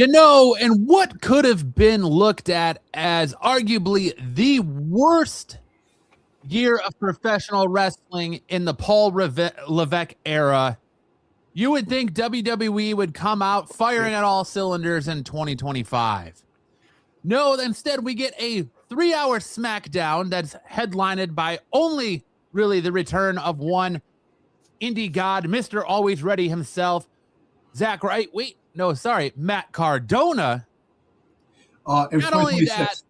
And what could have been looked at as arguably the worst year of professional wrestling in the Paul Levesque era, you would think WWE would come out firing at all cylinders in 2025. No, instead we get a 3-hour SmackDown that's headlined by only really the return of one indie god, Mr. Always Ready himself, Matt Cardona. Not only that,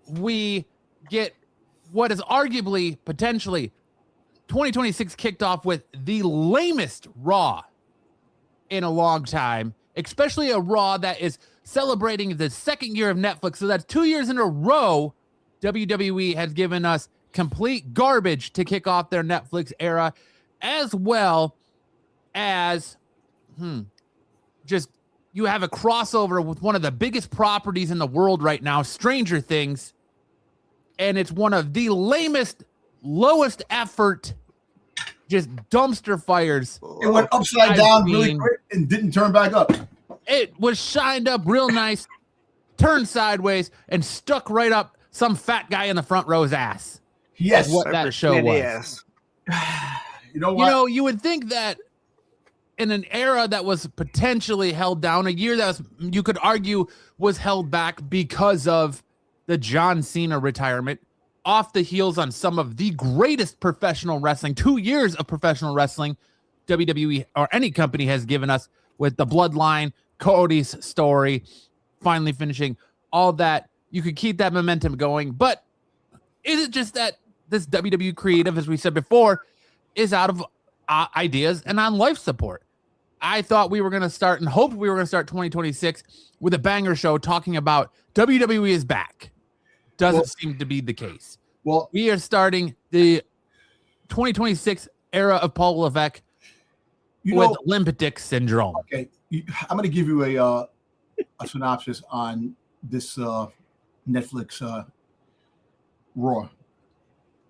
we get what is arguably, potentially, 2026 kicked off with the lamest Raw in a long time, especially a Raw that is celebrating the second year of Netflix. So that's 2 years in a row, WWE has given us complete garbage to kick off their Netflix era, as well as, just you have a crossover with one of the biggest properties in the world right now, Stranger Things, and it's one of the lamest, lowest effort, just dumpster fires. It went upside down really quick and didn't turn back up. It was shined up real nice, turned sideways, and stuck right up some fat guy in the front row's ass. Yes, what that show was. You know what? You would think that in an era that was potentially held down, a year that was, you could argue, was held back because of the John Cena retirement, off the heels on some of the greatest professional wrestling, 2 years of professional wrestling WWE or any company has given us, with the Bloodline, Cody's story, finally finishing all that. You could keep that momentum going, but is it just that this WWE creative, as we said before, is out of ideas and on life support? I thought we were going to start and hoped we were going to start 2026 with a banger show talking about WWE is back. Doesn't seem to be the case. Well, we are starting the 2026 era of Paul Levesque with limp dick syndrome. Okay, I'm going to give you a synopsis on this Netflix Raw.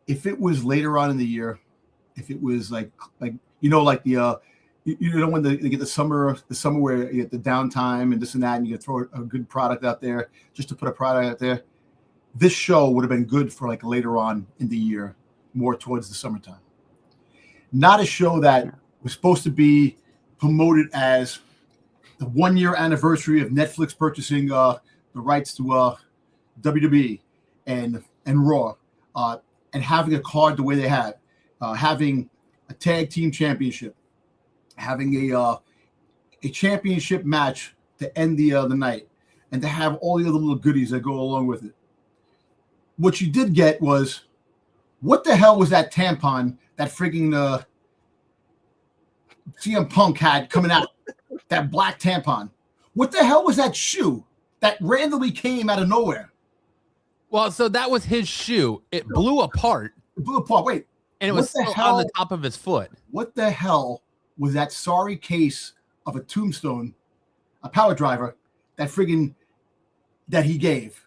If it was later on in the year, if it was like the when they get the summer where you get the downtime and this and that, and you can throw a good product out there just to put a product out there, this show would have been good for like later on in the year, more towards the summertime. Not a show that was supposed to be promoted as the 1 year anniversary of Netflix purchasing the rights to WWE and Raw, and having a card the way they had, having a tag team championship, having a championship match to end the night, and to have all the other little goodies that go along with it. What you did get was, what the hell was that tampon that frigging CM Punk had coming out? That black tampon. What the hell was that shoe that randomly came out of nowhere? Well, so that was his shoe. It blew apart. Wait. And it was still on the top of his foot. What the hell was that sorry case of a tombstone, a power driver, that he gave?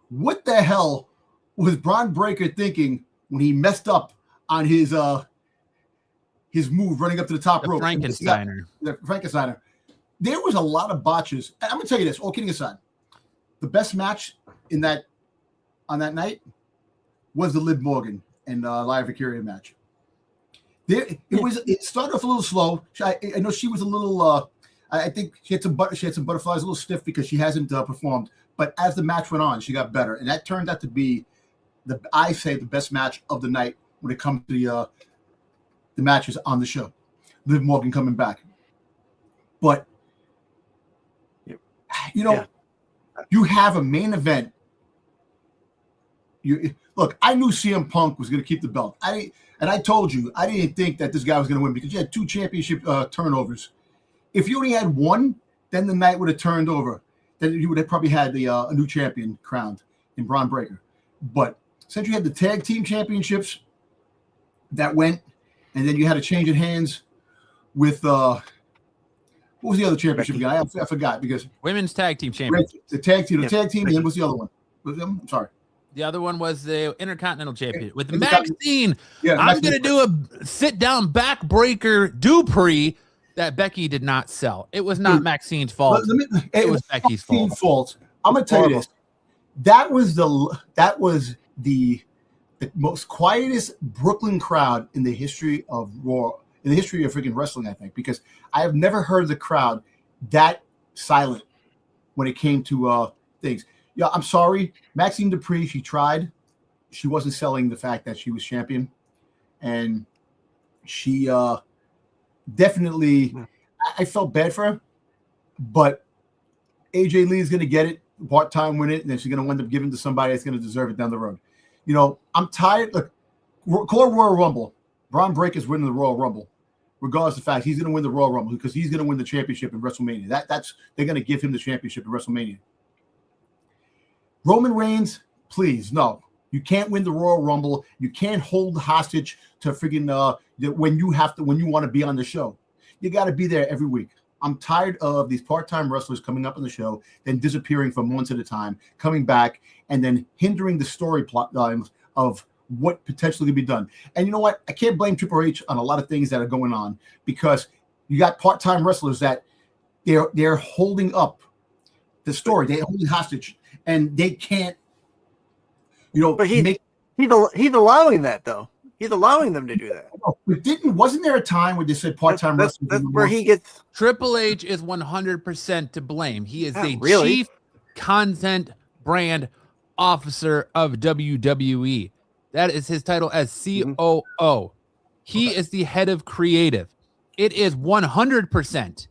What the hell was Braun Breaker thinking when he messed up on his move running up to the top rope? Frankensteiner. There was a lot of botches. And I'm going to tell you this, all kidding aside, the best match on that night was the Liv Morgan and Lyra Valkyria match. It started off a little slow. I know she was a little. I think she had some butterflies, a little stiff because she hasn't performed. But as the match went on, she got better, and that turned out to be the best match of the night when it comes to the matches on the show. Liv Morgan coming back, but you have a main event. Look, I knew CM Punk was going to keep the belt. I told you I didn't think that this guy was going to win because you had 2 championship turnovers. If you only had one, then the night would have turned over. Then you would have probably had a new champion crowned in Braun Breaker. But since you had the tag team championships that went, and then you had a change of hands with what was the other championship guy? I forgot because women's tag team champion. The tag team, and then what's the other one? I'm sorry. The other one was the Intercontinental Champion with Maxine. Yeah, I'm going to do a sit-down backbreaker Dupree that Becky did not sell. It was not Maxine's fault. It was Becky's fault. I'm gonna tell you this. That was the most quietest Brooklyn crowd in the history of Raw, in the history of freaking wrestling, I think, because I have never heard the crowd that silent when it came to things. Yeah, I'm sorry, Maxine Dupree. She tried. She wasn't selling the fact that she was champion, and she definitely. I felt bad for her, but AJ Lee is going to get it, part-time win it, and then she's going to end up giving it to somebody that's going to deserve it down the road. You know, I'm tired. Look, call it Royal Rumble. Braun Breaker's winning the Royal Rumble, regardless of the fact he's going to win the Royal Rumble because he's going to win the championship in WrestleMania. That's they're going to give him the championship in WrestleMania. Roman Reigns, please, no. You can't win the Royal Rumble. You can't hold hostage to freaking when you want to be on the show. You got to be there every week. I'm tired of these part-time wrestlers coming up on the show, then disappearing for months at a time, coming back, and then hindering the story plot lines of what potentially could be done. And you know what? I can't blame Triple H on a lot of things that are going on because you got part-time wrestlers that they're holding up the story. They're holding hostage, and they can't. You know, but he's allowing that though. He's allowing them to do that. But wasn't there a time where they said part-time wrestlers? That's where he gets. Triple H is 100% to blame. He is the really? chief content brand officer of WWE. That is his title as COO. He is the head of creative. It is 100%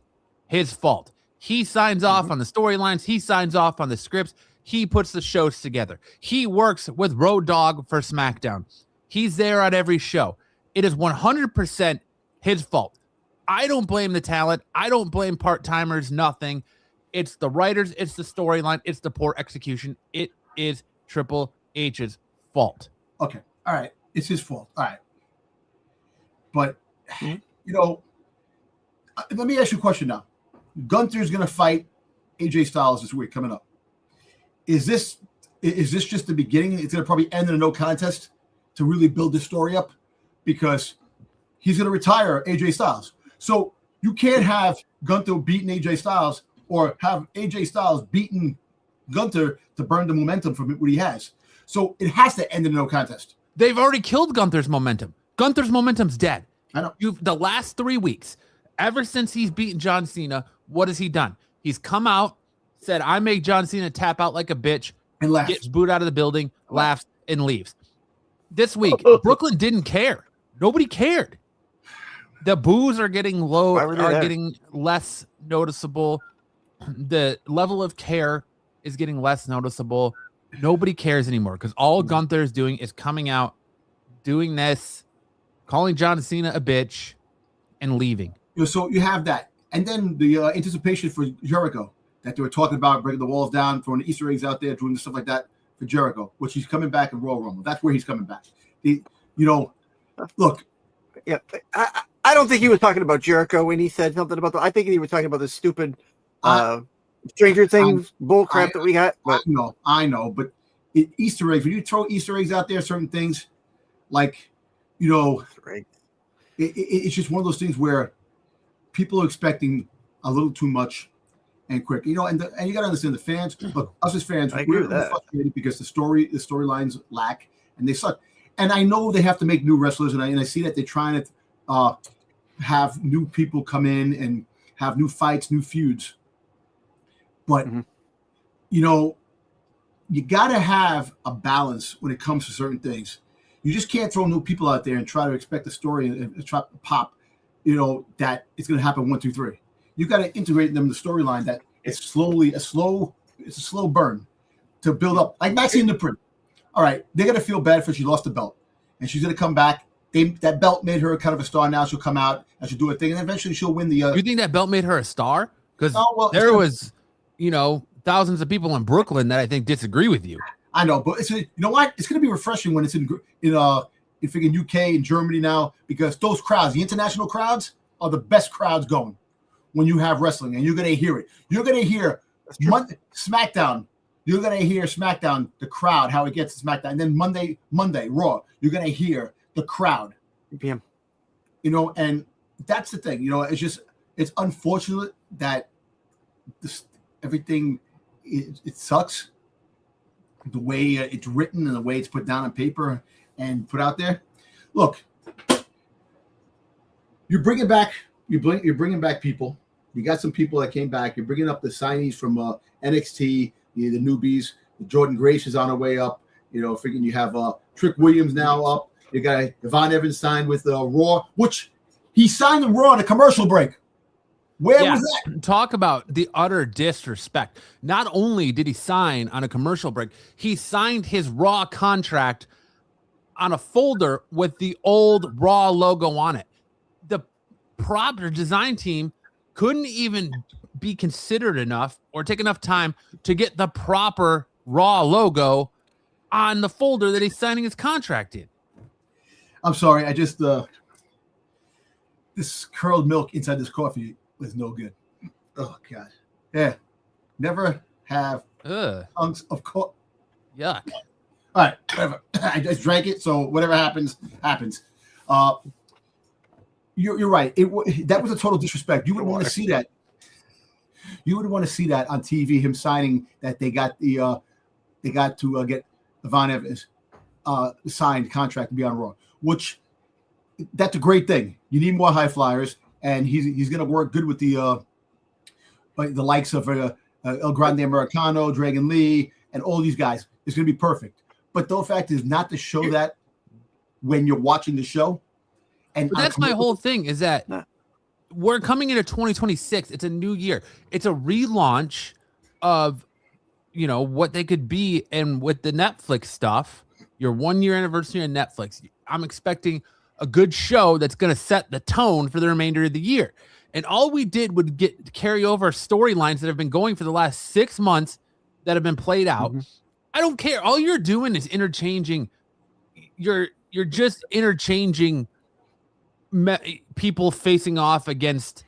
his fault. He signs off on the storylines. He signs off on the scripts. He puts the shows together. He works with Road Dogg for SmackDown. He's there at every show. It is 100% his fault. I don't blame the talent. I don't blame part-timers, nothing. It's the writers. It's the storyline. It's the poor execution. It is Triple H's fault. Okay. All right. It's his fault. All right. But, you know, let me ask you a question now. Gunther's going to fight AJ Styles this week coming up. Is this just the beginning? It's going to probably end in a no contest to really build this story up because he's going to retire AJ Styles. So you can't have Gunther beating AJ Styles or have AJ Styles beating Gunther to burn the momentum from what he has. So it has to end in a no contest. They've already killed Gunther's momentum. Gunther's momentum's dead. I know. The last 3 weeks, ever since he's beaten John Cena, what has he done? He's come out, said, I make John Cena tap out like a bitch, and laughs. Gets booed out of the building, laughs, and leaves. This week, Brooklyn didn't care. Nobody cared. The boos are getting low, getting less noticeable. The level of care is getting less noticeable. Nobody cares anymore because all Gunther is doing is coming out, doing this, calling John Cena a bitch, and leaving. So you have that. And then the anticipation for Jericho that they were talking about, breaking the walls down, throwing the Easter eggs out there, doing stuff like that for Jericho, which he's coming back in Royal Rumble. That's where he's coming back. Look. Yeah, I don't think he was talking about Jericho when he said something about I think he was talking about the stupid Stranger Things bullcrap that we got. But. I know, but Easter eggs, when you throw Easter eggs out there, certain things, like, it's just one of those things where people are expecting a little too much and quick, and you got to understand the fans. Look, us as fans, we're frustrated because the storylines lack and they suck. And I know they have to make new wrestlers, and I see that they're trying to have new people come in and have new fights, new feuds. But you got to have a balance when it comes to certain things. You just can't throw new people out there and try to expect the story and try to pop, that it's going to happen 1, 2, 3. You got to integrate them in the storyline that it's a slow burn to build up. Like Maxine Dupree. All right, they're going to feel bad for she lost the belt. And she's going to come back. That belt made her kind of a star now. She'll come out and she'll do a thing. And eventually she'll win the... You think that belt made her a star? Because there was, thousands of people in Brooklyn that I think disagree with you. I know, but you know what? It's going to be refreshing when it's in freaking UK and Germany now, because those crowds, the international crowds, are the best crowds going when you have wrestling, and you're going to hear it. You're going to hear SmackDown. You're going to hear SmackDown, the crowd, how it gets to SmackDown. And then Monday, Raw, you're going to hear the crowd. Yeah. And that's the thing. It's just It's unfortunate that everything it sucks. The way it's written and the way it's put down on paper and put out there. Look, you're bringing back people. You got some people that came back. You're bringing up the signees from NXT, the newbies. Jordynne Grace is on her way up. Freaking you have Trick Williams now up. You got Yvonne Evans signed with Raw, which he signed the Raw on a commercial break. Where was that? Talk about the utter disrespect. Not only did he sign on a commercial break, he signed his Raw contract on a folder with the old Raw logo on it. The proper design team couldn't even be considered enough or take enough time to get the proper Raw logo on the folder that he's signing his contract in. I'm sorry. I just this curled milk inside this coffee was no good. Oh God. Yeah. Never have chunks of coffee. Yuck. All right. Whatever. I just drank it, so whatever happens, happens. You're right. That was a total disrespect. You would want to see that. You would want to see that on TV. Him signing that they got to get Yvonne Evans signed contract to be on Raw, which that's a great thing. You need more high flyers, and he's going to work good with the likes of El Grande Americano, Dragon Lee, and all these guys. It's going to be perfect. But the fact is not to show that when you're watching the show. And but that's my whole thing is that we're coming into 2026. It's a new year. It's a relaunch of, what they could be. And with the Netflix stuff, your 1 year anniversary on Netflix, I'm expecting a good show that's going to set the tone for the remainder of the year. And all we did would carry over storylines that have been going for the last 6 months that have been played out. Mm-hmm. I don't care. All you're doing is interchanging. You're just interchanging people facing off against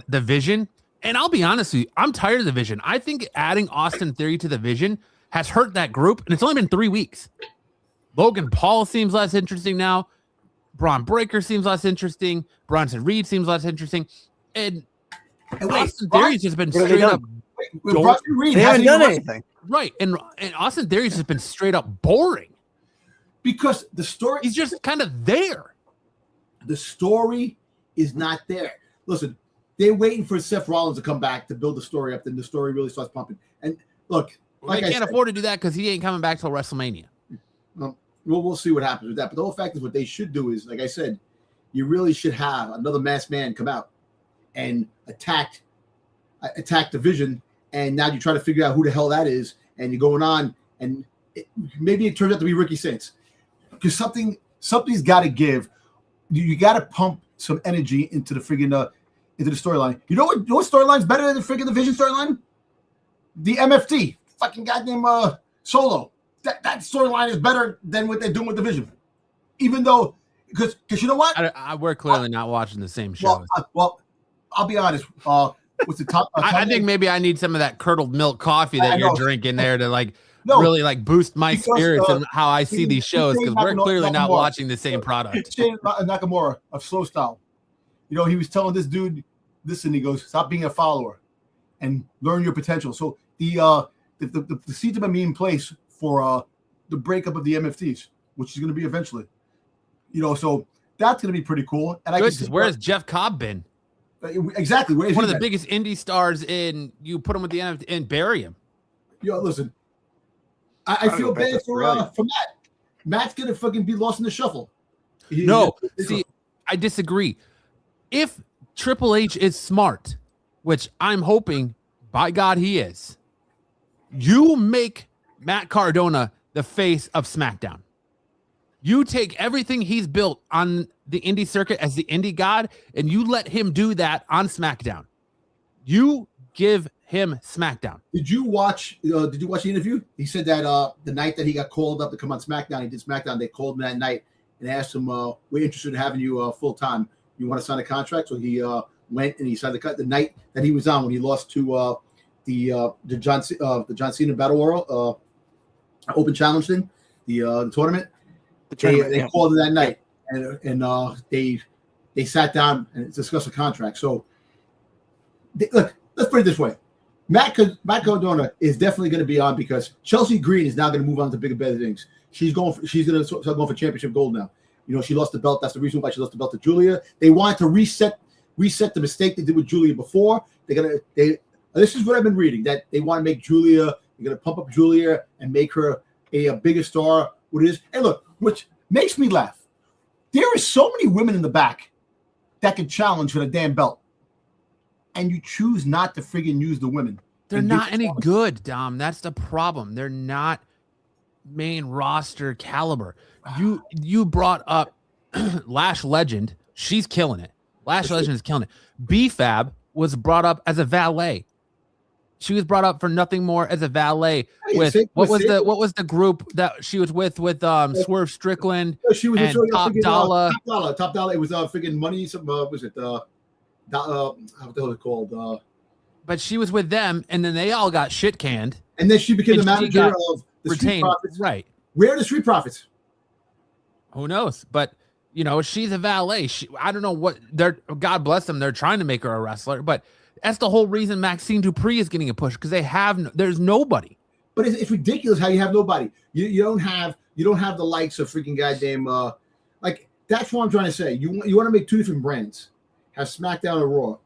the Vision. And I'll be honest with you, I'm tired of the Vision. I think adding Austin Theory to the Vision has hurt that group, and it's only been 3 weeks. Logan Paul seems less interesting now. Braun Breaker seems less interesting. Bronson Reed seems less interesting. And Austin Theory's just been straight up. They haven't done anything. Right. And Austin Theory's just been straight up boring. Because the story... He's just kind of there. The story is not there. Listen, they're waiting for Seth Rollins to come back to build the story up, then the story really starts pumping. And look, they can't afford to do that because he ain't coming back till WrestleMania. We'll see what happens with that. But the whole fact is, what they should do is, like I said, you really should have another masked man come out and attack the Vision. And now you try to figure out who the hell that is, and you're going on, and maybe it turns out to be Ricky Saints, because something's got to give. You got to pump some energy into the friggin' into the storyline. You know what storyline's better than the friggin' the Vision storyline? The MFT, fucking goddamn Solo. That storyline is better than what they're doing with the Vision. Even though, because you know what? We're clearly not watching the same show. Well, I'll be honest. What's the top? I think maybe I need some of that curdled milk coffee that you're drinking there to really boost my spirits and how I see these shows, because we're clearly not watching the same product. Shane Nakamura of Slow Style, he was telling this dude, listen, he goes, stop being a follower and learn your potential. So the seeds have been in place for the breakup of the MFTs, which is going to be eventually, so that's going to be pretty cool. And where has Jeff Cobb been? Exactly. Where is one of the biggest indie stars you put him with the NFT and bury him. Listen, I feel bad for Matt. Matt's going to fucking be lost in the shuffle. I disagree. If Triple H is smart, which I'm hoping, by God, he is, you make Matt Cardona the face of SmackDown. You take everything he's built on the indie circuit as the indie god, and you let him do that on SmackDown. You give him SmackDown. Did you watch the interview? He said that the night that he got called up to come on SmackDown, he did SmackDown. They called him that night and asked him, "We're interested in having you full time. You want to sign a contract?" So he went and he signed the night that he was on when he lost to the John Cena Battle Royal Open Challenge thing, the tournament. They called him that night, and they sat down and discussed a contract. So look, let's put it this way. Matt Cardona is definitely going to be on because Chelsea Green is now going to move on to bigger, better things. She's going to start going for championship gold now. You know, she lost the belt. That's the reason why she lost the belt to Julia. They wanted to reset the mistake they did with Julia before. This is what I've been reading, that they want to make Julia, they're going to pump up Julia and make her a bigger star. What it is. And look, which makes me laugh. There is so many women in the back that can challenge for the damn belt. And you choose not to friggin' use the women. They're not any good, Dom. That's the problem. They're not main roster caliber. You brought up Lash Legend. She's killing it. Lash Legend is killing it. B-Fab was brought up as a valet. She was brought up for nothing more as a valet with what was the group that she was with Swerve Strickland and Top Dollar. Top Dollar. It was freaking Money. Was it what the hell is it called? But she was with them, and then they all got shit canned. And then she became the manager of the Street Profits. Right. Where are the Street Profits? Who knows? But you know, she's a valet. I don't know what God bless them. They're trying to make her a wrestler, but that's the whole reason Maxine Dupree is getting a push because there's nobody. But it's ridiculous how you have nobody. You don't have the likes of freaking goddamn like that's what I'm trying to say. You want to make two different brands. Have SmackDown and Raw.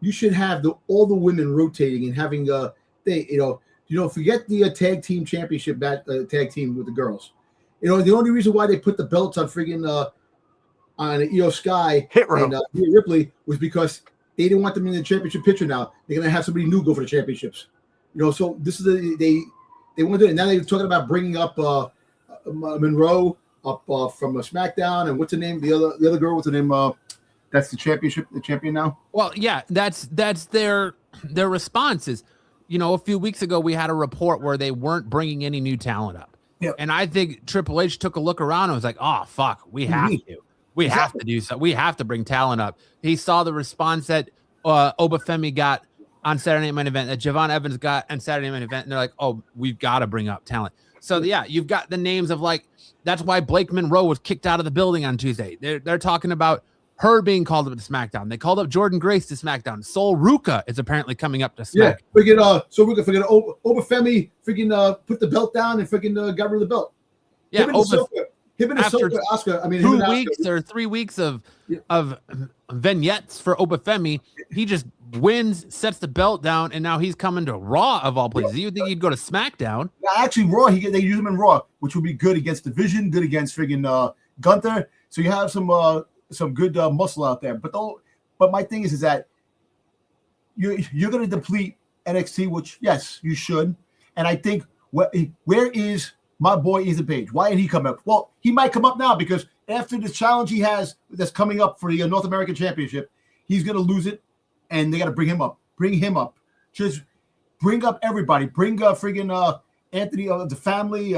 You should have all the women rotating and having forget the tag team championship tag team with the girls. You know, the only reason why they put the belts on friggin' on Io Sky and Rhea Ripley was because they didn't want them in the championship picture. Now they're gonna have somebody new go for the championships. You know, so this is they want to do it. Now they're talking about bringing up Monroe up from SmackDown, and what's the name? The other girl, what's the name? That's the champion now. Well, yeah, that's their response is, you know, a few weeks ago we had a report where they weren't bringing any new talent up. Yep. And I think Triple H took a look around and was like, oh, fuck, we have to. We have to do so. We have to bring talent up. He saw the response that Oba Femi got on Saturday Night Main Event, that Javon Evans got on Saturday Night Main Event, and they're like, oh, we've got to bring up talent. So, yeah, you've got the names of, like, that's why Blake Monroe was kicked out of the building on Tuesday. They're talking about her being called up to SmackDown. They called up Jordynne Grace to SmackDown. Sol Ruka is apparently coming up to SmackDown. Yeah, so we're gonna Oba Femi freaking put the belt down and freaking got rid of the belt. Yeah, him and Asuka. I mean, 2 weeks or 3 weeks of vignettes for Oba Femi. He just wins, sets the belt down, and now he's coming to Raw of all places. You would think he'd go to SmackDown? Yeah, actually, Raw. They use him in Raw, which would be good against Division, good against friggin' Gunther. So you have some good muscle out there. But my thing is that you're going to deplete NXT, which yes, you should. And I think where is my boy Ethan Page? Why didn't he come up? Well, he might come up now because after the challenge he has that's coming up for the North American Championship, he's going to lose it, and they got to bring him up. Bring him up. Just bring up everybody. Bring friggin' Anthony, the family.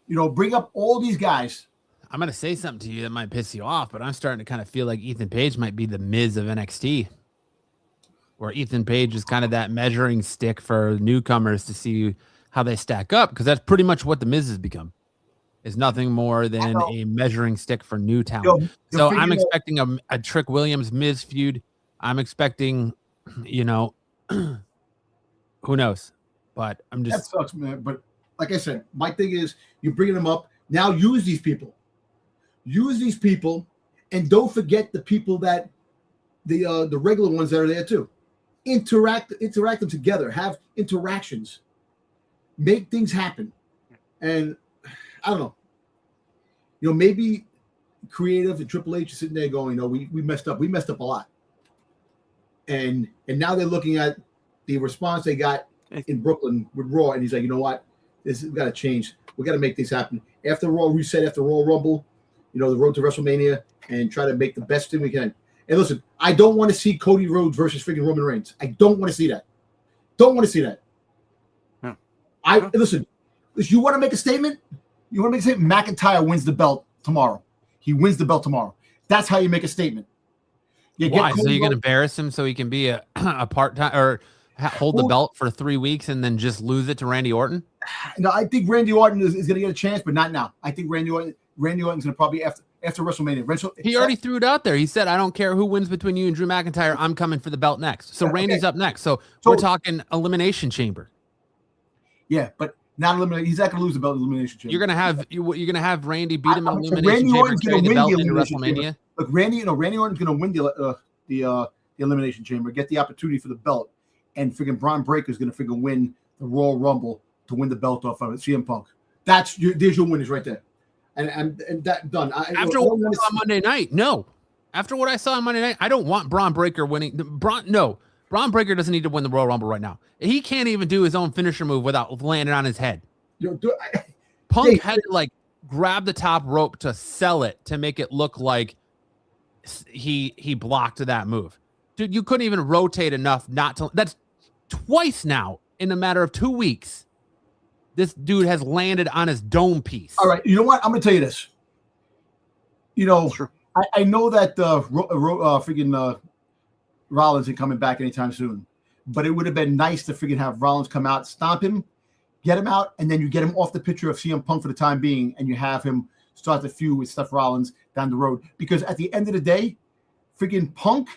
Bring up all these guys. I'm going to say something to you that might piss you off, but I'm starting to kind of feel like Ethan Page might be the Miz of NXT, where Ethan Page is kind of that measuring stick for newcomers to see how they stack up, because that's pretty much what the Miz has become, is nothing more than a measuring stick for new talent. So I'm expecting a Trick Williams Miz feud. I'm expecting, who knows? But I'm just... That sucks, man. But like I said, my thing is you're bringing them up. Now use these people. Use these people, and don't forget the people that the regular ones that are there too. Interact them together. Have interactions. Make things happen. And I don't know. Maybe creative and Triple H is sitting there going, we messed up. We messed up a lot. And now they're looking at the response they got in Brooklyn with Raw, and he's like, you know what? We've got to change. We got to make things happen. After Raw reset, after Raw Rumble, the road to WrestleMania, and try to make the best thing we can. And listen, I don't want to see Cody Rhodes versus freaking Roman Reigns. I don't want to see that. Don't want to see that. No. Listen, you want to make a statement? You want to make a statement? McIntyre wins the belt tomorrow. He wins the belt tomorrow. That's how you make a statement. Why? So you're going to embarrass him so he can be a part-time or hold the belt for 3 weeks and then just lose it to Randy Orton? No, I think Randy Orton is going to get a chance, but not now. I think Randy Orton's going to probably, after WrestleMania. He already threw it out there. He said, I don't care who wins between you and Drew McIntyre. I'm coming for the belt next. So Randy's up next. So we're talking Elimination Chamber. Yeah, but not eliminate. He's not going to lose the belt in Elimination Chamber. You're going to have Randy beat him in Elimination Randy Chamber, Orton's carry the belt into WrestleMania. Chamber. Look, Randy Orton's going to win the Elimination Chamber, get the opportunity for the belt, and freaking Braun Breaker's going to freaking win the Royal Rumble to win the belt off of CM Punk. There's your winners right there, and that done. After what I saw on Monday night, no. After what I saw on Monday night, I don't want Braun Breaker winning. Braun Breaker doesn't need to win the Royal Rumble right now. He can't even do his own finisher move without landing on his head. Punk had to grab the top rope to sell it to make it look like he blocked that move. Dude, you couldn't even rotate enough not to. That's twice now in a matter of 2 weeks. This dude has landed on his dome piece. All right, you know what? I'm going to tell you this. Sure. I know that freaking Rollins ain't coming back anytime soon, but it would have been nice to freaking have Rollins come out, stomp him, get him out, and then you get him off the picture of CM Punk for the time being, and you have him start the feud with Seth Rollins down the road. Because at the end of the day, freaking Punk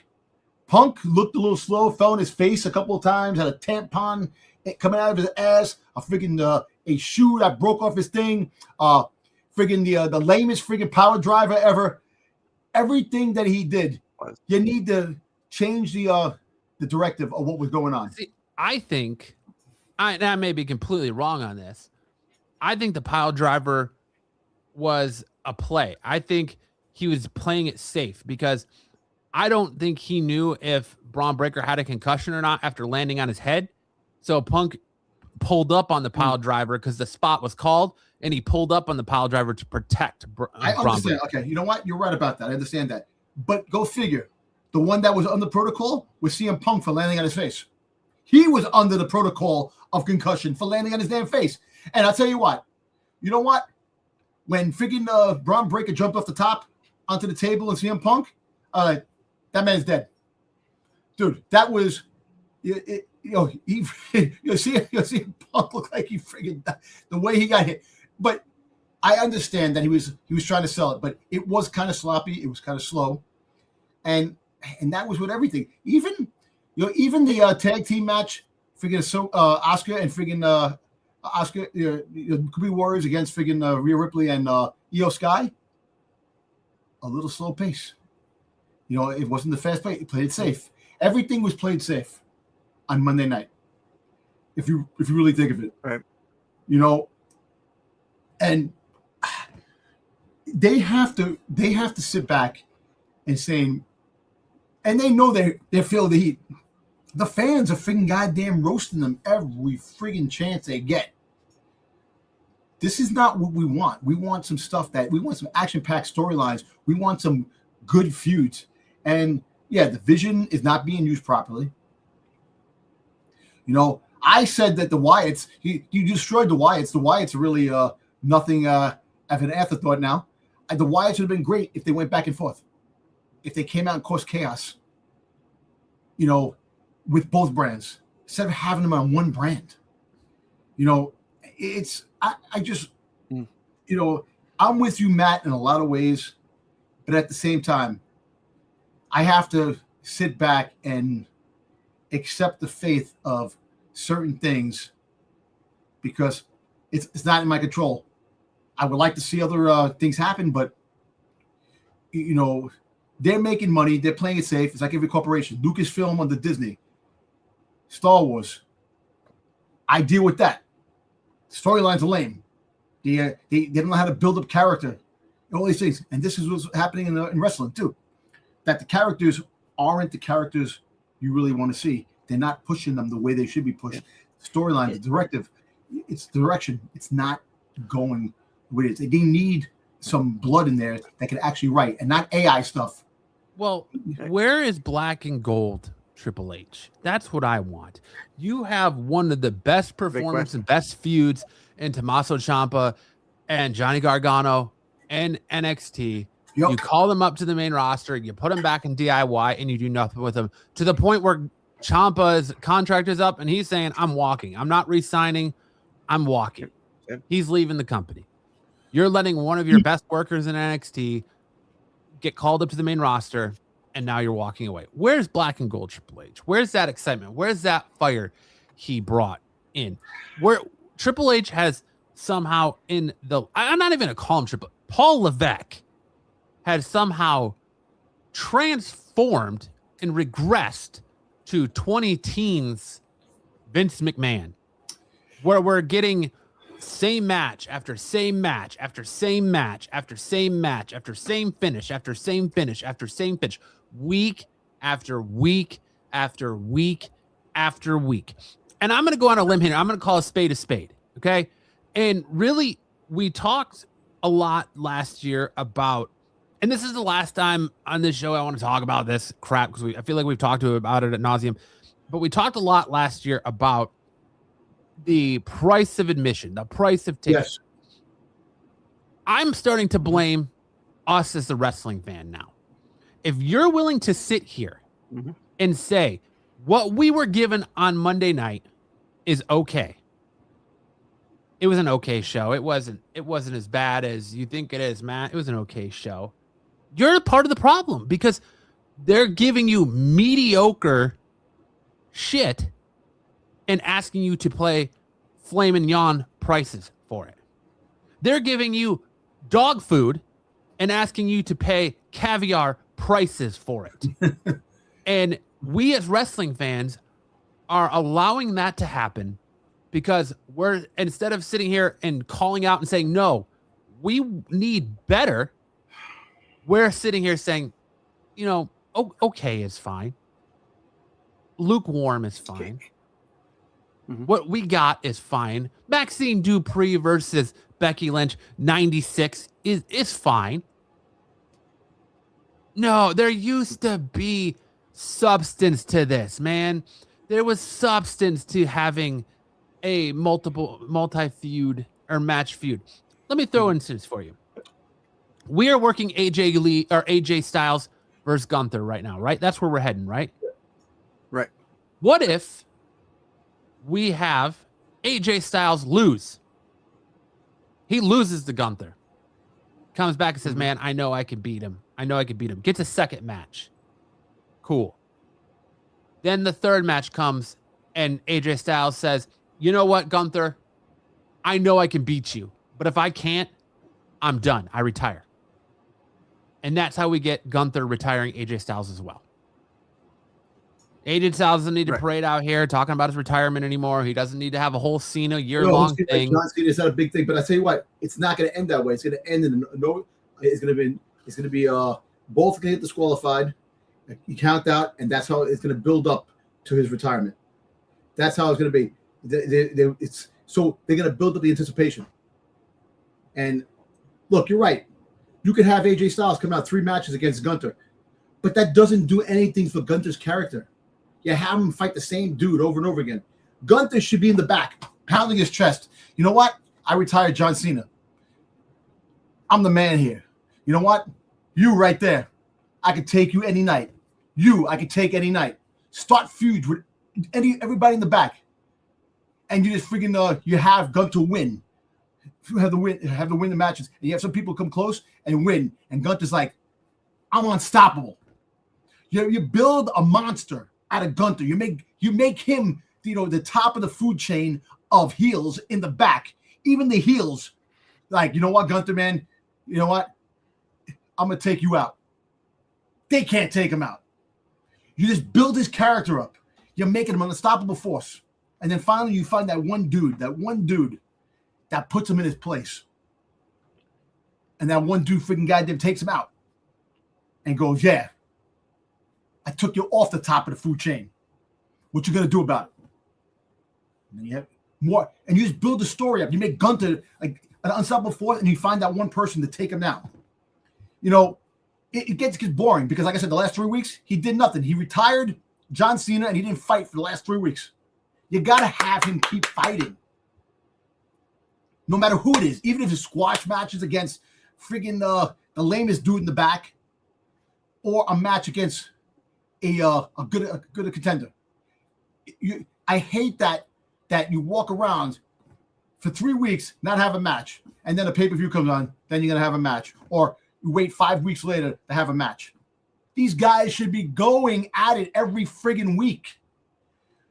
looked a little slow, fell on his face a couple of times, had a tampon coming out of his ass, a freaking a shoe that broke off his thing, freaking the lamest freaking power driver ever. Everything that he did, you need to change the directive of what was going on. See, I think I may be completely wrong on this. I think the pile driver was a play. I think he was playing it safe because I don't think he knew if Braun Breaker had a concussion or not after landing on his head. So Punk pulled up on the pile driver because the spot was called, and he pulled up on the pile driver to protect I understand. Okay, you know what? You're right about that. I understand that. But go figure. The one that was under protocol was CM Punk for landing on his face. He was under the protocol of concussion for landing on his damn face. And I'll tell you what. You know what? When freaking Braun Breaker jumped off the top onto the table and CM Punk, that man's dead. Dude, that was... you see Punk look like he freaking the way he got hit. But I understand that he was trying to sell it, but it was kind of sloppy. It was kind of slow, and that was with everything. Even the tag team match, freaking Oscar and freaking Oscar, could be Warriors against freaking Rhea Ripley and Io Sky. A little slow pace. It wasn't the fast pace. It played it safe. Everything was played safe on Monday night. If you really think of it, right? And they have to sit back and saying, and they know they feel the heat. The fans are freaking goddamn roasting them every freaking chance they get. This is not what we want. We want some stuff we want some action-packed storylines. We want some good feuds. And yeah, the vision is not being used properly. I said that the Wyatts, you destroyed the Wyatts. The Wyatts are really nothing of an afterthought now. The Wyatts would have been great if they went back and forth. If they came out and caused chaos, with both brands, instead of having them on one brand. I'm with you, Matt, in a lot of ways, but at the same time, I have to sit back and accept the faith of certain things because it's not in my control. I would like to see other things happen, but they're making money. They're playing it safe. It's like every corporation. Lucasfilm under Disney, Star Wars. I deal with that. Storylines are lame. They don't know how to build up character. All these things, and this is what's happening in wrestling too. That the characters aren't the characters you really want to see. They're not pushing them the way they should be pushed. Storyline, the directive, it's direction. It's not going with it. They need some blood in there that can actually write and not AI stuff. Well, where is black and gold Triple H? That's what I want. You have one of the best performances and best feuds in Tommaso Ciampa and Johnny Gargano and NXT. Yep. You call them up to the main roster, you put them back in DIY, and you do nothing with them to the point where Ciampa's contract is up and he's saying, I'm walking. I'm not re-signing. I'm walking. He's leaving the company. You're letting one of your best workers in NXT get called up to the main roster, and now you're walking away. Where's Black and Gold Triple H? Where's that excitement? Where's that fire he brought in? Where Triple H has somehow I'm not even going to call him Paul Levesque has somehow transformed and regressed to 20 teens Vince McMahon, where we're getting same match after same match after same match after same match after same finish after same finish after same finish, week after week after week after week. And I'm going to go on a limb here. I'm going to call a spade, okay? And really, we talked a lot last year about, and this is the last time on this show I want to talk about this crap, because I feel like we've talked about it ad nauseum, but we talked a lot last year about the price of admission, the price of tickets. Yes. I'm starting to blame us as the wrestling fan now. If you're willing to sit here and say what we were given on Monday night is okay. It was an okay show. It wasn't as bad as you think it is, Matt. It was an okay show. You're a part of the problem because they're giving you mediocre shit and asking you to play flame and yawn prices for it. They're giving you dog food and asking you to pay caviar prices for it. And we as wrestling fans are allowing that to happen because we're, instead of sitting here and calling out and saying, no, we need better, we're sitting here saying, you know, okay is fine. Lukewarm is fine. What we got is fine. Maxine Dupree versus Becky Lynch 96 is fine. No, there used to be substance to this, man. There was substance to having a multi-feud or match feud. Let me throw an instance for you. We are working AJ Styles versus Gunther right now, right? That's where we're heading, right? Right. What if we have AJ Styles lose? He loses to Gunther. Comes back and says, man, I know I can beat him. Gets a second match. Cool. Then the third match comes and AJ Styles says, you know what, Gunther? I know I can beat you, but if I can't, I'm done. I retire. And that's how we get Gunther retiring AJ Styles as well. AJ Styles doesn't need to parade out here talking about his retirement anymore. He doesn't need to have a whole Cena year-long thing. John Cena is not a big thing, but I tell you what, it's not going to end that way. It's going to end in it's going to be both going to get disqualified. You count out, and that's how it's going to build up to his retirement. That's how it's going to be. So they're going to build up the anticipation. And look, you're right. You could have AJ Styles come out 3 matches against Gunther, but that doesn't do anything for Gunther's character. You have him fight the same dude over and over again. Gunther should be in the back, pounding his chest. You know what? I retired John Cena. I'm the man here. You know what? You right there. I could take you any night. I could take any night. Start feuds with everybody in the back. And you just freaking you have Gunther win. You have to win the matches. And you have some people come close and win. And Gunther's like, I'm unstoppable. You build a monster out of Gunther. You make him, the top of the food chain of heels in the back. Even the heels, like, you know what, Gunther, man? You know what? I'm going to take you out. They can't take him out. You just build his character up. You're making him an unstoppable force. And then finally you find that one dude that puts him in his place. And that one dude freaking goddamn takes him out and goes, yeah, I took you off the top of the food chain. What you going to do about it? And then you have more. And you just build the story up. You make Gunther like an unstoppable force, and you find that one person to take him down. It gets boring because, like I said, the last 3 weeks, he did nothing. He retired John Cena, and he didn't fight for the last 3 weeks. You got to have him keep fighting. No matter who it is, even if it's squash matches against friggin' the lamest dude in the back, or a match against a good contender. I hate that you walk around for 3 weeks, not have a match, and then a pay-per-view comes on, then you're going to have a match. Or you wait 5 weeks later to have a match. These guys should be going at it every friggin' week.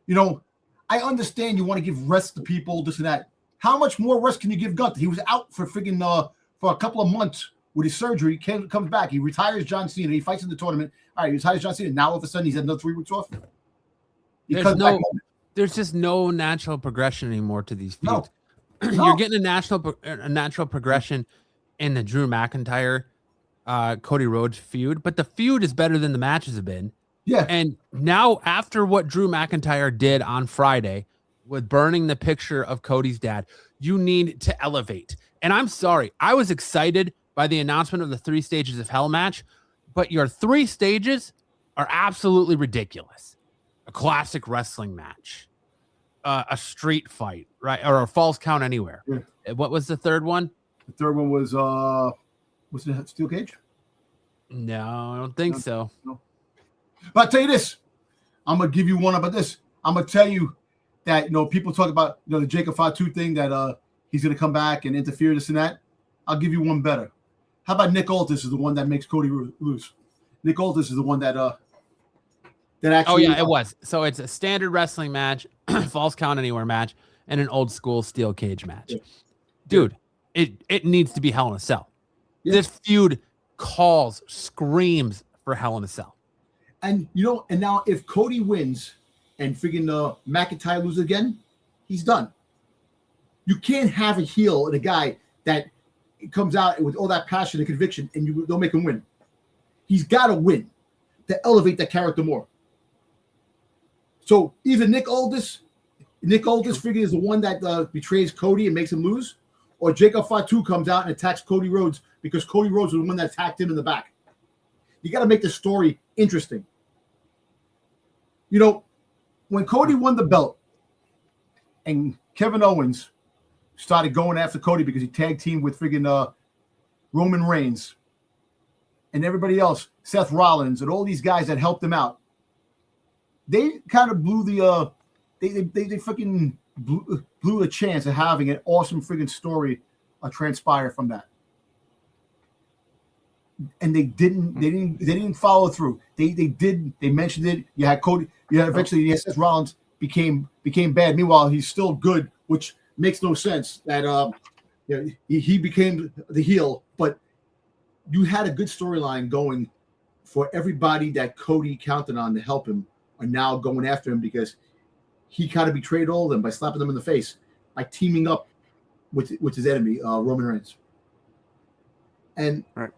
You know, I understand you want to give rest to people, this and that. How much more rest can you give Gunther? He was out for friggin' for a couple of months with his surgery. Comes back. He retires John Cena. He fights in the tournament. All right, he retires John Cena. Now all of a sudden he's had another 3 weeks off. There's just no natural progression anymore to these feuds. No. You're getting a natural progression in the Drew McIntyre, Cody Rhodes feud, but the feud is better than the matches have been. Yeah. And now, after what Drew McIntyre did on Friday with burning the picture of Cody's dad, you need to elevate. And I'm sorry, I was excited by the announcement of the 3 Stages of Hell match, but your 3 stages are absolutely ridiculous. A classic wrestling match, a street fight, right? Or a false count anywhere. Yeah. What was the third one? The third one was it Steel Cage? No, I don't think so. No. But I'll tell you this. I'm gonna give you one about this. I'm gonna tell you that people talk about the Jacob Fatu thing, that he's gonna come back and interfere, this and that. I'll give you one better. How about Nick Aldis is the one that makes Cody lose? Nick Aldis is the one that actually. Oh yeah, it was. So it's a standard wrestling match, false count anywhere match, and an old school steel cage match. Yeah. Dude, it needs to be Hell in a Cell. Yeah. This feud screams for Hell in a Cell. And and now if Cody wins and friggin' McIntyre loses again, he's done. You can't have a heel and a guy that comes out with all that passion and conviction and you don't make him win. He's got to win to elevate that character more. So either Nick Aldis friggin' is the one that betrays Cody and makes him lose, or Jacob Fatu comes out and attacks Cody Rhodes because Cody Rhodes was the one that attacked him in the back. You got to make the story interesting. When Cody won the belt and Kevin Owens started going after Cody because he tag teamed with friggin' Roman Reigns and everybody else, Seth Rollins and all these guys that helped him out, they kind of blew the they freaking blew a chance of having an awesome friggin' story transpire from that. And they didn't follow through. They mentioned it. You had Cody. Eventually Seth Rollins became bad. Meanwhile, he's still good, which makes no sense. That he became the heel, but you had a good storyline going for everybody that Cody counted on to help him are now going after him because he kind of betrayed all of them by slapping them in the face, by teaming up with his enemy, Roman Reigns. And right.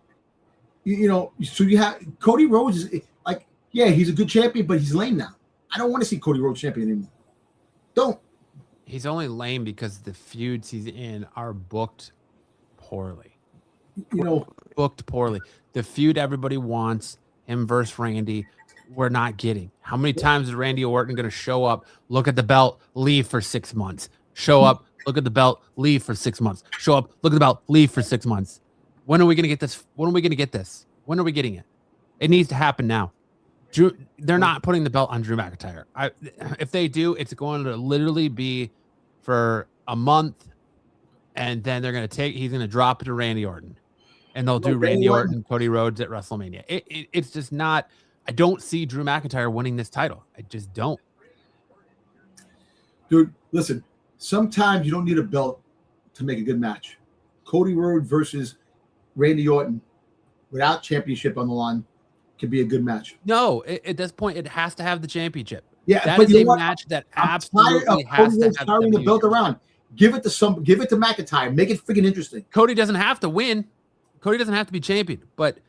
So you have Cody Rhodes is like, yeah, he's a good champion, but he's lame now. I don't want to see Cody Rhodes champion anymore. Don't. He's only lame because the feuds he's in are booked poorly. Booked poorly. The feud everybody wants, him versus Randy, we're not getting. How many times is Randy Orton going to show up, look at the belt, leave for 6 months? Show up, look at the belt, leave for 6 months. Show up, look at the belt, leave for 6 months. When are we going to get this? When are we going to get this? When are we getting it? It needs to happen now. They're not putting the belt on Drew McIntyre. If they do, it's going to literally be for a month, and then he's going to drop it to Randy Orton, and they'll do Randy Orton, Cody Rhodes at WrestleMania. It's just not. I don't see Drew McIntyre winning this title. I just don't. Dude, listen. Sometimes you don't need a belt to make a good match. Cody Rhodes versus Randy Orton without championship on the line could be a good match. No, at this point, it has to have the championship. Yeah, that is a match that absolutely has to have carrying the belt around. Give it to McIntyre. Make it freaking interesting. Cody doesn't have to win. Cody doesn't have to be champion. But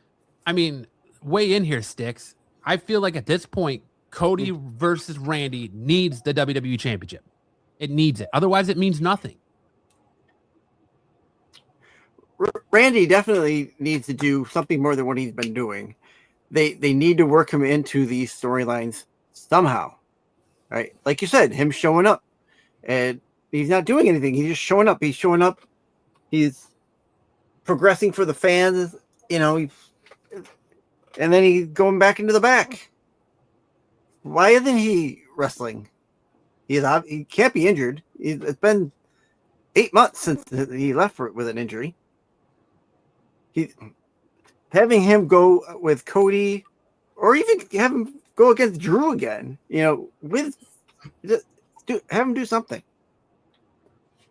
I mean, weigh in here, Sticks. I feel like at this point, Cody versus Randy needs the WWE championship. It needs it. Otherwise, it means nothing. Randy definitely needs to do something more than what he's been doing. They need to work him into these storylines somehow, right? Like you said, him showing up, and he's not doing anything. He's just showing up. He's showing up. He's progressing for the fans, and then he's going back into the back. Why isn't he wrestling? He can't be injured. It's been 8 months since he left with an injury. having him go with Cody, or even have him go against Drew again, have him do something.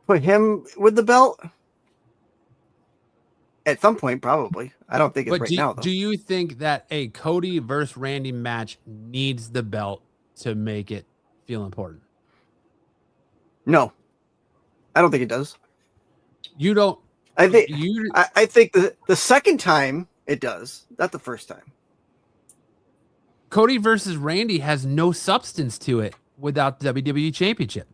Put him with the belt at some point, probably. I don't think it's right now, though. Do you think that a Cody versus Randy match needs the belt to make it feel important? No, I don't think it does. You don't. I think the second time it does, not the first time. Cody versus Randy has no substance to it without the WWE Championship.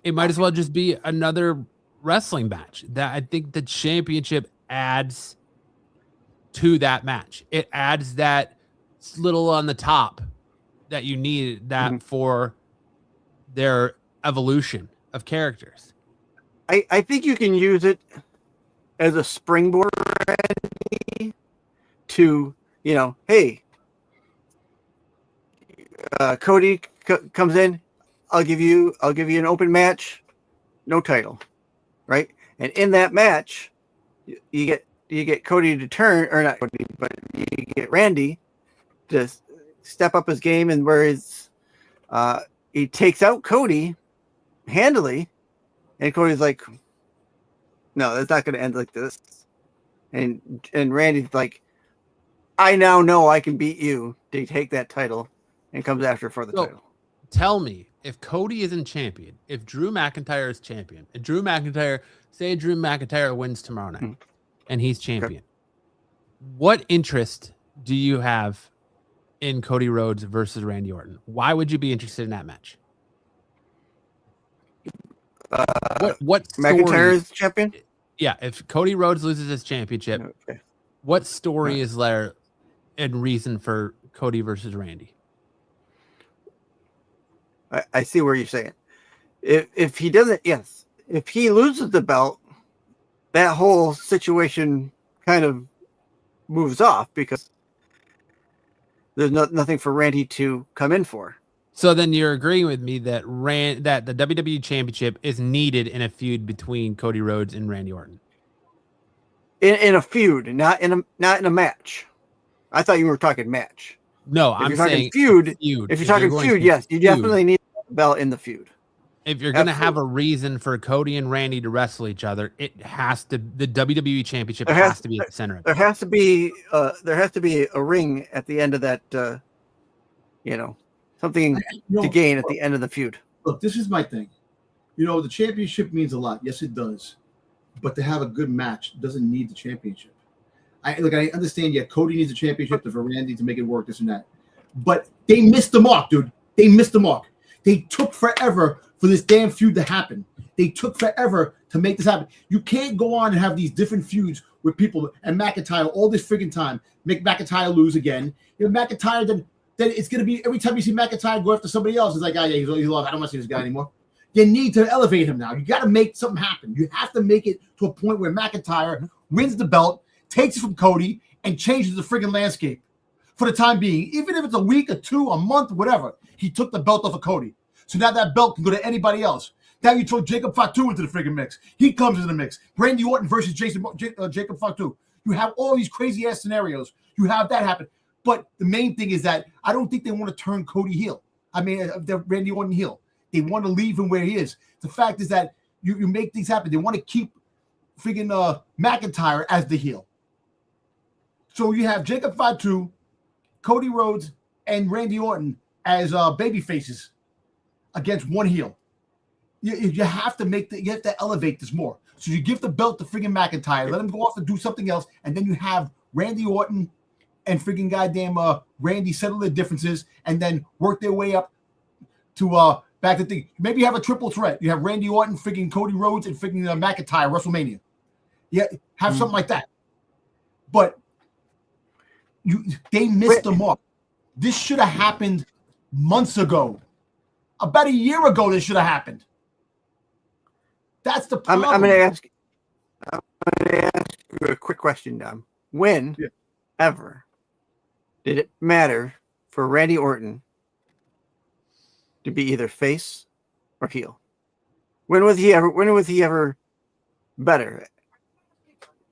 It might as well just be another wrestling match. That I think the championship adds to that match. It adds that little on the top that you need that for their evolution of characters. I think you can use it as a springboard to, hey, Cody comes in, I'll give you an open match, no title, right? And in that match, you get Cody to turn, or not Cody, but you get Randy to step up his game, and whereas he takes out Cody handily, and Cody's like, no, that's not going to end like this. And Randy's like, I now know I can beat you to take that title, and comes after for the title. Tell me, if Cody isn't champion, if Drew McIntyre is champion, and Drew McIntyre wins tomorrow night, and he's champion, what interest do you have in Cody Rhodes versus Randy Orton? Why would you be interested in that match? What McIntyre is champion? Yeah, if Cody Rhodes loses his championship, what story is there and reason for Cody versus Randy? I see where you're saying. If he doesn't, yes. If he loses the belt, that whole situation kind of moves off because there's nothing for Randy to come in for. So then you're agreeing with me that that the WWE Championship is needed in a feud between Cody Rhodes and Randy Orton. In a feud, not in a match. I thought you were talking match. No, I'm saying feud. If you're talking feud, yes, you definitely need the belt in the feud. If you're going to have a reason for Cody and Randy to wrestle each other, the WWE Championship has to be at the center of it. There has to be a ring at the end of that, something to gain at the end of the feud. Look, this is my thing. The championship means a lot. Yes, it does. But to have a good match doesn't need the championship. I understand, Cody needs a championship for Randy to make it work, this and that. But they missed the mark, dude. They missed the mark. They took forever for this damn feud to happen. They took forever to make this happen. You can't go on and have these different feuds with people and McIntyre all this friggin' time. Make McIntyre lose again. McIntyre, then it's going to be every time you see McIntyre go after somebody else, it's like, he's lost. I don't want to see this guy anymore. You need to elevate him now. You got to make something happen. You have to make it to a point where McIntyre wins the belt, takes it from Cody, and changes the friggin' landscape for the time being. Even if it's a week or two, a month, whatever, he took the belt off of Cody. So now that belt can go to anybody else. Now you throw Jacob Fatu into the friggin' mix. He comes into the mix. Randy Orton versus Jacob Fatu. You have all these crazy-ass scenarios. You have that happen. But the main thing is that I don't think they want to turn Cody heel. Randy Orton heel. They want to leave him where he is. The fact is that you make things happen. They want to keep friggin' McIntyre as the heel. So you have Jacob Fatu, Cody Rhodes, and Randy Orton as baby faces against one heel. You have to elevate this more. So you give the belt to friggin' McIntyre, let him go off and do something else, and then you have Randy Orton and friggin' goddamn Randy settle their differences and then work their way up to back to thing. Maybe you have a triple threat. You have Randy Orton, friggin' Cody Rhodes, and friggin' McIntyre, WrestleMania. Yeah, have something like that. But they missed the mark. This should have happened months ago. About a year ago, this should have happened. That's the problem. I'm going to ask you a quick question, Dom. When ever did it matter for Randy Orton to be either face or heel? When was he ever better?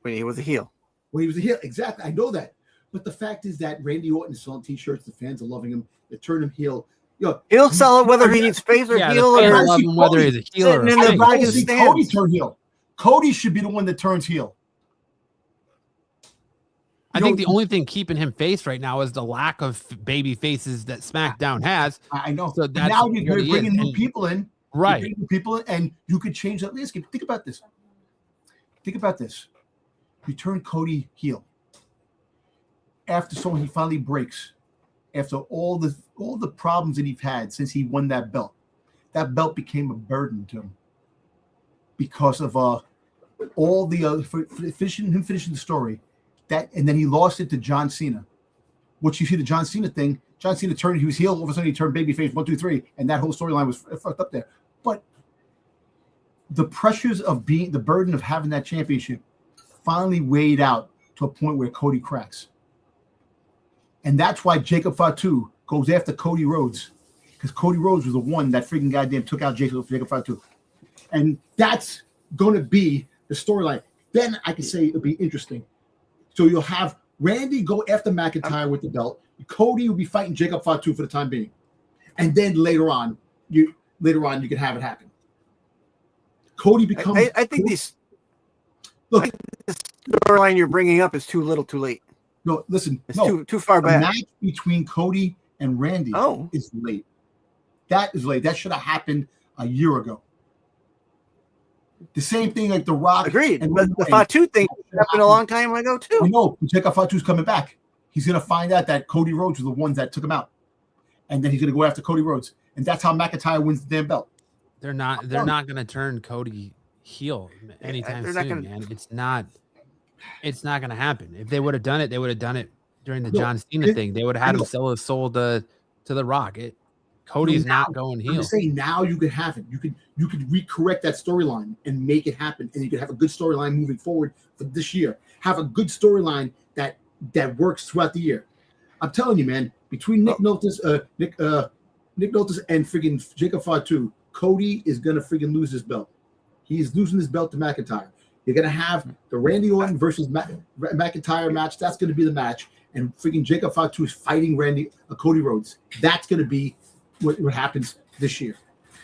When he was a heel. When he was a heel, exactly. I know that. But the fact is that Randy Orton is selling T-shirts. The fans are loving him. They turn him heel. He'll sell it whether he's face or heel the fans or love him whether he's a heel or a sitting in the face. back I of the see stands. Cody turn heel. Cody should be the one that turns heel. I think the only thing keeping him face right now is the lack of baby faces that SmackDown has. I know. So that's now you're what he bringing is. new And- people in. Right. You're bringing new people in, and you could change that landscape. Think about this. You turn Cody heel after someone he finally breaks. After all the problems that he's had since he won that belt became a burden to him because of all the finishing the story. And then he lost it to John Cena. Which you see the John Cena thing. John Cena he was heel, all of a sudden he turned babyface 1, 2, 3, and that whole storyline was fucked up there. But the pressures of the burden of having that championship finally weighed out to a point where Cody cracks. And that's why Jacob Fatu goes after Cody Rhodes, because Cody Rhodes was the one that freaking goddamn took out Jacob Fatu. And that's going to be the storyline. Then I can say it'll be interesting. So you'll have Randy go after McIntyre with the belt. Cody will be fighting Jacob Fatu for the time being. And then later on you can have it happen. Cody becomes I think this storyline you're bringing up is too little too late. No, listen. It's too far the back. match between Cody and Randy is late. That is late. That should have happened a year ago. The same thing like The Rock. Agreed. And But the Fatu thing happened a long time ago too. I know. Jacob Fatu's coming back. He's going to find out that Cody Rhodes was the ones that took him out. And then he's going to go after Cody Rhodes. And that's how McIntyre wins the damn belt. They're not going to turn Cody heel anytime soon, man. It's not going to happen. If they would have done it, they would have done it during the John Cena thing. They would have had him sell his soul to The Rock. Cody's not going heel. I'm just saying now you could have it. You could recorrect that storyline and make it happen, and you could have a good storyline moving forward for this year. Have a good storyline that works throughout the year. I'm telling you, man. Between Nick Notice and friggin' Jacob Fatu, Cody is gonna friggin' lose his belt. He's losing his belt to McIntyre. You're gonna have the Randy Orton versus McIntyre match. That's gonna be the match, and friggin' Jacob Fatu is fighting Cody Rhodes. That's gonna be what happens this year.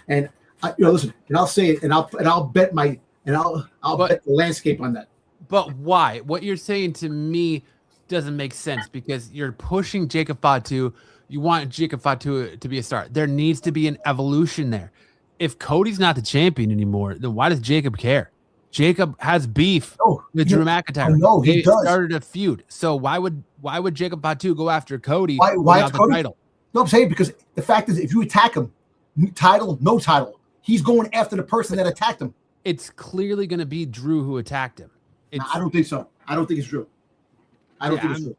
And listen, and I'll say it, and I'll bet bet the landscape on that. But why? What you're saying to me doesn't make sense because you're pushing Jacob Fatu. You want Jacob Fatu to be a star. There needs to be an evolution there. If Cody's not the champion anymore, then why does Jacob care? Jacob has beef with Drew McIntyre. No, he does. Started a feud. So why would Jacob Fatu go after Cody why without the Cody? title? No, I'm saying because the fact is, if you attack him, no title, he's going after the person that attacked him. It's clearly going to be Drew who attacked him. I don't think so. I don't think it's Drew. I don't think it's true.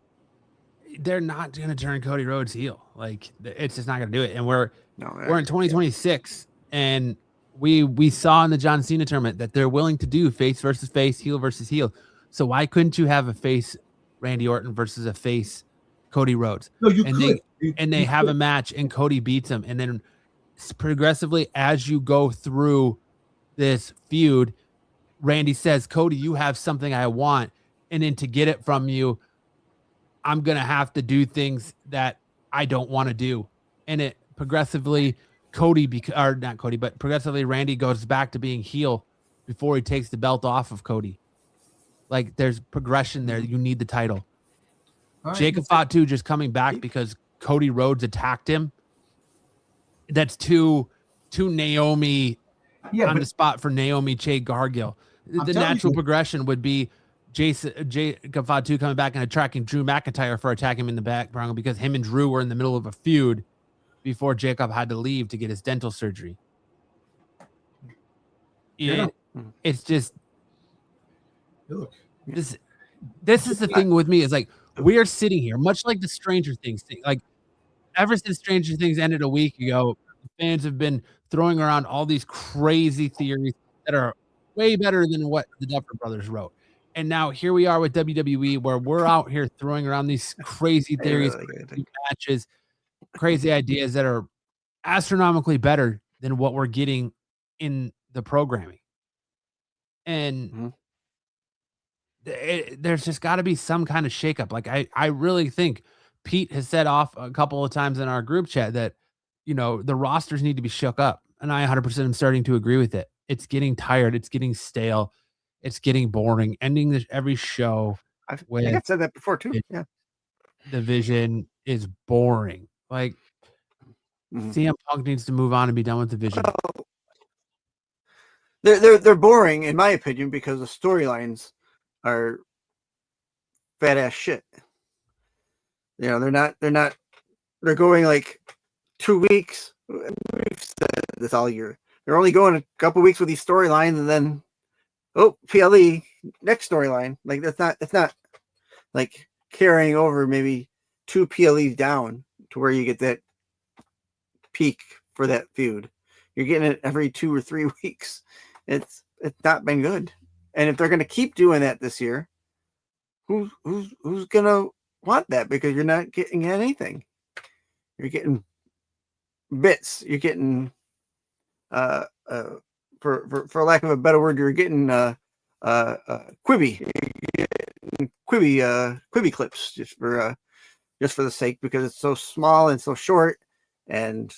They're not going to turn Cody Rhodes heel. Like it's just not going to do it. And we're in 2026, and we saw in the John Cena tournament that they're willing to do face versus face, heel versus heel. So why couldn't you have a face Randy Orton versus a face Cody Rhodes? No, you could. They have a match, and Cody beats him, and then progressively as you go through this feud, Randy says, "Cody, you have something I want, and then to get it from you, I'm going to have to do things that I don't want to do." And it progressively progressively Randy goes back to being heel before he takes the belt off of Cody. Like there's progression there. You need the title. Right. Jacob Fatu just coming back because Cody Rhodes attacked him. That's too Naomi on the spot for Naomi Che Gargill. The natural progression would be Jacob Fatu coming back and attacking Drew McIntyre for attacking him in the background because him and Drew were in the middle of a feud before Jacob had to leave to get his dental surgery. It's just this is the thing with me is like we are sitting here much like the Stranger Things thing. Like ever since Stranger Things ended a week ago, fans have been throwing around all these crazy theories that are way better than what the Duffer Brothers wrote. And now here we are with WWE where we're out here throwing around these crazy theories, crazy matches, crazy ideas that are astronomically better than what we're getting in the programming. And there's just got to be some kind of shakeup. Like I really think Pete has said off a couple of times in our group chat that, the rosters need to be shook up. And I 100% am starting to agree with it. It's getting tired. It's getting stale. It's getting boring. Ending every show I think with I said that before too. Yeah. division is boring. Like CM Punk needs to move on and be done with division. They're boring in my opinion because the storylines are fat ass shit. They're going like 2 weeks. We've said this all year. They're only going a couple weeks with these storylines, and then PLE next storyline. Like that's not like carrying over maybe 2 PLEs down to where you get that peak for that feud. You're getting it every 2 or 3 weeks. It's not been good. And if they're going to keep doing that this year, who's going to want that? Because you're not getting anything. You're getting bits. You're getting for lack of a better word, you're getting Quibi. Quibi clips just for the sake, because it's so small and so short, and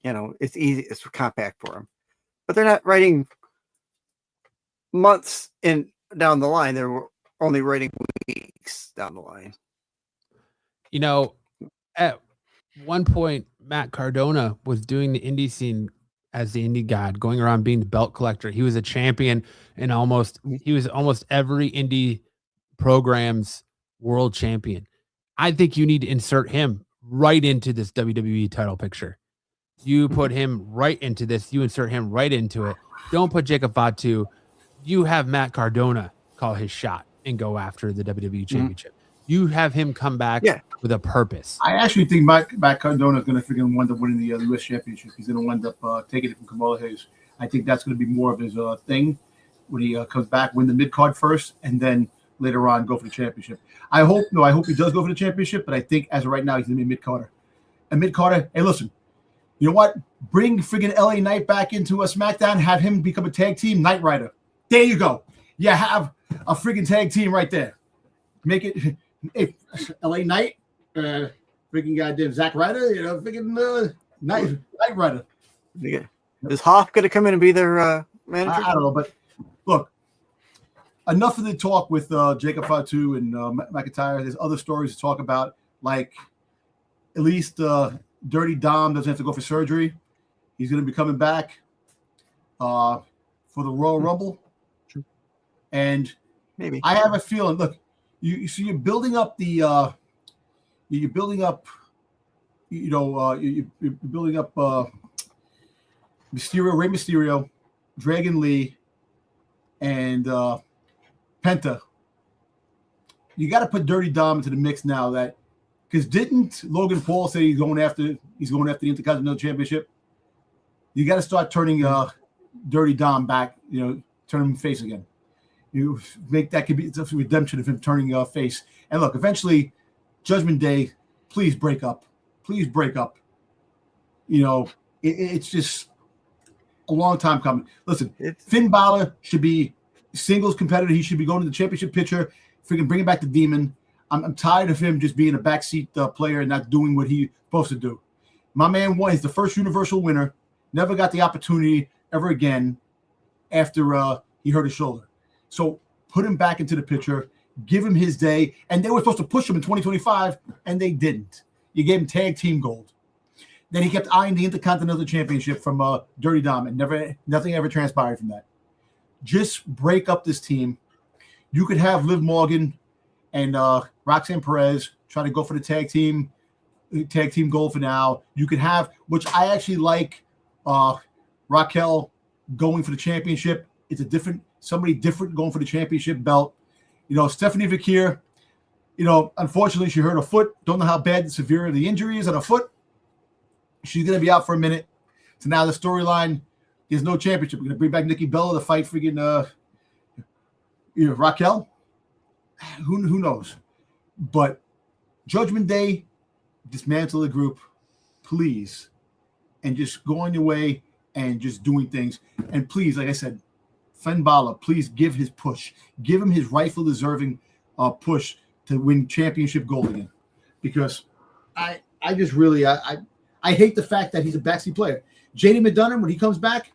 it's easy, it's compact for them. But they're not writing months down the line. They're only writing weeks down the line. At one point, Matt Cardona was doing the indie scene as the indie god, going around being the belt collector. He was a champion and he was almost every indie program's world champion. I think you need to insert him right into this WWE title picture. You put him right into this. You insert him right into it. Don't put Jacob Fatu. You have Matt Cardona call his shot and go after the WWE championship. You have him come back with a purpose. I actually think Matt Cardona is going to freaking wind up winning the U.S. Championship. He's going to wind up taking it from Kamala Hayes. I think that's going to be more of his thing when he comes back, win the mid-card first, and then later on go for the championship. I hope he does go for the championship, but I think as of right now, he's going to be mid-carder. And mid-carder, hey, listen, you know what? Bring friggin' LA Knight back into a SmackDown, have him become a tag team Knight Rider. There you go. You have a friggin' tag team right there. Make it hey, LA Knight, freaking goddamn Zack Ryder, freaking Knight Rider. Is Hoff going to come in and be their manager? I don't know, but look, enough of the talk with Jacob Fatu and McIntyre. There's other stories to talk about, like at least Dirty Dom doesn't have to go for surgery. He's going to be coming back for the Royal Rumble. True. And maybe I have a feeling, look, you're building up you're building up Mysterio, Rey Mysterio, Dragon Lee, and Penta. You got to put Dirty Dom into the mix now, because didn't Logan Paul say he's going after the Intercontinental Championship? You got to start turning Dirty Dom back, turn him face again. You make that could be a redemption of him turning face. And look, eventually, Judgment Day, please break up. Please break up. It's just a long time coming. Listen, Finn Balor should be singles competitor. He should be going to the championship picture. Freaking bringing back the Demon. I'm tired of him just being a backseat player and not doing what he's supposed to do. My man won. He's the first Universal winner. Never got the opportunity ever again after he hurt his shoulder. So put him back into the picture. Give him his day. And they were supposed to push him in 2025, and they didn't. You gave him tag team gold. Then he kept eyeing the Intercontinental Championship from Dirty Dom, and nothing ever transpired from that. Just break up this team. You could have Liv Morgan and Roxanne Perez try to go for the tag team gold for now. You could have, which I actually like, Raquel going for the championship. It's somebody different going for the championship belt. Stephanie Vakir, unfortunately she hurt her foot. Don't know how bad and severe the injury is on her foot. She's going to be out for a minute. So now the storyline, there's no championship. We're going to bring back Nikki Bella to fight freaking Raquel. Who knows? But Judgment Day, dismantle the group, please. And just go on your way and just doing things. And please, like I said, Finn Balor, please give his push. Give him his rightful deserving push to win championship gold again. Because I just really I hate the fact that he's a backseat player. JD McDonough, when he comes back,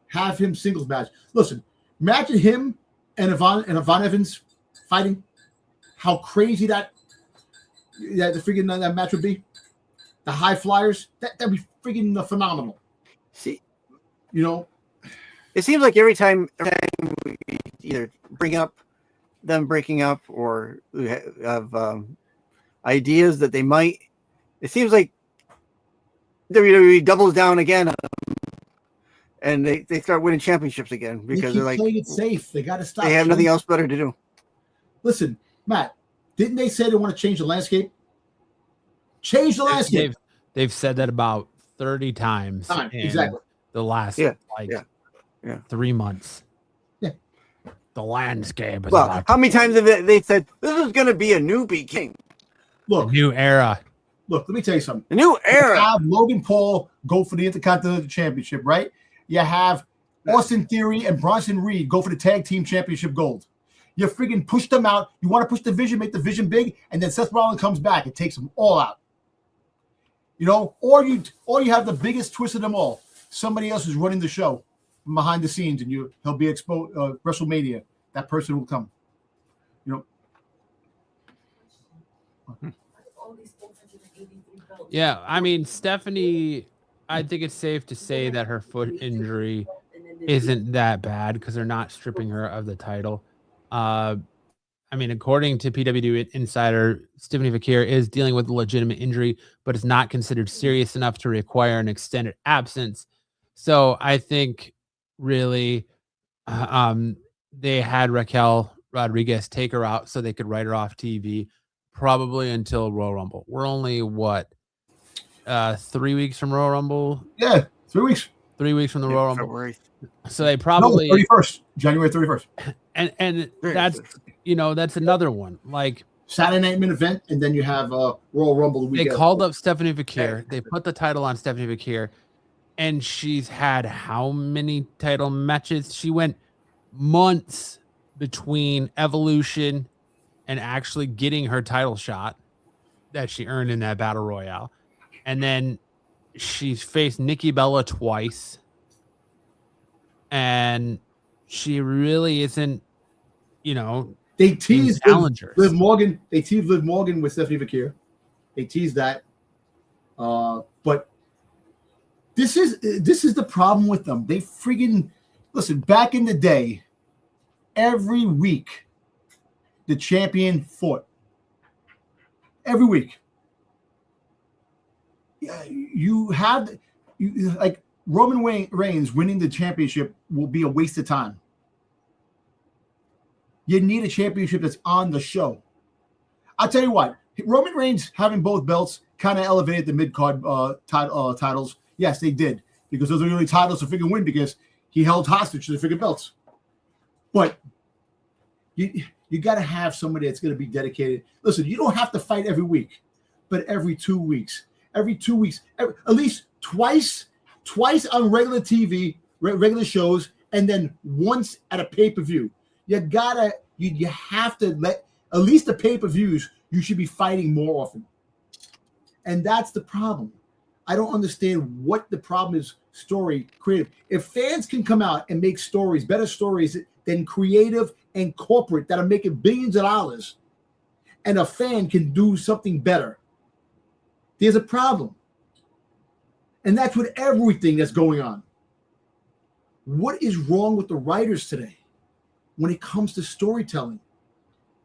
have him singles match. Listen, imagine him and Yvonne Evans fighting. How crazy that match would be. The high flyers, that'd be freaking phenomenal. See, you know, it seems like every time we either bring up them breaking up or we have ideas that they might, it seems like WWE doubles down again and they start winning championships again because they're like playing it safe. They got to stop. They have nothing else better to do. Listen, Matt, didn't they say they want to change the landscape? Change the landscape. They've said that about 30 times. Exactly. The last 3 months. Yeah. The landscape is how many times have they said this is going to be a new beginning? Look, a new era. Look, let me tell you something. A new era. You have Logan Paul go for the Intercontinental Championship, right? You have Austin Theory and Bronson Reed go for the Tag Team Championship gold. You friggin' push them out. You want to push the vision, make the vision big, and then Seth Rollins comes back and takes them all out. You know, or you have the biggest twist of them all. Somebody else is running the show from behind the scenes, and he'll be exposed. WrestleMania, that person will come. You know. Yeah, I mean, Stephanie, I think it's safe to say that her foot injury isn't that bad because they're not stripping her of the title. I mean, according to PW Insider, Stephanie Fakir is dealing with a legitimate injury, but is not considered serious enough to require an extended absence. So I think really they had Raquel Rodriguez take her out so they could write her off TV probably until Royal Rumble. We're only, 3 weeks from Royal Rumble? Yeah, 3 weeks. 3 weeks from the Royal Rumble. February. So they probably 31st, January 31st. And that's that's another one. Like Saturday night main event, and then you have Royal Rumble the weekend. They called up Stephanie Fakir. They put the title on Stephanie Fakir, and she's had how many title matches? She went months between Evolution and actually getting her title shot that she earned in that Battle Royale. And then she's faced Nikki Bella twice. And she really isn't, they teased challengers. Liv Morgan. They teased Liv Morgan with Stephanie Fakir. They teased that. But this is the problem with them. They friggin' listen, back in the day, every week the champion fought. Every week. You like Roman Reigns winning the championship will be a waste of time. You need a championship that's on the show. I'll tell you what, Roman Reigns having both belts kind of elevated the mid-card titles. Yes, they did, because those are the only titles to freaking win because he held hostage to the freaking belts. But you got to have somebody that's going to be dedicated. Listen, you don't have to fight every week, but every 2 weeks. Every 2 weeks, at least twice on regular TV, regular shows, and then once at a pay-per-view. You have to let at least the pay-per-views. You should be fighting more often, and that's the problem. I don't understand what the problem is. Story creative. If fans can come out and make stories, better stories than creative and corporate that are making billions of dollars, and a fan can do something better, there's a problem. And that's with everything that's going on. What is wrong with the writers today when it comes to storytelling?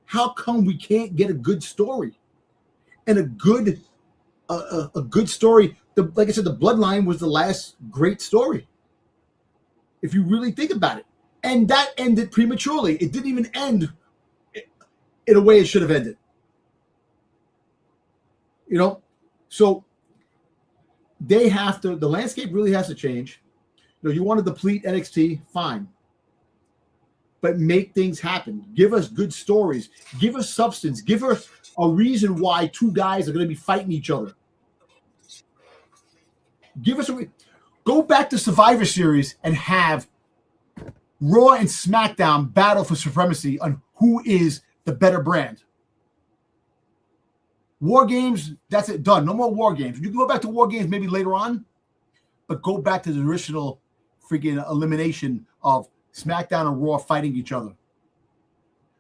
How come we can't get a good story? And a good story, like I said, the Bloodline was the last great story, if you really think about it. And that ended prematurely. It didn't even end in a way it should have ended. So the landscape really has to change. You want to deplete NXT, fine. But make things happen. Give us good stories. Give us substance. Give us a reason why two guys are going to be fighting each other. Give us go back to Survivor Series and have Raw and SmackDown battle for supremacy on who is the better brand. War Games, that's it, done. No more War Games. You can go back to War Games maybe later on, but go back to the original freaking elimination of SmackDown and Raw fighting each other.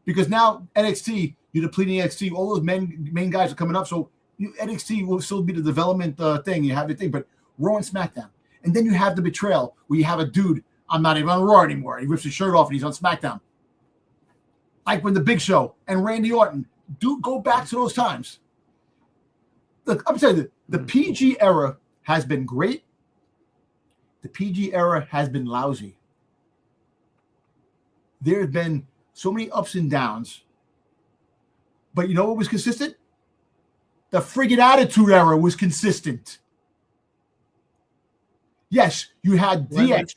Because now NXT, you're depleting NXT. All those main guys are coming up, so NXT will still be the development thing. You have the thing, but Raw and SmackDown. And then you have the betrayal where you have a dude, I'm not even on Raw anymore. He rips his shirt off and he's on SmackDown. Like when the Big Show and Randy Orton do go back to those times. Look, I'm telling you, the PG era has been great. The PG era has been lousy. There have been so many ups and downs. But you know what was consistent? The friggin' Attitude Era was consistent. Yes, you had DX.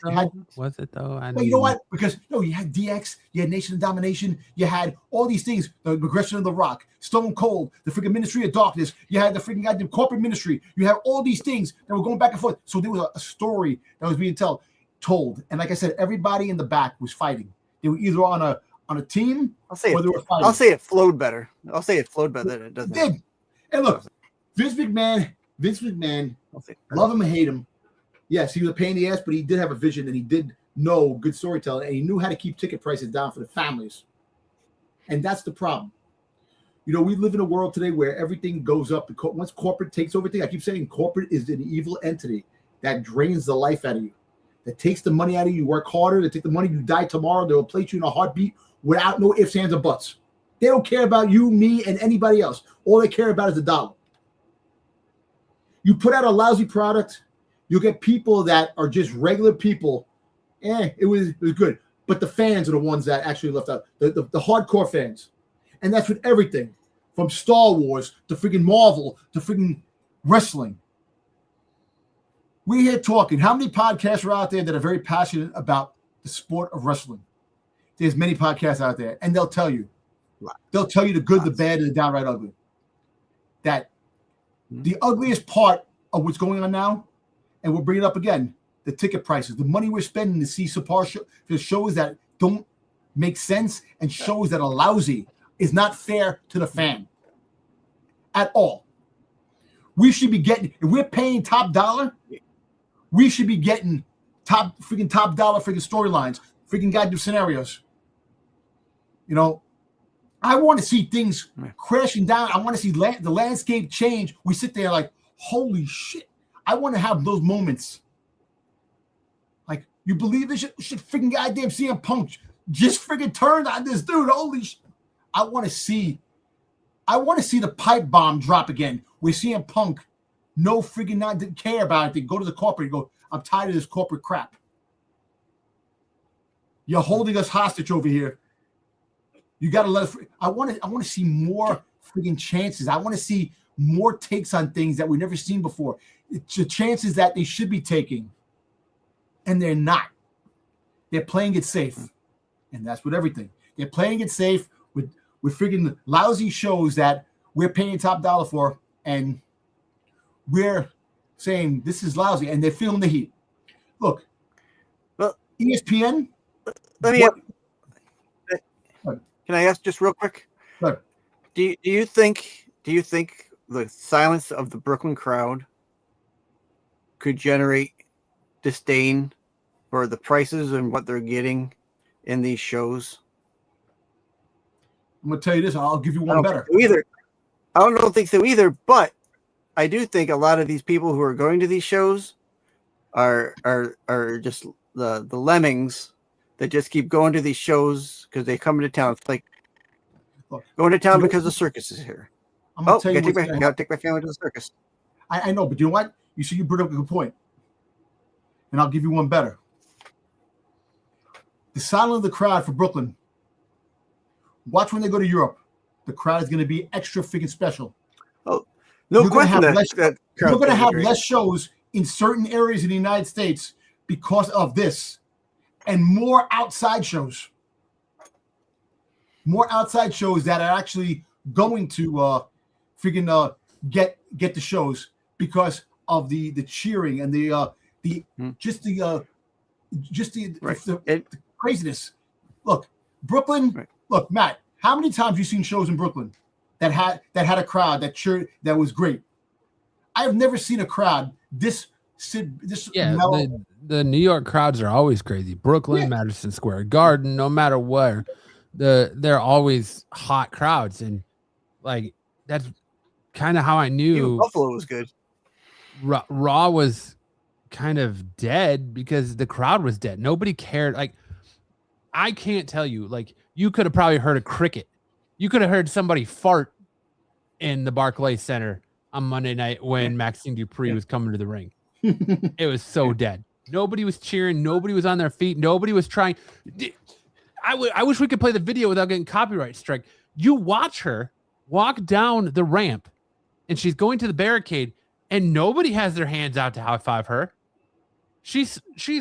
Was it though? Well, you know what? Because you had DX, you had Nation of Domination, you had all these things, the progression of The Rock, Stone Cold, the freaking Ministry of Darkness, you had the freaking goddamn corporate ministry, you had all these things that were going back and forth. So there was a story that was being told. And like I said, everybody in the back was fighting. They were either on a team or they were fighting. I'll say it flowed better. I'll say it flowed better than it doesn't. It did. And look, Vince McMahon, love him or hate him. Yes, he was a pain in the ass, but he did have a vision and he did know good storytelling and he knew how to keep ticket prices down for the families. And that's the problem. You know, we live in a world today where everything goes up. Once corporate takes over things, I keep saying corporate is an evil entity that drains the life out of you, that takes the money out of you. You work harder, they take the money, you die tomorrow, they'll place you in a heartbeat without no ifs, ands, or buts. They don't care about you, me, and anybody else. All they care about is the dollar. You put out a lousy product, you'll get people that are just regular people. It was good. But the fans are the ones that actually left out. The hardcore fans. And that's with everything. From Star Wars to freaking Marvel to freaking wrestling. We're here talking. How many podcasts are out there that are very passionate about the sport of wrestling? There's many podcasts out there. And they'll tell you. They'll tell you the good, the bad, and the downright ugly. That the ugliest part of what's going on now, and we'll bring it up again, the ticket prices, the money we're spending to see shows that don't make sense and shows that are lousy is not fair to the fan at all. We should be getting, if we're paying top dollar, we should be getting top dollar storylines, freaking goddamn scenarios. You know, I want to see things crashing down. I want to see the landscape change. We sit there like, holy shit. I want to have those moments. Like, you believe this shit freaking goddamn CM Punk just freaking turned on this dude. Holy shit. I want to see the pipe bomb drop again where CM Punk didn't care about it. They go to the corporate and go, I'm tired of this corporate crap. You're holding us hostage over here. You got to let us. I want to see more freaking chances. I want to see more takes on things that we've never seen before. It's the chances that they should be taking, and they're not. They're playing it safe, and that's with everything. They're playing it safe with freaking lousy shows that we're paying top dollar for, and we're saying this is lousy, and they're feeling the heat. Look, well, ESPN. Can I ask just real quick? Right. Do you think the silence of the Brooklyn crowd could generate disdain for the prices and what they're getting in these shows? I'm gonna tell you this. I'll give you one better. I don't think so either. But I do think a lot of these people who are going to these shows are just the lemmings that just keep going to these shows because they come into town. It's like going to town because the circus is here. I'm gonna tell you gotta take my family to the circus. I know, but you know what? You brought up a good point. And I'll give you one better. The silence of the crowd for Brooklyn. Watch when they go to Europe. The crowd is going to be extra freaking special. Oh, no question. You're going to have less shows in certain areas in the United States because of this. And more outside shows. More outside shows that are actually going to get the shows because of the cheering and the craziness. Look, Brooklyn. Right. Look, Matt. How many times you seen shows in Brooklyn that had a crowd that cheered, that was great? I have never seen a crowd this mellow. The New York crowds are always crazy. Brooklyn, Madison Square Garden, no matter where, they're always hot crowds, and like that's kind of how I knew Even Buffalo was good. Raw was kind of dead because the crowd was dead. Nobody cared. Like, I can't tell you. Like, you could have probably heard a cricket. You could have heard somebody fart in the Barclays Center on Monday night when Maxime Dupree was coming to the ring. It was so dead. Nobody was cheering. Nobody was on their feet. Nobody was trying. I wish we could play the video without getting copyright strike. You watch her walk down the ramp, and she's going to the barricade, and nobody has their hands out to high five her. She's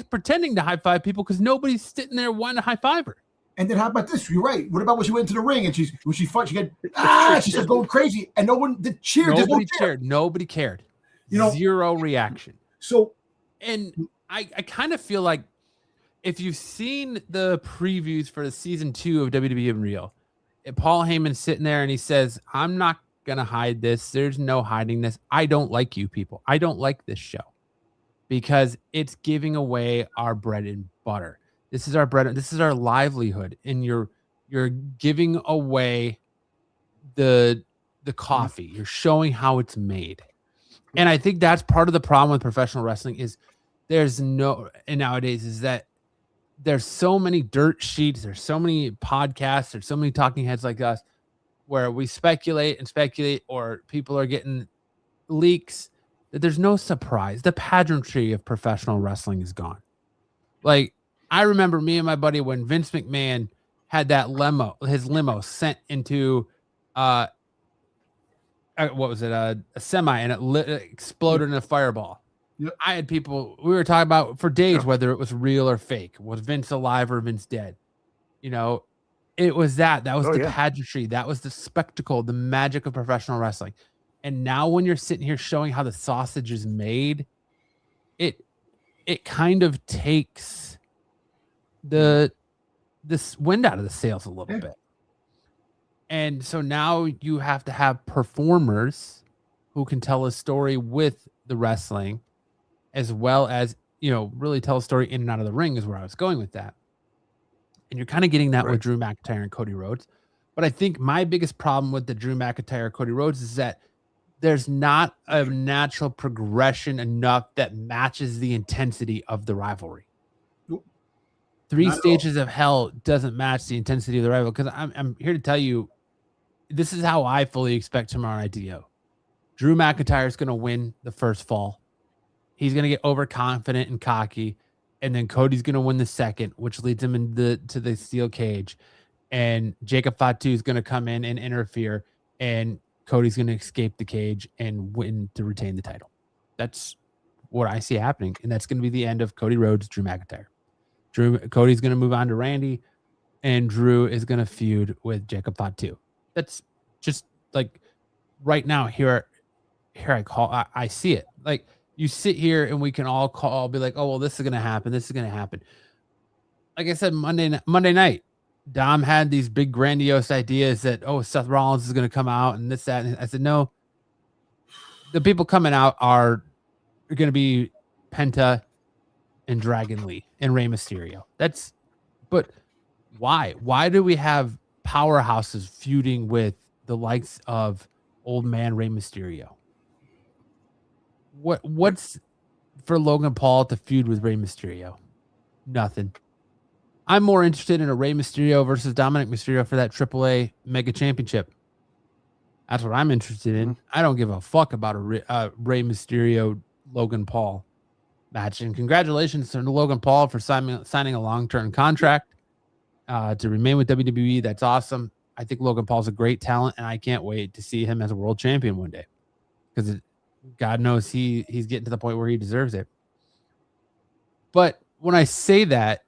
pretending to high five people because nobody's sitting there wanting to high five her. And then how about this? You're right. What about when she went into the ring and when she fought, she started going crazy, and no one did cheer. Nobody cheered. Nobody cared. Zero reaction. So, and I kind of feel like if you've seen the previews for the season 2 of WWE in Real, Paul Heyman's sitting there and he says, "I'm not gonna hide this. There's no hiding this. I don't like you people. I don't like this show because it's giving away our bread and butter. This is our bread. This is our livelihood, and you're giving away the coffee. You're showing how it's made." And I think that's part of the problem with professional wrestling is nowadays is that there's so many dirt sheets, there's so many podcasts, there's so many talking heads like us where we speculate, or people are getting leaks that there's no surprise. The pageantry of professional wrestling is gone. Like, I remember me and my buddy when Vince McMahon had that his limo sent into what was it? A semi, and it exploded in a fireball. Yep. I had people, we were talking about for days whether it was real or fake. Was Vince alive or Vince dead? It was that was the pageantry. That was the spectacle, the magic of professional wrestling. And now when you're sitting here showing how the sausage is made, it kind of takes this wind out of the sails a little bit. And so now you have to have performers who can tell a story with the wrestling, as well as, really tell a story in and out of the ring is where I was going with that. And you're kind of getting that with Drew McIntyre and Cody Rhodes. But I think my biggest problem with the Drew McIntyre, Cody Rhodes is that there's not a natural progression enough that matches the intensity of the rivalry. Nope. 3 stages of hell doesn't match the intensity of the rivalry. Because I'm here to tell you, this is how I fully expect tomorrow night to go. Drew McIntyre is going to win the first fall. He's going to get overconfident and cocky, and then Cody's going to win the second, which leads him to the steel cage. And Jacob Fatu is going to come in and interfere, and Cody's going to escape the cage and win to retain the title. That's what I see happening, and that's going to be the end of Cody Rhodes, Drew McIntyre. Cody's going to move on to Randy, and Drew is going to feud with Jacob Fatu. That's just like right now here I see it. Like, you sit here and we can all be like, oh, well, this is going to happen. This is going to happen. Like I said, Monday night, Dom had these big grandiose ideas that, oh, Seth Rollins is going to come out and this, that. And I said, no, the people coming out are going to be Penta and Dragon Lee and Rey Mysterio. But why? Why do we have powerhouses feuding with the likes of old man Rey Mysterio? What's for Logan Paul to feud with Rey Mysterio? Nothing. I'm more interested in a Rey Mysterio versus Dominic Mysterio for that AAA Mega Championship. That's what I'm interested in. I don't give a fuck about a Rey Mysterio Logan Paul match. And congratulations to Logan Paul for signing a long-term contract to remain with WWE. That's awesome. I think Logan Paul's a great talent, and I can't wait to see him as a world champion one day, because God knows he's getting to the point where he deserves it. But when I say that,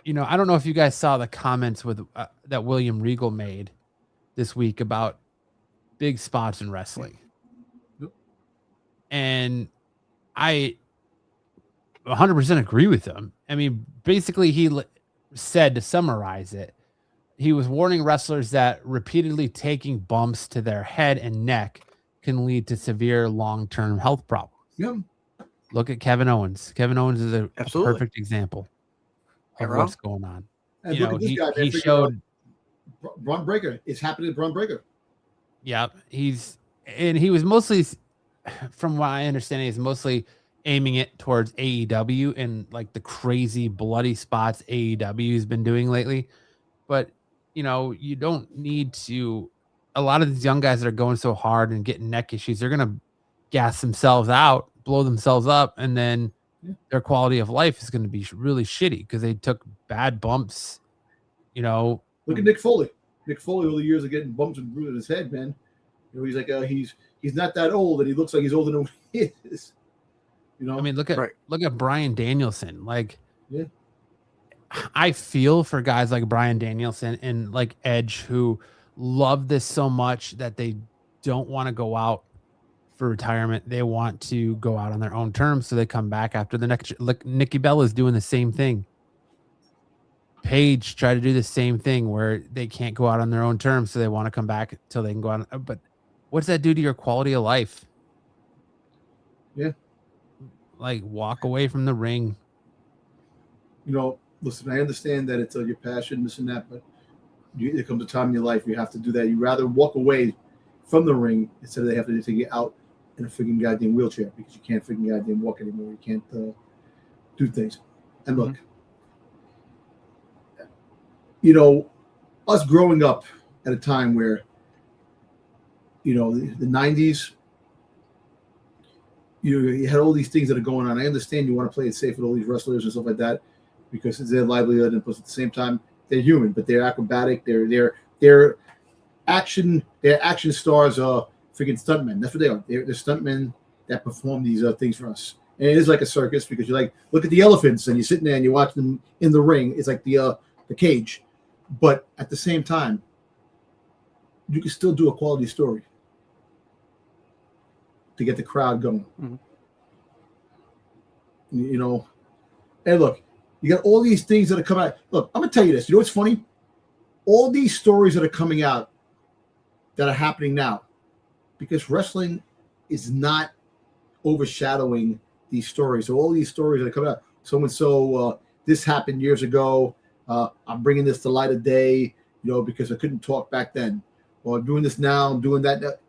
I don't know if you guys saw the comments with that William Regal made this week about big spots in wrestling. And 100% agree with him. I mean, basically, said, to summarize it, he was warning wrestlers that repeatedly taking bumps to their head and neck can lead to severe long-term health problems. Yeah. Look at Kevin Owens. Kevin Owens is a perfect example of what's going on. And look at this guy. He showed Braun Breaker. It's happening to Braun Breaker. Yeah, he was mostly, from what I understand, he's mostly aiming it towards AEW and like the crazy bloody spots AEW's been doing lately. But you don't need to. A lot of these young guys that are going so hard and getting neck issues, they're gonna gas themselves out, blow themselves up, and then their quality of life is going to be really shitty because they took bad bumps. Look at Nick Foley. Nick Foley, all the years of getting bumps and bruises in his head, man. He's like he's not that old, and he looks like he's older than he is. I mean, look at Bryan Danielson. Like, I feel for guys like Bryan Danielson and like Edge who love this so much that they don't want to go out for retirement. They want to go out on their own terms, so they come back after the next. Like Nikki Bella is doing the same thing. Paige tried to do the same thing where they can't go out on their own terms, so they want to come back till they can go on. But what's that do to your quality of life? Yeah. Like, walk away from the ring. Listen, I understand that it's your passion, this and that, but there comes a time in your life you have to do that. You rather walk away from the ring instead of they have to take you out in a freaking goddamn wheelchair because you can't freaking goddamn walk anymore. You can't do things. And look, us growing up at a time where, the 90s, you had all these things that are going on. I understand you want to play it safe with all these wrestlers and stuff like that because it's their livelihood, and plus at the same time they're human, but they're acrobatic. They're action stars are freaking stuntmen. That's what they are. They're stuntmen that perform these things for us. And it is like a circus because you're like, look at the elephants, and you're sitting there and you watch them in the ring. It's like the cage, but at the same time, you can still do a quality story to get the crowd going. And look, you got all these things that are coming out. Look, I'm gonna tell you this. You know what's funny? All these stories that are coming out that are happening now, because wrestling is not overshadowing these stories. So all these stories that are coming out. So this happened years ago. I'm bringing this to light of day, because I couldn't talk back then. Or I'm doing this now. I'm doing that.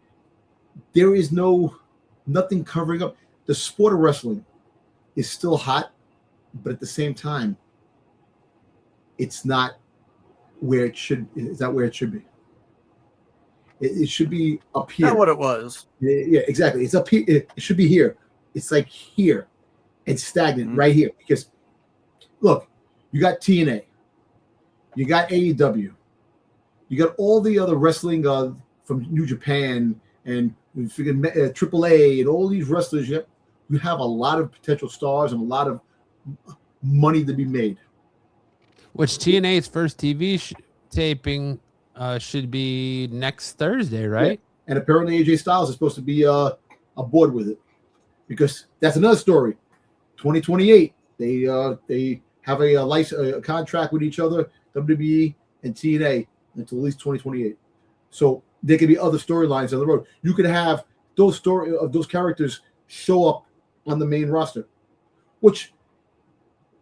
There is nothing covering up. The sport of wrestling is still hot, but at the same time, it's not where it should. It's not where it should be. It should be up here. Not what it was. Yeah, exactly. It's up here. It should be here. It's like here. It's stagnant right here. Because look, you got TNA, you got AEW, you got all the other wrestling from New Japan and freaking AAA and all these wrestlers. You have a lot of potential stars and a lot of money to be made. Which TNA's first TV taping should be next Thursday, right? Yeah. And apparently AJ Styles is supposed to be aboard with it, because that's another story. 2028, they have a contract with each other, WWE and TNA, until at least 2028. So there could be other storylines on the road. You could have those characters show up on the main roster, which,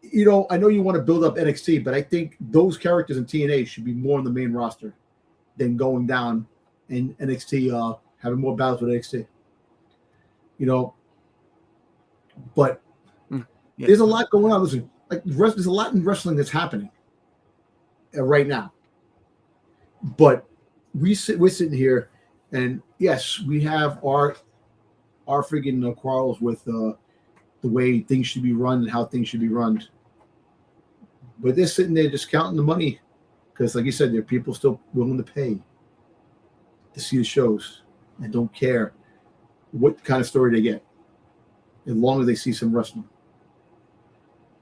I know you want to build up NXT, but I think those characters in TNA should be more on the main roster than going down in NXT, having more battles with NXT. But there's a lot going on. Listen, there's a lot in wrestling that's happening right now. But we're sitting here, and yes, we have our freaking quarrels with the way things should be run and how things should be run. But they're sitting there just counting the money, because, like you said, there are people still willing to pay to see the shows and don't care what kind of story they get, as long as they see some wrestling.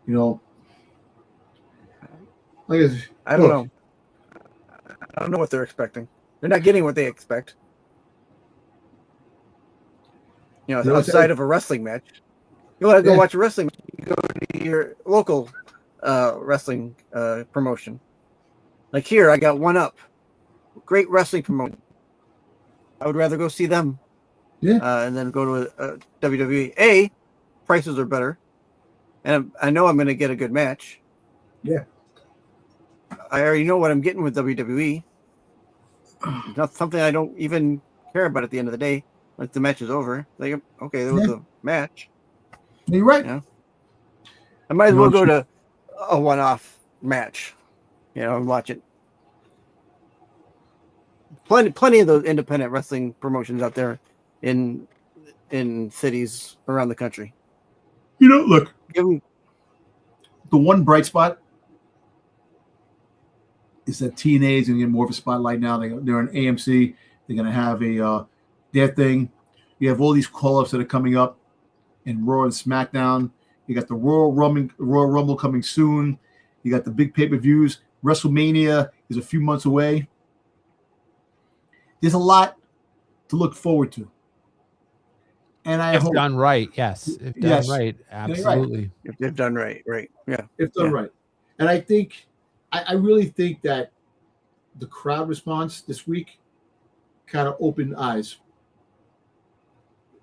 I don't know. I don't know what they're expecting. They're not getting what they expect. Outside of a wrestling match. You want to go watch a wrestling match, you go to your local wrestling promotion. Like here, I got One Up, great wrestling promotion. I would rather go see them, and then go to a WWE. Prices are better, and I know I'm going to get a good match. Yeah, I already know what I'm getting with WWE. It's not something I don't even care about at the end of the day. Like the match is over, like okay, there was a match. You're right. Yeah, I might as well go to a one-off match, and watch it. Plenty of those independent wrestling promotions out there in cities around the country. Look, Give them, the one bright spot is that TNA is going to get more of a spotlight now. They're on AMC. They're going to have their thing. You have all these call-ups that are coming up in Raw and SmackDown. You got the Royal Rumble coming soon. You got the big pay-per-views. WrestleMania is a few months away. There's a lot to look forward to. And I hope done right, yes. If done right, absolutely. If they've done right. Yeah. If done right. And I think, I really think that the crowd response this week kind of opened eyes.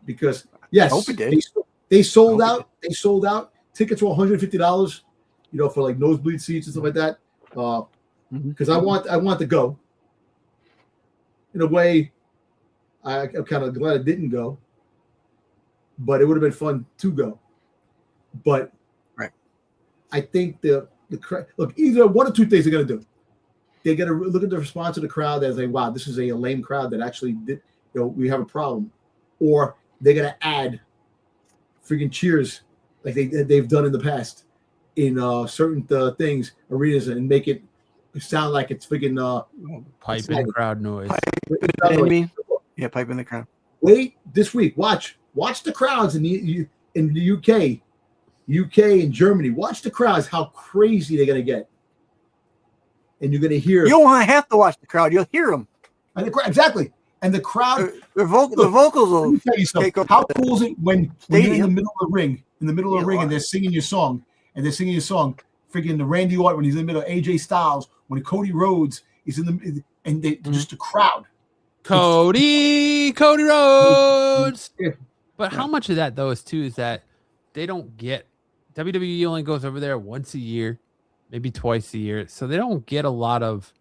Because, yes, they sold out. They sold out. Tickets were $150, for like nosebleed seats and stuff like that. Because I want to go. In a way, I'm kind of glad it didn't go. But it would have been fun to go. But I think the look, either one or two things they're going to do. They're going to look at the response of the crowd as like, wow, this is a lame crowd that actually did, we have a problem. Or they're going to add freaking cheers like they've done in the past in certain things, arenas, and make it sound like it's freaking piping crowd noise. Yeah, pipe in the crowd. Wait this week. Watch the crowds in the UK and Germany. Watch the crowds, how crazy they're gonna get, and you're gonna hear. You don't have to watch the crowd; you'll hear them. And exactly, and the crowd. The vocals will. Let me tell you something. How cool is it when you're in the middle of the ring, and they're singing your song, Freaking the Randy Orton when he's in the middle, AJ Styles when Cody Rhodes is in the, and they just the crowd. Cody Rhodes. But how much of that though is that they don't get, WWE only goes over there once a year, maybe twice a year, so they don't get a lot of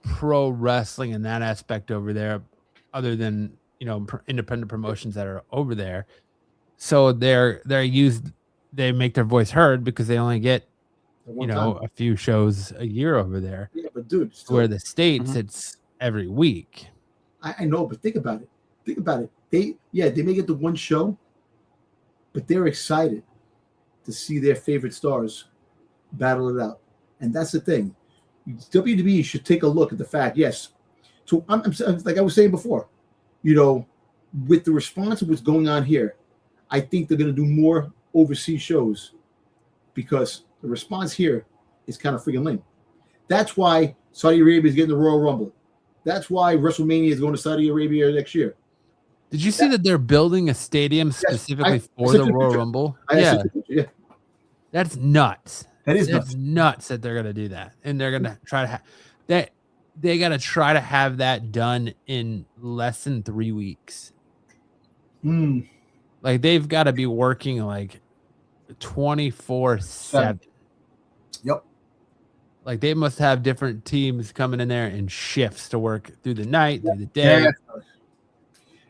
pro wrestling in that aspect over there, other than independent promotions that are over there. So they make their voice heard because they only get a few shows a year over there. Yeah, but dude, where the States it's every week. I know, but think about it. They may get the one show, but they're excited to see their favorite stars battle it out. And that's the thing. WWE should take a look at the fact, yes. So I'm like I was saying before, with the response of what's going on here, I think they're going to do more overseas shows because the response here is kind of freaking lame. That's why Saudi Arabia is getting the Royal Rumble. That's why WrestleMania is going to Saudi Arabia next year. Did you see that they're building a stadium specifically for the Royal Rumble? Yeah. That's nuts. That's nuts that they're going to do that. And they're going to try to have that. They got to try to have that done in less than 3 weeks. Like they've got to be working like 24/7. Yep. Like they must have different teams coming in there in shifts to work through the night, through the day. Yeah.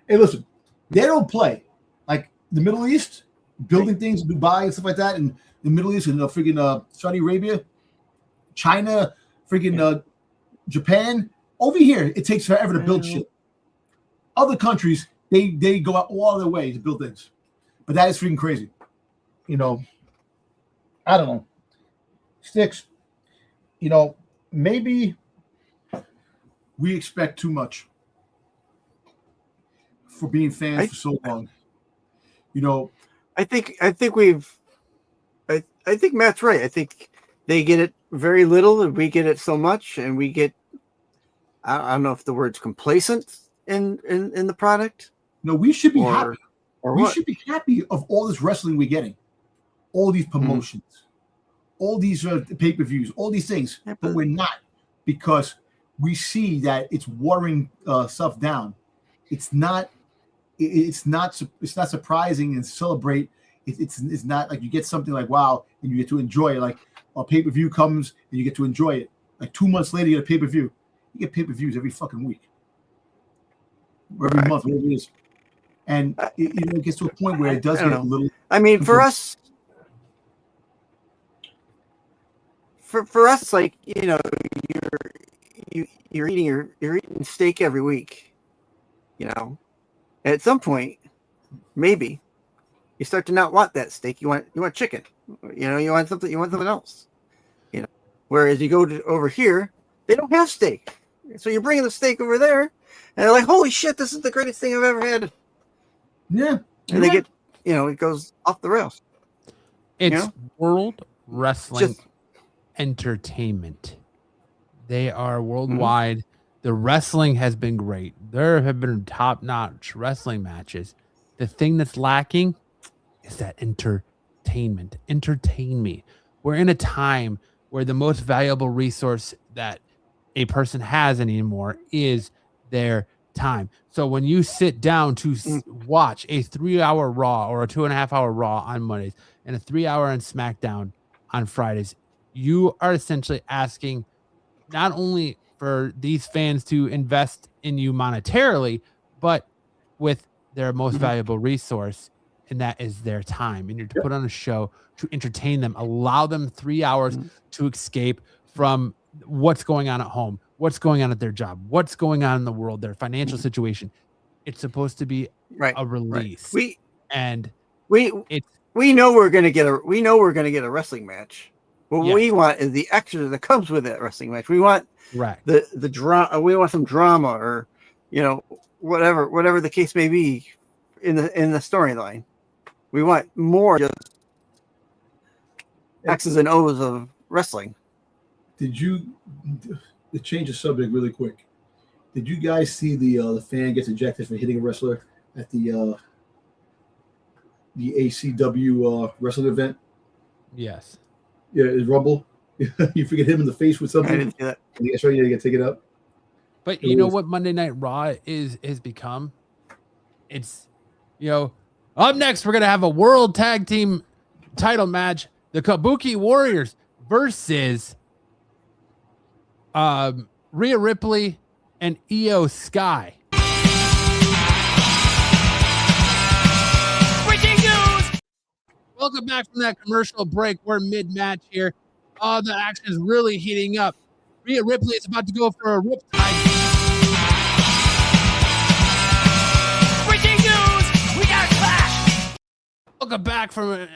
Hey, listen, they don't play like the Middle East, building things in Dubai and stuff like that, and the Middle East and freaking Saudi Arabia, China, freaking Japan. Over here, it takes forever to build shit. Other countries, they go out all their way to build things, but that is freaking crazy. I don't know. Sticks. Maybe we expect too much for being fans for so long. I think Matt's right. I think they get it very little and we get it so much, and we get, I don't know if the word's complacent in the product. No, we should be happy. Or we what? should be happy of all this wrestling we're getting. all these promotions, all these pay-per-views, all these things, but we're not, because we see that it's watering stuff down. It's not surprising and celebrate. It's not like you get something like wow and you get to enjoy it. Like a pay-per-view comes and you get to enjoy it. Like 2 months later, you get a pay-per-view. You get pay-per-views every fucking week, or every month, whatever it is. And it gets to a point where it does get a little. I mean, for us, it's like you're eating steak every week. At some point, maybe you start to not want that steak. You want chicken. You want something else. Whereas you go over here, they don't have steak, so you're bringing the steak over there, and they're like, "Holy shit, this is the greatest thing I've ever had." Yeah, and they get, it goes off the rails. It's World Wrestling Entertainment. They are worldwide. The wrestling has been great. There have been top-notch wrestling matches. The thing that's lacking is that entertainment. Entertain me. We're in a time where the most valuable resource that a person has anymore is their time. So when you sit down to watch a 3-hour Raw or a 2.5-hour Raw on Mondays and a 3-hour on SmackDown on Fridays, you are essentially asking not only for these fans to invest in you monetarily, but with their most valuable resource, and that is their time. And you're to put on a show to entertain them, allow them 3 hours to escape from what's going on at home, what's going on at their job, what's going on in the world, their financial situation. It's supposed to be a release. We We know we're gonna get a wrestling match. What we want is the extra that comes with that wrestling match. We want the drama. We want some drama, or whatever the case may be in the storyline. We want more just X's and O's of wrestling. Did you, to change the subject really quick, did you guys see the fan gets ejected for hitting a wrestler at the ACW wrestling event? Yes. Yeah, it's Rumble. You forget him in the face with something. I didn't see that. That's right. You get taken up. But you know what Monday Night Raw has become? It's, up next we're gonna have a World Tag Team Title match: the Kabuki Warriors versus Rhea Ripley and Io Sky. Breaking news! Welcome back from that commercial break. We're mid-match here. The action is really heating up. Rhea Ripley is about to go for a riptide. Breaking news! We got clash! Welcome back from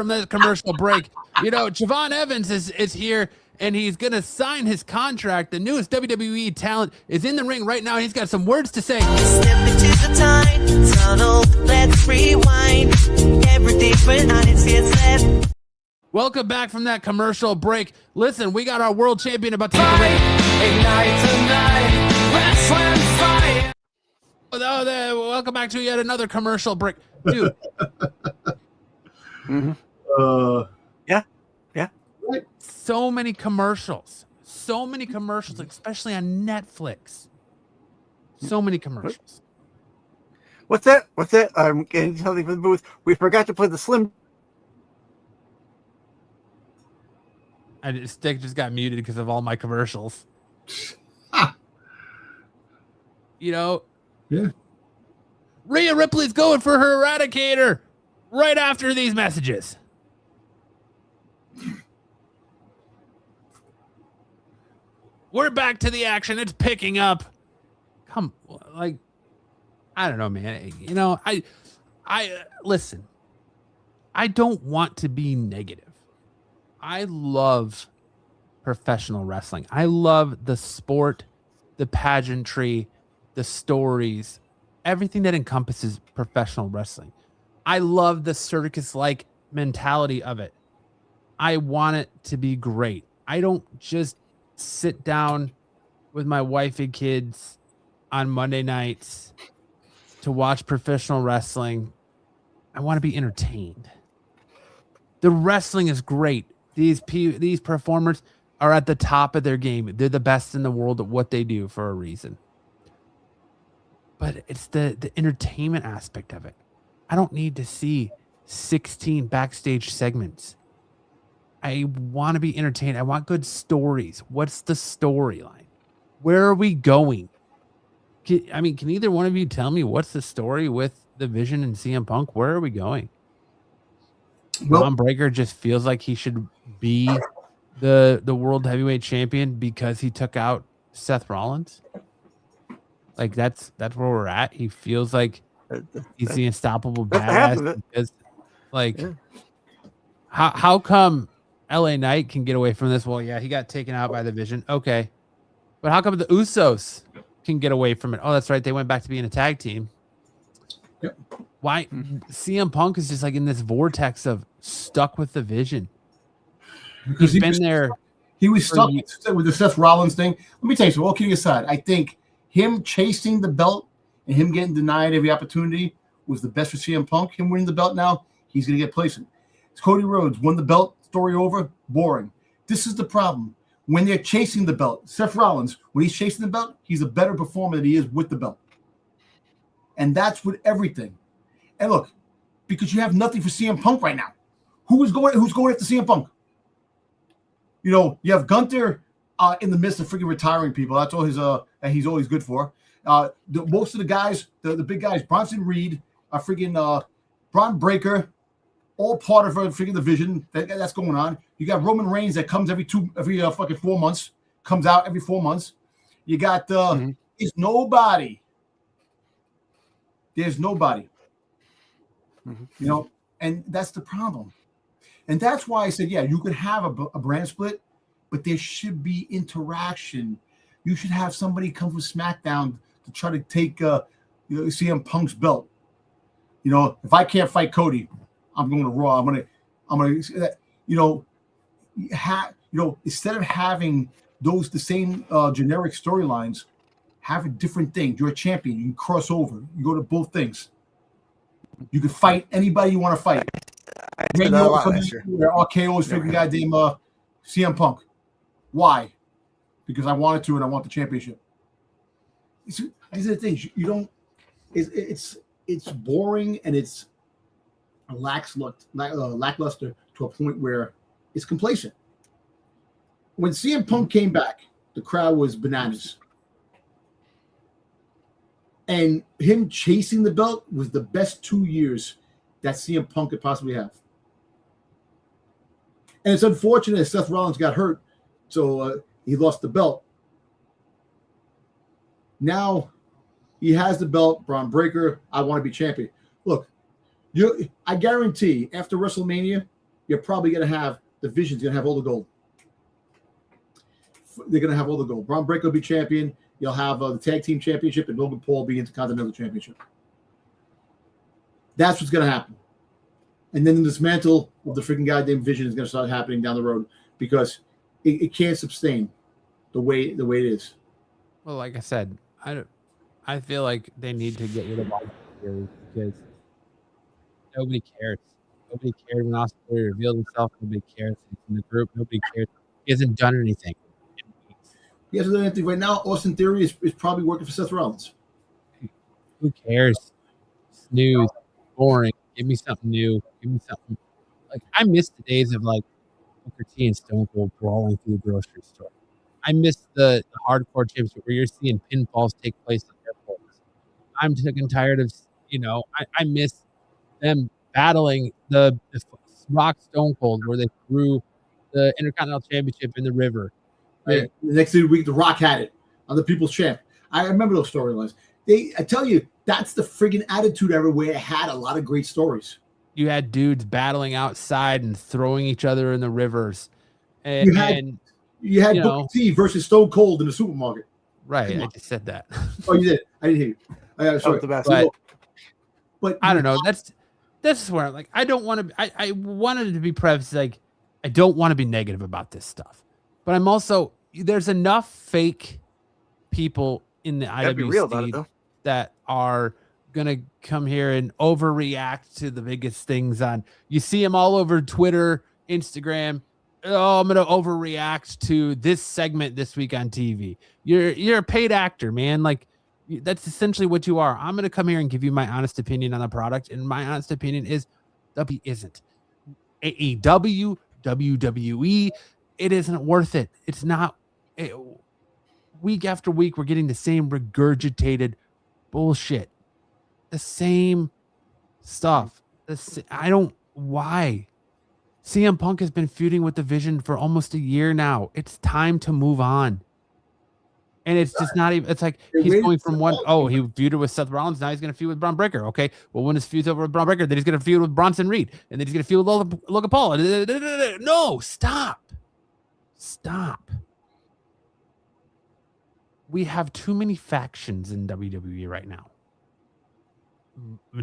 the commercial break. Javon Evans is here, and he's going to sign his contract. The newest WWE talent is in the ring right now. He's got some words to say. Step into the time tunnel. Let's rewind. Every different audience gets left. Welcome back from that commercial break. Listen, we got our world champion about to take the ring. Ignite tonight. Wrestling fight. Welcome back to yet another commercial break. Dude. Yeah. Right. So many commercials, especially on Netflix. So many commercials. What's that? I'm getting something from the booth. We forgot to play the Slim. Stick just got muted because of all my commercials. Yeah. Rhea Ripley's going for her Eradicator right after these messages. We're back to the action. It's picking up. I don't know, man. I listen. I don't want to be negative. I love professional wrestling. I love the sport, the pageantry, the stories, everything that encompasses professional wrestling. I love the circus-like mentality of it. I want it to be great. I don't just sit down with my wife and kids on Monday nights to watch professional wrestling. I want to be entertained. The wrestling is great. These performers are at the top of their game. They're the best in the world at what they do for a reason. But it's the entertainment aspect of it. I don't need to see 16 backstage segments. I want to be entertained. I want good stories. What's the storyline? Where are we going? Can either one of you tell me what's the story with the Vision and CM Punk? Where are we going? Braun Breaker just feels like he should be the world heavyweight champion because he took out Seth Rollins. Like that's where we're at. He feels like he's the unstoppable badass. Because, how come LA Knight can get away from this? Well, yeah, he got taken out by the Vision. Okay, but how come the Usos can get away from it? Oh, that's right. They went back to being a tag team. Yep. Why CM Punk is just like in this vortex of stuck with the Vision. Because he's been there. He was stuck with the Seth Rollins thing. Let me tell you something. All kidding aside, I think him chasing the belt and him getting denied every opportunity was the best for CM Punk. Him winning the belt now, he's going to get placement. It's Cody Rhodes won the belt, story over, boring. This is the problem. When they're chasing the belt, Seth Rollins, when he's chasing the belt, he's a better performer than he is with the belt. And that's with everything. And look, because you have nothing for CM Punk right now. Who's going after CM Punk? You know, you have Gunther in the midst of freaking retiring people. That's all he's always good for. Most of the guys, the big guys, Bronson Reed, freaking Braun Breaker, all part of freaking the Vision that's going on. You got Roman Reigns that comes every fucking 4 months, comes out every 4 months. You got there's nobody. There's nobody. You know, and that's the problem. And that's why I said, yeah, you could have a brand split, but there should be interaction. You should have somebody come from SmackDown to try to take CM Punk's belt. You know, if I can't fight Cody, I'm going to Raw. I'm gonna instead of having the same generic storylines, have a different thing. You're a champion. You can cross over. You go to both things. You can fight anybody you want to fight. RKO is freaking goddamn CM Punk. Why? Because I wanted to, and I want the championship. These are the things you don't. It's boring and it's lackluster to a point where it's complacent. When CM Punk came back, the crowd was bananas. And him chasing the belt was the best 2 years that CM Punk could possibly have. And it's unfortunate Seth Rollins got hurt, so he lost the belt. Now he has the belt, Braun Breaker. I want to be champion. Look, I guarantee after WrestleMania, you're probably going to have the Vision's going to have all the gold. They're going to have all the gold. Braun Breaker will be champion. You'll have the tag team championship and Logan Paul be Intercontinental Championship. That's what's going to happen. And then the dismantle of the freaking goddamn Vision is going to start happening down the road because it can't sustain the way it is. Well, like I said, I feel like they need to get rid of all the because nobody cares. Nobody cared when Austin Theory revealed himself. Nobody cares. He's in the group. Nobody cares. He hasn't done anything. He hasn't done anything right now. Austin Theory is probably working for Seth Rollins. Who cares? Snooze. Boring. Give me something new. Give me something. Like, I miss the days of like Booker T and Stone Cold brawling through the grocery store. I miss the hardcore championship where you're seeing pinfalls take place at airports. I'm sick and tired of, I miss them battling the Rock Stone Cold where they threw the Intercontinental Championship in the river. Right. The next week, The Rock had it on the People's Champ. I remember those storylines. I tell you, that's the friggin' attitude era where it had a lot of great stories. You had dudes battling outside and throwing each other in the rivers. You had Booker T versus Stone Cold in the supermarket. Right, I just said that. Oh, you did? I didn't hear you. Sorry. The best. But I don't know. That's where I'm like, I don't want to. I wanted it to be prefaced like I don't want to be negative about this stuff. But I'm also, there's enough fake people in the IWC that are gonna come here and overreact to the biggest things on. You see him all over Twitter, Instagram. Oh, I'm gonna overreact to this segment this week on TV. You're a paid actor, man. Like that's essentially what you are. I'm gonna come here and give you my honest opinion on the product, and my honest opinion is W isn't. AEW, WWE, it isn't worth it. It's not. Week after week, we're getting the same regurgitated bullshit, the same stuff. Why? CM Punk has been feuding with the Vision for almost a year now. It's time to move on. And it's just not even, it's like he's going from one, he feuded with Seth Rollins, now he's going to feud with Braun Breaker. Okay, well, when his feud's over with Braun Breaker, then he's going to feud with Bronson Reed, and then he's going to feud with Logan Paul. No, stop. We have too many factions in WWE right now.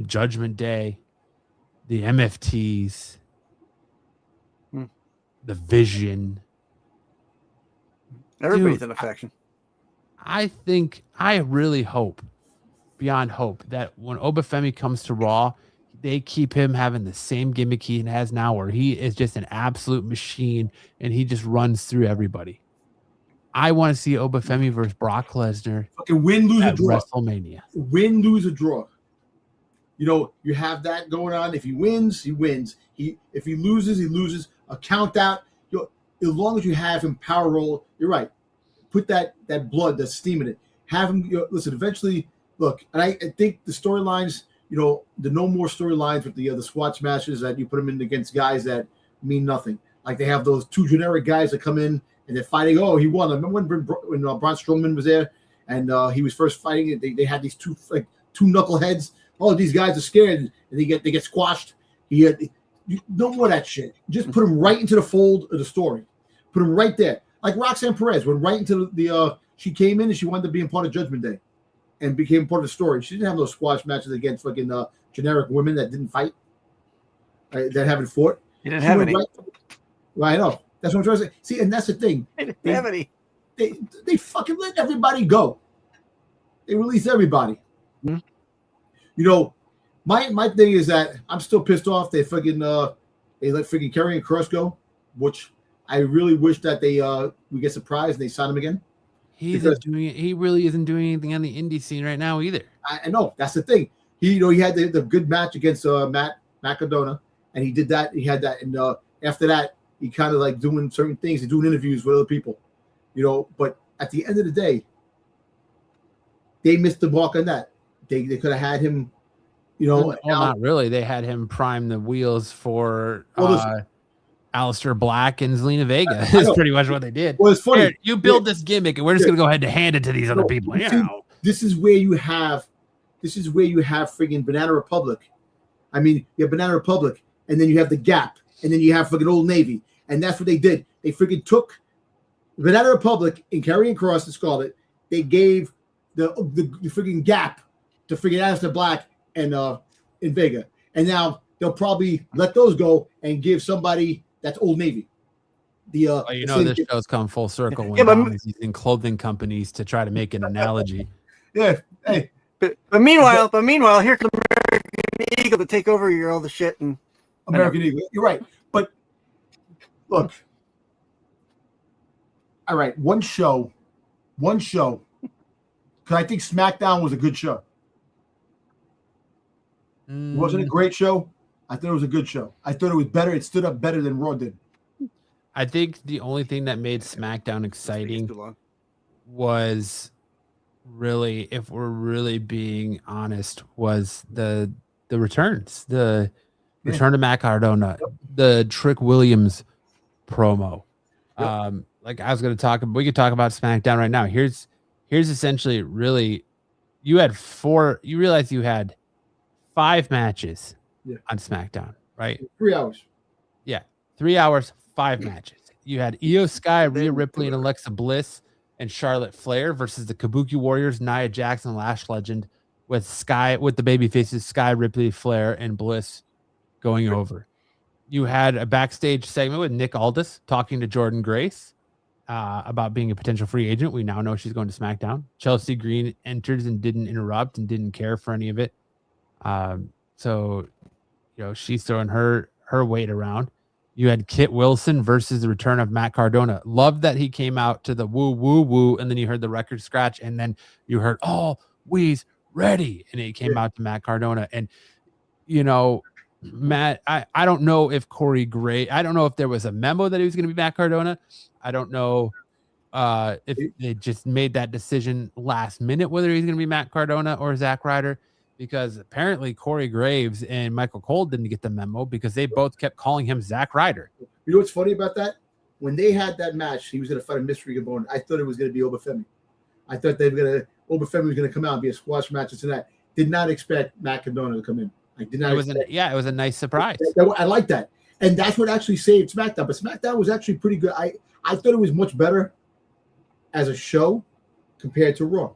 Judgment Day, the MFTs, the Vision. Everybody's in a faction. I really hope, beyond hope, that when Oba Femi comes to Raw, they keep him having the same gimmick he has now, where he is just an absolute machine and he just runs through everybody. I want to see Oba Femi versus Brock Lesnar. Fucking win, lose, or draw. WrestleMania. Win, lose, or draw. You know, you have that going on. If he wins, he wins. If he loses, he loses. A count out. As long as you have him power roll, you're right. Put that blood, that steam in it. Have him, listen, eventually, look, and I think the storylines, the no more storylines with the squash matches that you put them in against guys that mean nothing. Like they have those two generic guys that come in and they're fighting. Oh, he won. I remember when Braun Strowman was there and he was first fighting. They had these two knuckleheads. Oh, these guys are scared and they get squashed. No more of that shit. Just put them right into the fold of the story. Put them right there. Like Roxanne Perez went right into she came in and she wanted to be part of Judgment Day and became part of the story. She didn't have those squash matches against fucking generic women that didn't fight, that haven't fought. You didn't have any. Right, I know. That's what I'm trying to say. See, and that's the thing. They didn't have any. They fucking let everybody go. They release everybody. Mm-hmm. My thing is that I'm still pissed off. They let freaking Karrion Kross go, which I really wish that we get surprised and they sign him again. He really isn't doing anything on the indie scene right now either. I know, that's the thing. He had the good match against Matt Cardona, and he did that. He had that, and after that, he kind of like doing certain things. He's doing interviews with other people, But at the end of the day, they missed the mark on that. They could have had him, not really. They had him prime the wheels for Aleister Black and Zelina Vega. That's pretty much what they did. Well, it's funny. Here, you build this gimmick, and we're just going to go ahead and hand it to these other people. This is where you have friggin' Banana Republic. I mean, you have Banana Republic, and then you have the Gap, and then you have fucking Old Navy, and that's what they did. They freaking took Banana Republic and Karrion Kross and Scarlett. They gave the freaking Gap to freaking Aleister Black and Vega, and now they'll probably let those go and give somebody that's Old Navy. This show's come full circle when he's using clothing companies to try to make an analogy. Yeah. Hey. But meanwhile, here comes American Eagle to take over all the shit and American Eagle. You're right. But look. All right, one show. Because I think SmackDown was a good show. Wasn't it a great show? I thought it was a good show. I thought it was better. It stood up better than Raw did. I think the only thing that made SmackDown exciting was really, if we're really being honest, was the returns. The return to Matt Cardona, the Trick Williams promo. Like I was going to talk, we could talk about SmackDown right now. Here's essentially really, you realize you had 5 matches on SmackDown, right? 3 hours. Yeah. 3 hours, 5 matches. You had Io Sky, Rhea Ripley, and Alexa Bliss and Charlotte Flair versus the Kabuki Warriors, Nia Jax and Lash Legend with the baby faces Sky, Ripley, Flair, and Bliss going over. You had a backstage segment with Nick Aldis talking to Jordynne Grace about being a potential free agent. We now know she's going to SmackDown. Chelsea Green enters and didn't interrupt and didn't care for any of it. So she's throwing her weight around. You had Kit Wilson versus the return of Matt Cardona. Loved that he came out to the woo woo woo, and then you heard the record scratch, and then you heard we's ready, and he came out to Matt Cardona. And Matt, I don't know if Corey Gray, I don't know if there was a memo that he was going to be Matt Cardona. I don't know if they just made that decision last minute whether he's going to be Matt Cardona or Zack Ryder, because apparently Corey Graves and Michael Cole didn't get the memo because they both kept calling him Zack Ryder. You know what's funny about that? When they had that match, he was going to fight a mystery component. I thought it was going to be Oba Femi. I thought Oba Femi was going to come out and be a squash match and that. Did not expect Matt Cardona to come in. I did not. It was a nice surprise. I like that, and that's what actually saved SmackDown. But SmackDown was actually pretty good. I thought it was much better as a show compared to Raw.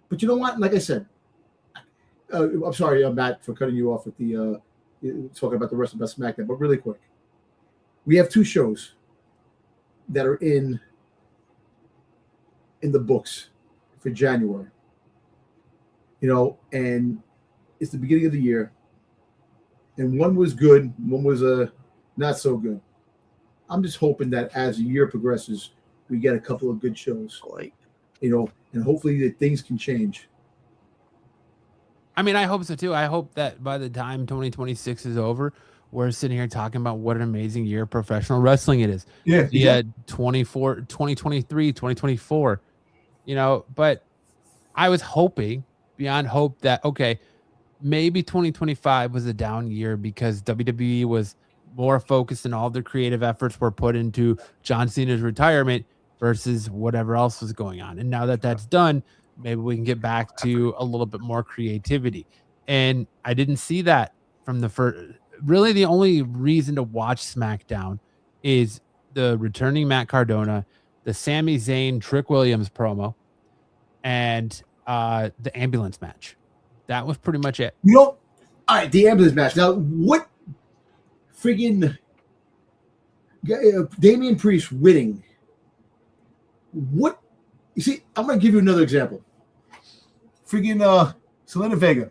But you know what? Like I said, I'm sorry, Matt, for cutting you off with the talking about the rest of SmackDown. But really quick, we have two shows that are in the books for January. And it's the beginning of the year, and one was good, one was not so good. I'm just hoping that as the year progresses, we get a couple of good shows, and hopefully that things can change. I mean, I hope so too. I hope that by the time 2026 is over, we're sitting here talking about what an amazing year of professional wrestling it is. Yeah. 2023, 2024, but I was hoping beyond hope that, okay, maybe 2025 was a down year because WWE was more focused and all their creative efforts were put into John Cena's retirement versus whatever else was going on. And now that that's done, maybe we can get back to a little bit more creativity. And I didn't see that from the first. Really, the only reason to watch SmackDown is the returning Matt Cardona, the Sami Zayn Trick Williams promo, and the ambulance match. That was pretty much it. All right, the ambulance match. Now, what friggin' Damian Priest winning? What? You see, I'm going to give you another example. Friggin' Selena Vega.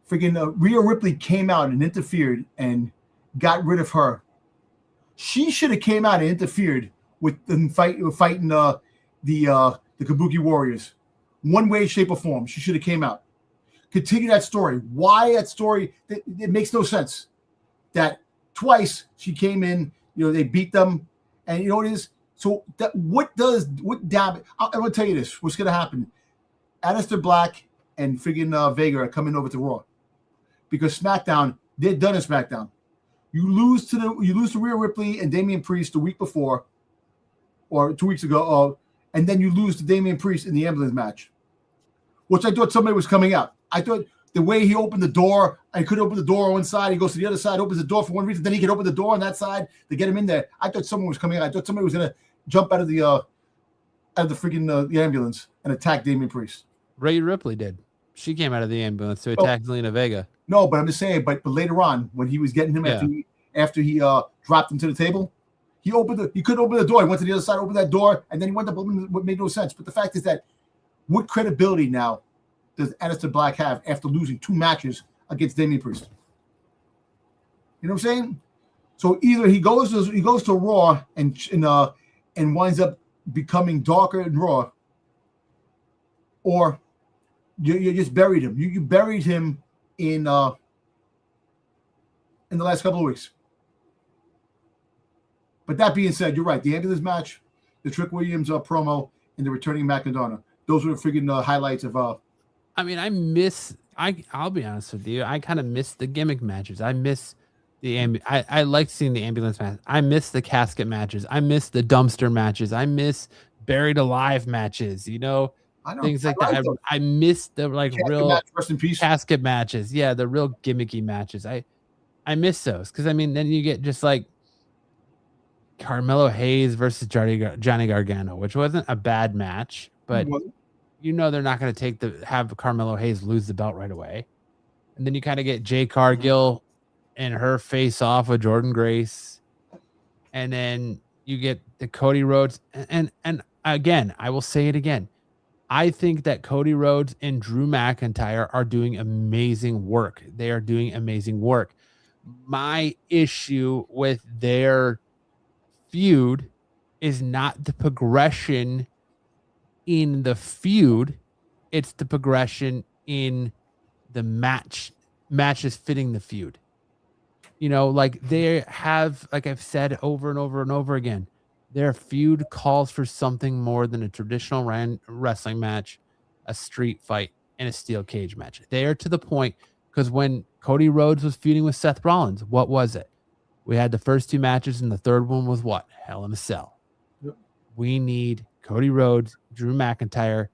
Friggin' Rhea Ripley came out and interfered and got rid of her. She should have came out and interfered with them fighting the Kabuki Warriors. One way, shape, or form. She should have came out. Continue that story. Why that story? It makes no sense. That twice she came in, they beat them, and you know what it is? So what damage? I'm going to tell you this. What's going to happen? Aleister Black and friggin' Vega are coming over to Raw. Because SmackDown, they're done in SmackDown. You lose to Rhea Ripley and Damian Priest the week before, or 2 weeks ago, and then you lose to Damian Priest in the ambulance match, which I thought somebody was coming out. I thought the way he opened the door, I could open the door on one side, he goes to the other side, opens the door for one reason, then he could open the door on that side to get him in there. I thought someone was coming out. I thought somebody was going to jump out of the freaking the ambulance and attack Damian Priest. Rhea Ripley did. She came out of the ambulance to attack Zelina Vega. No, but I'm just saying, but later on, when he was getting him after he dropped him to the table, he couldn't open the door. He went to the other side, opened that door, and then he went up opening what made no sense. But the fact is that what credibility now does Aleister Black have after losing 2 matches against Damian Priest? You know what I'm saying? So either he goes to Raw and winds up becoming darker in Raw, or you just buried him. You buried him in the last couple of weeks. But that being said, you're right. The ambulance match, the Trick Williams promo, and the returning Matt Cardona. Those were the freaking highlights of. I mean, I'll be honest with you. I kind of miss the gimmick matches. I miss the I like seeing the ambulance match. I miss the casket matches. I miss the dumpster matches. I miss buried alive matches. Things like that. I miss the real match, rest in peace. Casket matches. Yeah, the real gimmicky matches. I miss those because then you get just like Carmelo Hayes versus Johnny Gargano, which wasn't a bad match, but they're not going to have Carmelo Hayes lose the belt right away, and then you kind of get Jade Cargill and her face off with Jordynne Grace, and then you get the Cody Rhodes and again, I will say it again. I think that Cody Rhodes and Drew McIntyre are doing amazing work. They are doing amazing work. My issue with their feud is not the progression in the feud, it's the progression in the matches fitting the feud. You know, like they have, like I've said over and over and over again, their feud calls for something more than a traditional wrestling match, a street fight, and a steel cage match. They are to the point, because when Cody Rhodes was feuding with Seth Rollins, what was it? We had the first 2 matches, and the third one was what? Hell in a Cell. Yep. We need Cody Rhodes, Drew McIntyre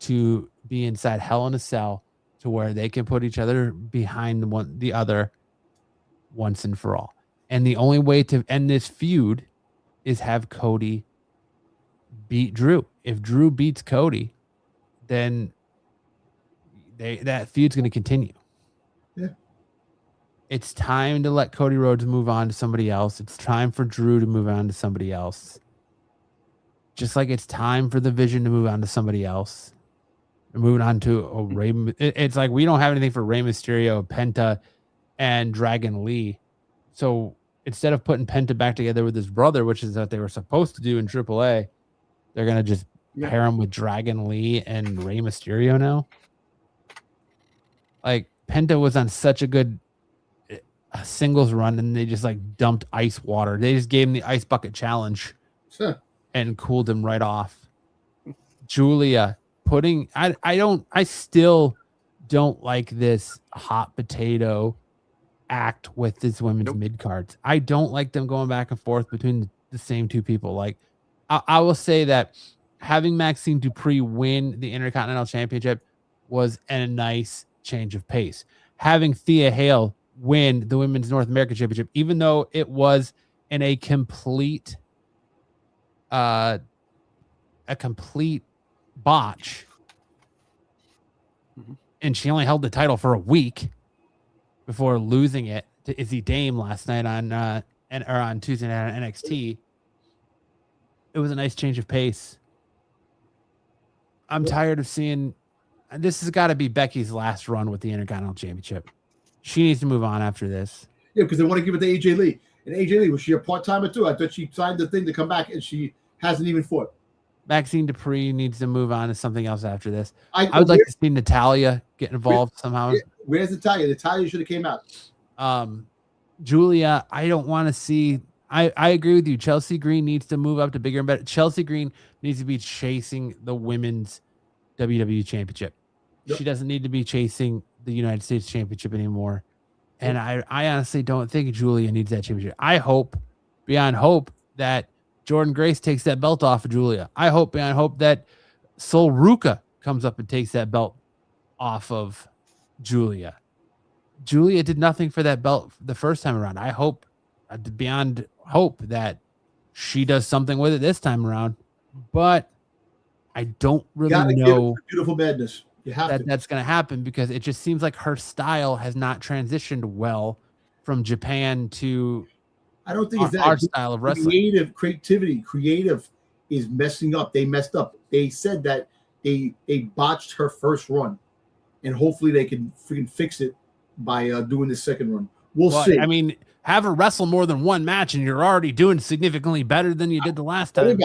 to be inside Hell in a Cell to where they can put each other behind the other once and for all. And the only way to end this feud is have Cody beat Drew. If Drew beats Cody, then that feud's going to continue. Yeah. It's time to let Cody Rhodes move on to somebody else. It's time for Drew to move on to somebody else. Just like it's time for the Vision to move on to somebody else. Moving on to Rey. It's like we don't have anything for Rey Mysterio, Penta, and Dragon Lee. So instead of putting Penta back together with his brother, which is what they were supposed to do in AAA, they're going to just pair him with Dragon Lee and Rey Mysterio now. Like, Penta was on such a good singles run, and they just like dumped ice water. They just gave him the ice bucket challenge and cooled him right off. Julia I still don't like this hot potato act with this women's mid cards. I don't like them going back and forth between the same 2 people. Like, I will say that having Maxine Dupree win the Intercontinental Championship was a nice change of pace. Having Thea Hale win the Women's North American Championship, even though it was in a complete botch, and she only held the title for a week before losing it to Izzy Dame last night on Tuesday night on NXT. It was a nice change of pace. I'm tired of seeing. This has got to be Becky's last run with the Intercontinental Championship. She needs to move on after this. Yeah, because they want to give it to AJ Lee. And AJ Lee, was she a part-timer too? I thought she signed the thing to come back, and she hasn't even fought. Maxine Dupree needs to move on to something else after this. I would like to see Natalya get involved somehow. Where's Natalya? Natalya should have came out. Julia, I don't want to see. I agree with you. Chelsea Green needs to move up to bigger and better. Chelsea Green needs to be chasing the women's WWE Championship. Yep. She doesn't need to be chasing the United States Championship anymore. And I honestly don't think Julia needs that championship. I hope, beyond hope, that Jordynne Grace takes that belt off of Julia. I hope, beyond hope, that Sol Ruca comes up and takes that belt off of Julia. Julia did nothing for that belt the first time around. I hope, beyond hope, that she does something with it this time around. But I don't really know. Beautiful madness. You have that that's going to happen, because it just seems like her style has not transitioned well from Japan to I don't think it's that our style of wrestling. Creative is messing up. They messed up. They said that they botched her first run, and hopefully they can freaking fix it by doing the second run. We'll see. I mean, have her wrestle more than one match, and you're already doing significantly better than you did the last time.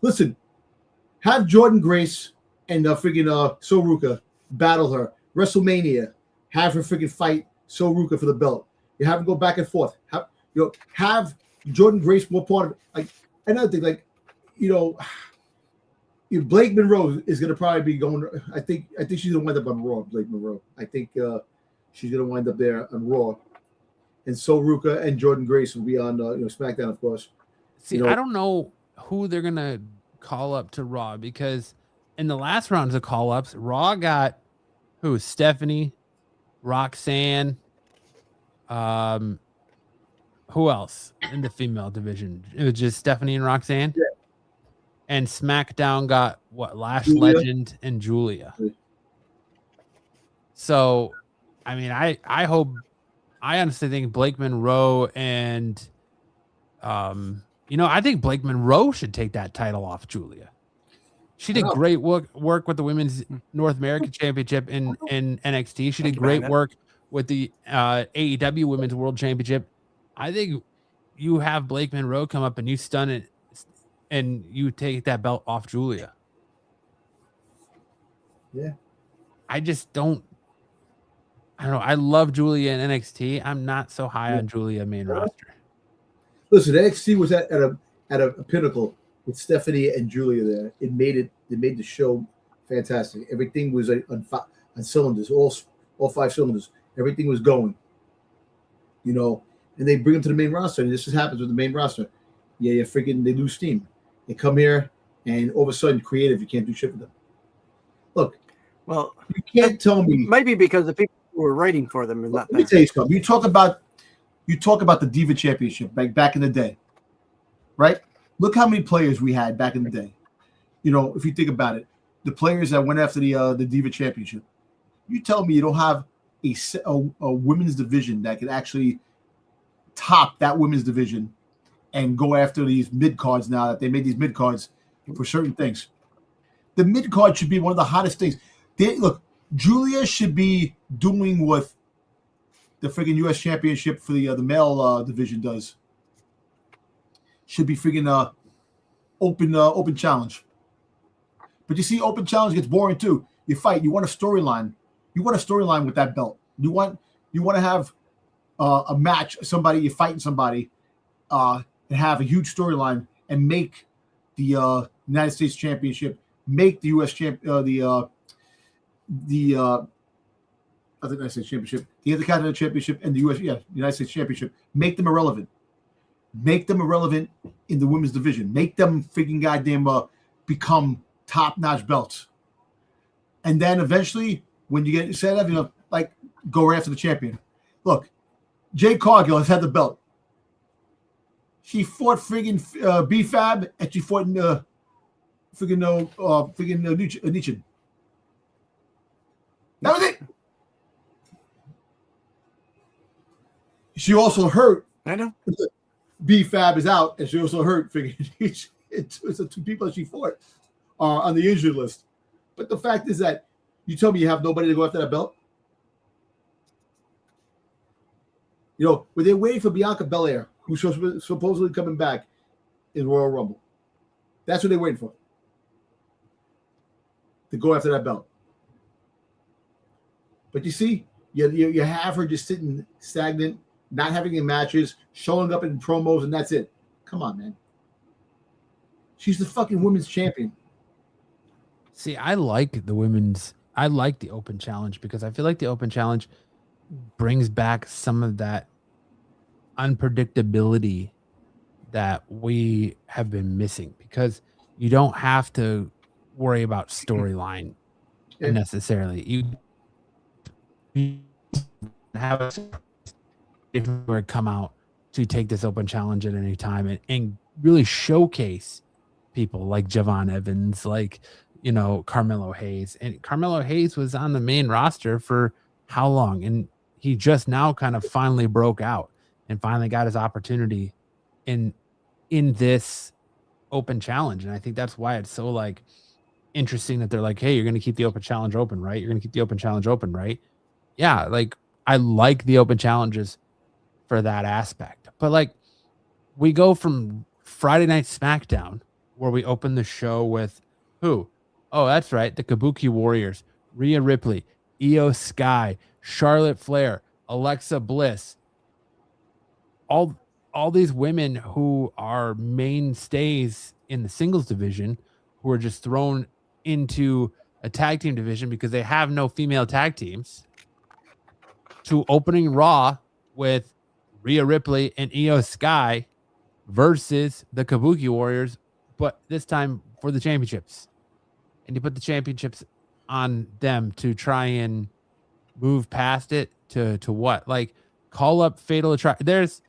Listen, have Jordynne Grace and freaking Sol Ruca battle her. WrestleMania, have her freaking fight Sol Ruca for the belt. You have them go back and forth. Have Jordynne Grace more part of it. Like, another thing, like, Blake Monroe is going to probably be going. I think she's going to wind up on Raw. Blake Monroe. I think she's going to wind up there on Raw, and Sol Ruca and Jordynne Grace will be on SmackDown, of course. See, I don't know who they're going to call up to Raw, because in the last rounds of call-ups, Raw got Stephanie, Roxanne, who else in the female division? It was just Stephanie and Roxanne. Yeah. And SmackDown got Lash Legend and Julia. So, I mean, I honestly think Blake Monroe and I think Blake Monroe should take that title off Julia. She did great work with the Women's North American Championship in NXT. She did great work with the AEW Women's World Championship. I think you have Blake Monroe come up and you stun it and you take that belt off Julia. Yeah. I just don't. I don't know. I love Julia in NXT. I'm not so high on Julia main roster. Listen, NXT was at a pinnacle with Stephanie and Julia there. It made the show fantastic. Everything was on cylinders, all 5 cylinders. Everything was going. You know, and they bring them to the main roster, and this just happens with the main roster. Yeah, freaking they lose steam. They come here, and all of a sudden, creative, you can't do shit with them. Look, well, you can't tell me. Maybe because the people who were writing for them are not. Let me tell you something. You talk about the Diva Championship back in the day, right? Look how many players we had back in the day. You know, if you think about it, the players that went after the Diva Championship. You tell me you don't have a women's division that could actually top that women's division and go after these mid cards now that they made these mid cards for certain things. The mid card should be one of the hottest things. Look, Julia should be doing what the freaking U.S. Championship for the male division does. Should be freaking open challenge. But you see, open challenge gets boring too. You fight. You want a storyline. You want a storyline with that belt. You want to have a match. You're fighting somebody, and have a huge storyline and make the United States Championship, make the U.S. I think United States Championship, the Intercontinental Championship, and the United States Championship, make them irrelevant. Make them irrelevant in the women's division. Make them freaking goddamn become top-notch belts. And then eventually, when you get set up, like go right after the champion. Look, Jade Cargill has had the belt. She fought friggin' B-Fab, and she fought friggin' Nichin. That was it. She also hurt. I know. B-Fab is out, and she also hurt. It's the 2 people that she fought on the injured list. But the fact is that you tell me you have nobody to go after that belt. You know, when they're waiting for Bianca Belair, who's supposedly coming back in Royal Rumble. That's what they're waiting for. To go after that belt. But you see, you have her just sitting stagnant, not having any matches, showing up in promos, and that's it. Come on, man. She's the fucking women's champion. See, I like the open challenge because I feel like the open challenge brings back some of that unpredictability that we have been missing, because you don't have to worry about storyline necessarily. You have a come out to take this open challenge at any time and really showcase people like Javon Evans, like, you know, Carmelo Hayes. And Carmelo Hayes was on the main roster for how long? And he just now kind of finally broke out and finally got his opportunity in this open challenge. And I think that's why it's so like interesting that they're like, hey, you're going to keep the open challenge open, right? You're going to keep the open challenge open, right? Yeah, like I like the open challenges for that aspect. But like we go from Friday Night SmackDown, where we open the show with who? Oh, that's right, the Kabuki Warriors, Rhea Ripley, Io Sky, Charlotte Flair, Alexa Bliss. All these women who are mainstays in the singles division, who are just thrown into a tag team division because they have no female tag teams, to opening Raw with Rhea Ripley and Io Sky versus the Kabuki Warriors, but this time for the championships. And you put the championships on them to try and move past it to what? Like, call up Fatal Attraction. There's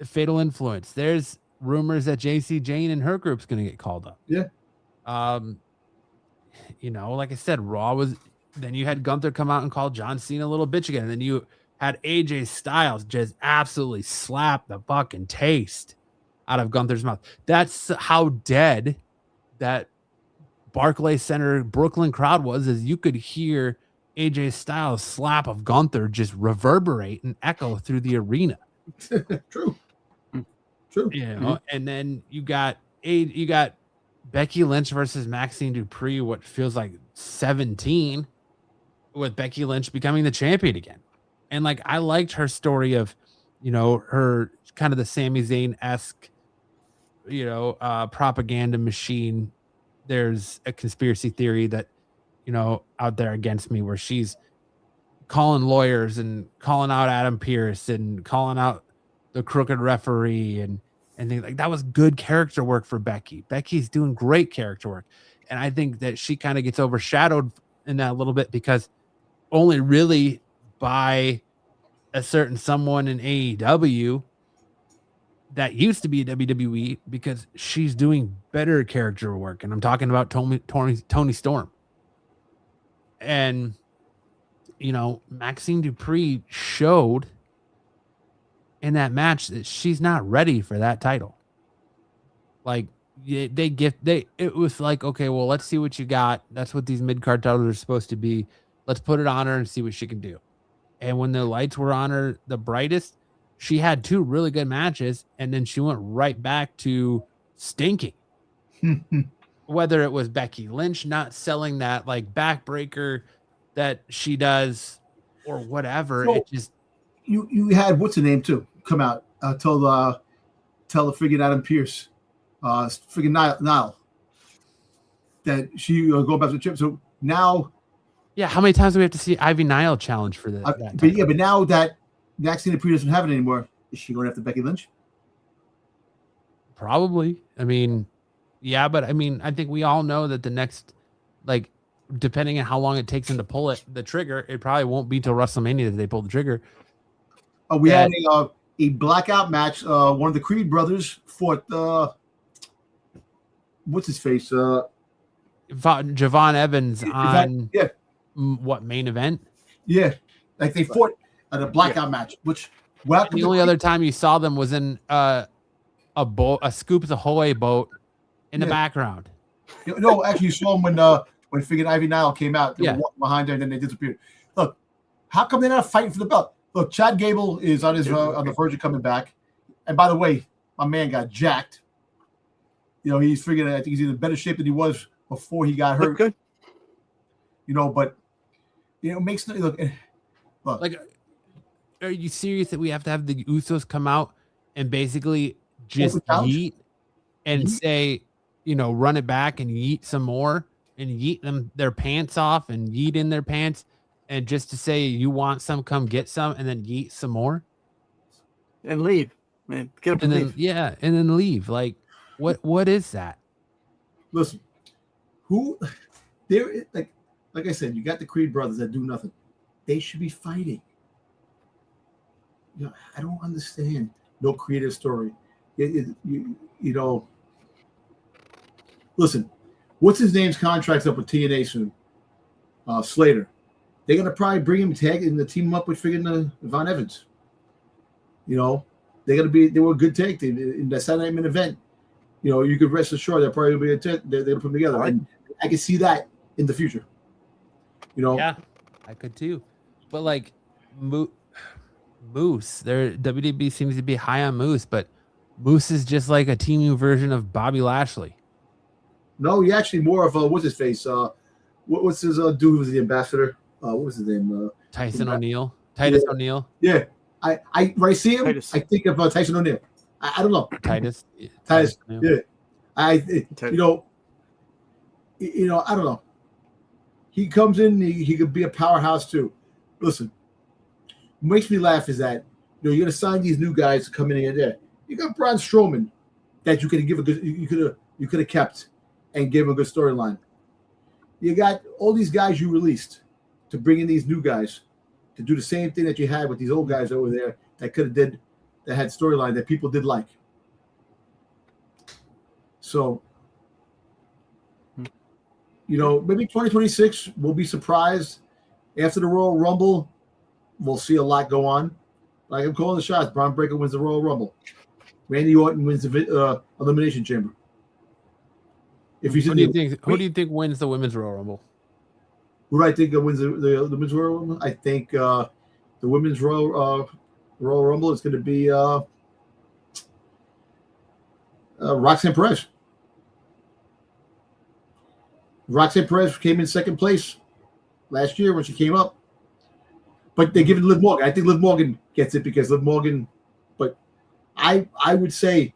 Fatal Influence. There's rumors that JC Jane and her group's going to get called up. Yeah. You know, like I said, Raw was... Then you had Gunther come out and call John Cena a little bitch again. And then you had AJ Styles just absolutely slap the fucking taste out of Gunther's mouth. That's how dead that Barclays Center Brooklyn crowd was, is you could hear AJ Styles' slap of Gunther just reverberate and echo through the arena. True. You know, and then you got Becky Lynch versus Maxine Dupree, what feels like 17, with Becky Lynch becoming the champion again. And like, I liked her story of, you know, her kind of the Sami Zayn-esque, you know, propaganda machine. There's a conspiracy theory that, you know, out there against me, where she's calling lawyers and calling out Adam Pearce and calling out the crooked referee and things like that. Was good character work for Becky. Becky's doing great character work. And I think that she kind of gets overshadowed in that a little bit, because only really by a certain someone in AEW that used to be WWE, because she's doing better character work. And I'm talking about Tony Storm. And, you know, Maxine Dupree showed in that match that she's not ready for that title. Like, it was like, okay, well, let's see what you got. That's what these mid-card titles are supposed to be. Let's put it on her and see what she can do. And when the lights were on her the brightest, she had 2 really good matches, and then she went right back to stinking. Whether it was Becky Lynch not selling that like backbreaker that she does or whatever, so, it just, you had what's the name too come out tell the friggin' Adam Pearce, friggin' Nile that she go back to the chip. So now, yeah, how many times do we have to see Ivy Nile challenge for that? But now that Maxine Dupree doesn't have it anymore, is she going after Becky Lynch? Probably. I mean, yeah, but I mean, I think we all know that the next, like, depending on how long it takes them to pull the trigger, it probably won't be till WrestleMania that they pull the trigger. We had a blackout match. One of the Creed brothers fought what's his face? Javon Evans on what main event? Yeah, like they fought at a blackout match. Which the only other time you saw them was in a Scoops Ahoy boat in the background. No, actually, you saw them when friggin' Ivy Nile came out. They were walking behind her and then they disappeared. Look, how come they're not fighting for the belt? Look, Chad Gable is on the verge of coming back. And by the way, my man got jacked. You know, he's friggin', I think he's in better shape than he was before he got hurt. Good. You know, but you know, it makes look. Like, are you serious that we have to have the Usos come out and basically just yeet and say, you know, run it back and yeet some more and yeet them their pants off and yeet in their pants, and just to say you want some, come get some, and then yeet some more and leave, man. Get up and then leave. Yeah, and then leave. Like, what is that? Listen, who there? Like I said, you got the Creed brothers that do nothing. They should be fighting. You know, I don't understand. No creative story. You know. Listen, what's his name's contract's up with TNA soon? Slater. They're gonna probably bring him tag and team him up with friggin' Von Evans. You know, they were a good tag team in that Saturday Night Main event. You know, you could rest assured they're probably gonna be they're gonna put them together, and I can see that in the future. You know, yeah, I could too, but like Moose, their WDB seems to be high on Moose, but Moose is just like a teaming version of Bobby Lashley. No, he actually more of what's his face? What's his dude who was the ambassador? What was his name? Tyson O'Neil. Titus O'Neil. Yeah, when I see him, Titus. I think of Tyson O'Neil. I don't know. Titus. Yeah. You know, I don't know. He comes in, he could be a powerhouse too. Listen, what makes me laugh is that you're going to sign these new guys to come in here. There, you got Braun Strowman that you could give a good, you could have kept and give him a good storyline. You got all these guys you released to bring in these new guys to do the same thing that you had with these old guys over there that had storyline that people did like. So, maybe 2026 we'll be surprised. After the Royal Rumble, we'll see a lot go on. Like I'm calling the shots. Braun Breaker wins the Royal Rumble. Randy Orton wins the Elimination Chamber. If he's Who in do you the, think? Who do you think wins the women's Royal Rumble? who do I think wins the women's Royal Rumble? I think the women's Royal Rumble is going to be Roxanne Perez. Roxanne Perez came in second place last year when she came up, but they give it to Liv Morgan. I think Liv Morgan gets it because Liv Morgan. But I would say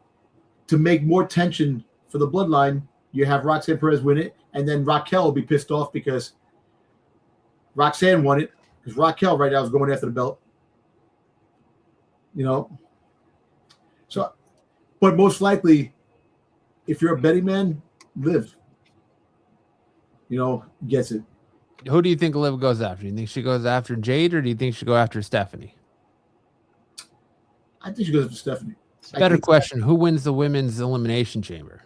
to make more tension for the bloodline, you have Roxanne Perez win it, and then Raquel will be pissed off because Roxanne won it because Raquel right now is going after the belt. You know, so, but most likely, if you're a betting man, Liv, you know, gets it. Who do you think Liv goes after? Do you think she goes after Jade, or do you think she go after Stephanie? I think she goes after Stephanie. Better question: who wins the women's elimination chamber?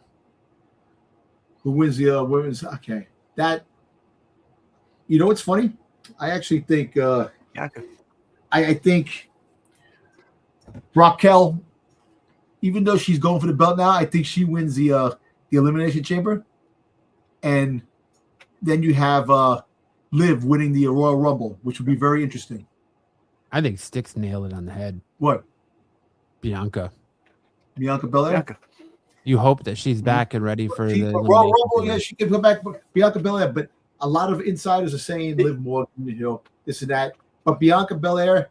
Who wins the women's? Okay, that. You know what's funny? I actually think. I think Raquel, even though she's going for the belt now, I think she wins the elimination chamber, and then you have Liv winning the Royal Rumble, which would be very interesting. I think Styx nailed it on the head. What? Bianca Belair? Bianca. You hope that she's back and ready for the Royal Rumble. Yeah, she can come back. Bianca Belair, but a lot of insiders are saying Liv Morgan, you know, this and that. But Bianca Belair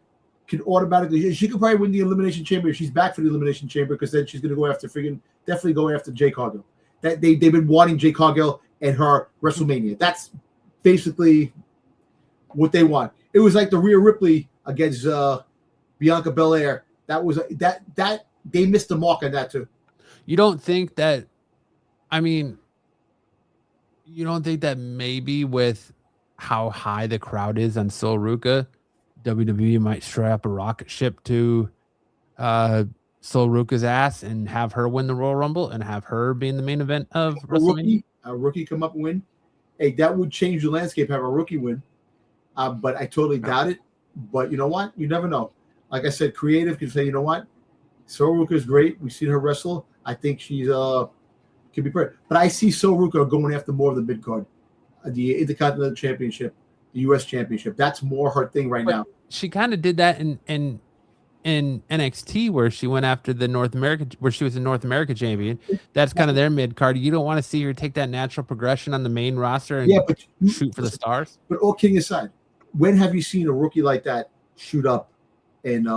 can automatically. She could probably win the elimination chamber if she's back for the elimination chamber, because then she's going to go after definitely go after Jay Cargill. That they've been wanting Jay Cargill and her WrestleMania. That's basically what they want. It was like the Rhea Ripley against Bianca Belair. That was that they missed the mark on that too. You don't think that? I mean, you don't think that maybe with how high the crowd is on Sol Ruca, WWE might strap a rocket ship to Sol Ruca's ass and have her win the Royal Rumble and have her be in the main event of WrestleMania? A rookie come up and win. Hey, that would change the landscape. Have a rookie win, but I totally doubt it. But you know what? You never know. Like I said, creative can say, you know what? Sol Ruca is great. We've seen her wrestle. I think she's can be great. But I see Sol Ruca going after more of the mid card, the Intercontinental Championship, the U.S. Championship. That's more her thing right now. She kind of did that in NXT, where she went after the North America, where she was the North America champion. That's kind of their mid card. You don't want to see her take that natural progression on the main roster and shoot for the stars. But all kidding aside, when have you seen a rookie like that shoot up? And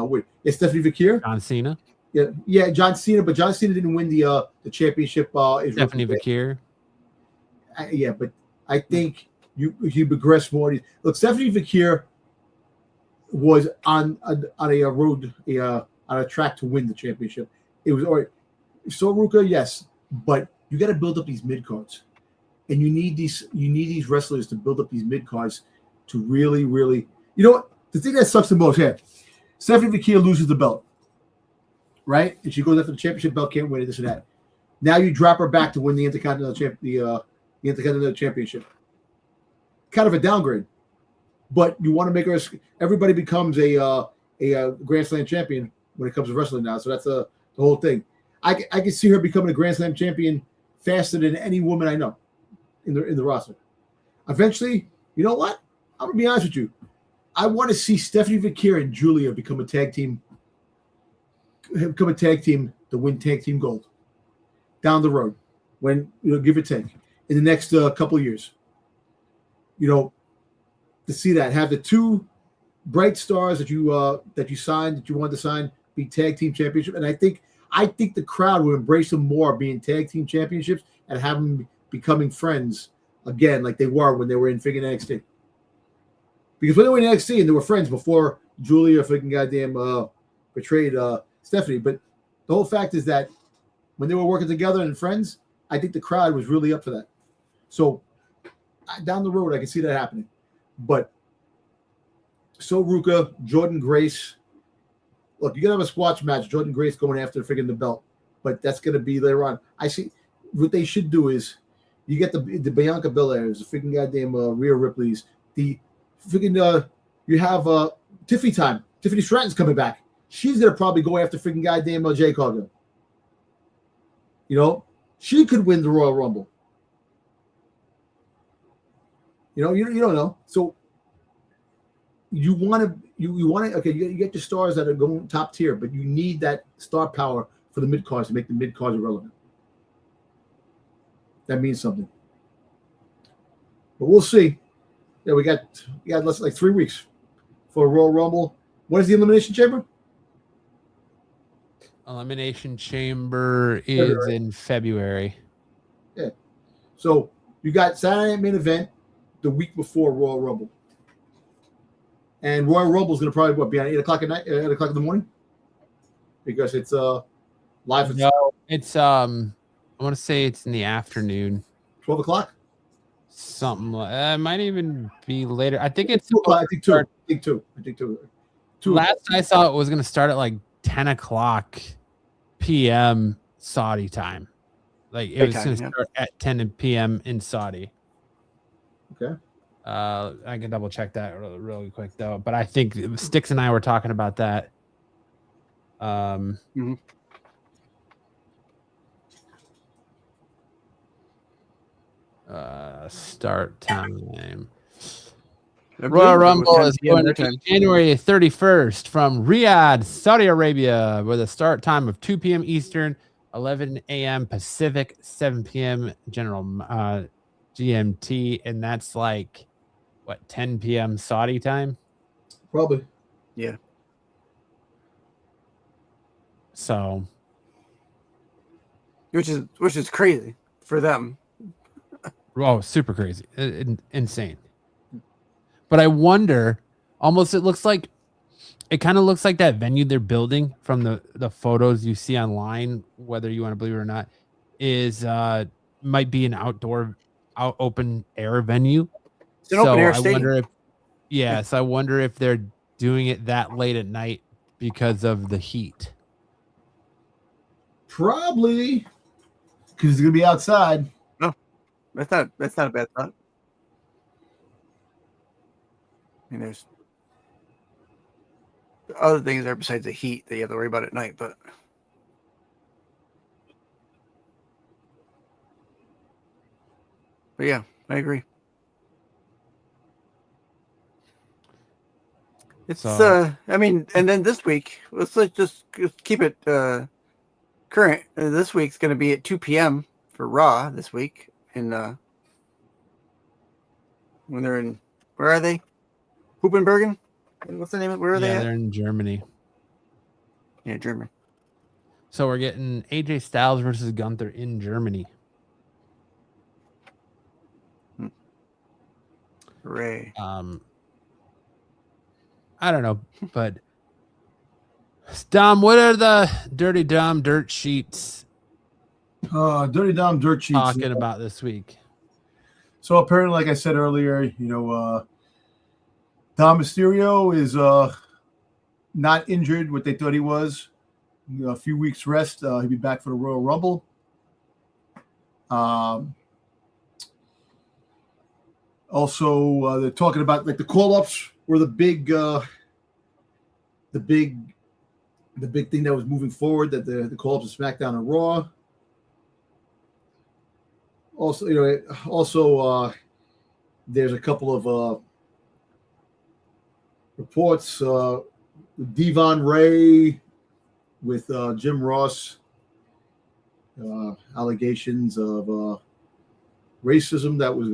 it's Stephanie Vakir, John Cena. Yeah, John Cena, but John Cena didn't win the championship. Stephanie Vakir. Yeah, but I think you progress more. Look, Stephanie Vakir was on a road, on a track to win the championship. It was all right. Sol Ruca, yes, but you got to build up these mid cards, and you need these wrestlers to build up these mid cards to really, really. You know what? The thing that sucks the most here, Stephanie Vakir loses the belt, right? And she goes after the championship belt, can't win it, this and that. Now you drop her back to win the Intercontinental Championship. Kind of a downgrade. But you want to make her. Everybody becomes a Grand Slam champion when it comes to wrestling now. So that's the whole thing. I can see her becoming a Grand Slam champion faster than any woman I know in the roster. Eventually, you know what? I'm gonna be honest with you. I want to see Stephanie Vakir and Julia become a tag team to win tag team gold down the road, when give or take in the next couple of years. To see that, have the two bright stars that you signed, that you wanted to sign, be tag team championship, and I think the crowd will embrace them more being tag team championships and have them becoming friends again, like they were when they were in freaking NXT. Because when they were in NXT and they were friends before Julia freaking goddamn betrayed Stephanie, but the whole fact is that when they were working together and friends, I think the crowd was really up for that. So down the road, I can see that happening. But Sol Ruca, Jordynne Grace. Look, you're gonna have a squash match. Jordynne Grace going after freaking the belt, but that's gonna be later on. I see what they should do is you get the Bianca Belairs, the freaking goddamn Rhea Ripley's, the freaking you have Tiffany time. Tiffany Stratton's coming back. She's gonna probably go after freaking goddamn Jay Cargill. She could win the Royal Rumble. You don't know. So you want to okay. You get your stars that are going top tier, but you need that star power for the mid cards to make the mid cards irrelevant. That means something. But we'll see. Yeah, we got less like 3 weeks for Royal Rumble. What is the Elimination Chamber? Elimination Chamber is February. in February. Yeah. So you got Saturday Night Main Event the week before Royal Rumble. And Royal Rumble is going to probably be on 8 o'clock at night, 8 o'clock in the morning, because it's live. No, it's I want to say it's in the afternoon. 12 o'clock. Something like it might even be later. I think it's 2 o'clock. I think two. Last I saw it was going to start at like 10 o'clock p.m. Saudi time. Like it was going to start at 10 p.m. in Saudi. Okay. I can double check that really quick though. But I think Sticks and I were talking about that. Start time. Royal Rumble is going to be January 31st from Riyadh, Saudi Arabia, with a start time of 2 p.m. Eastern, 11 a.m. Pacific, 7 p.m. General GMT, and that's like what, 10 p.m. Saudi time? Probably. Yeah. So, which is crazy for them. Oh, super crazy, insane. But I wonder, almost it kind of looks like that venue they're building from the photos you see online, whether you want to believe it or not, is might be an open air venue. It's an open air stadium. I wonder if they're doing it that late at night because of the heat. Probably because it's gonna be outside. No, that's not a bad thought. I mean, there's other things there besides the heat that you have to worry about at night, but yeah, I agree. I mean, and then this week, let's just keep it current. This week's going to be at 2 p.m. for Raw this week, and when they're in, where are they? Huppenbergen? What's the name of? Where are they at? They're in Germany. Yeah, Germany. So we're getting AJ Styles versus Gunther in Germany. Hooray. I don't know, but Dom, what are the Dirty Dom dirt sheets Dirty Dom dirt sheets talking about this week? So apparently, like I said earlier, Dom Mysterio is not injured, what they thought he was. A few weeks rest, he'll be back for the Royal Rumble. Also, they're talking about like the call-ups were the big thing that was moving forward. That the call-ups of SmackDown and Raw. Also, there's a couple of reports. Devon Ray with Jim Ross, allegations of racism that was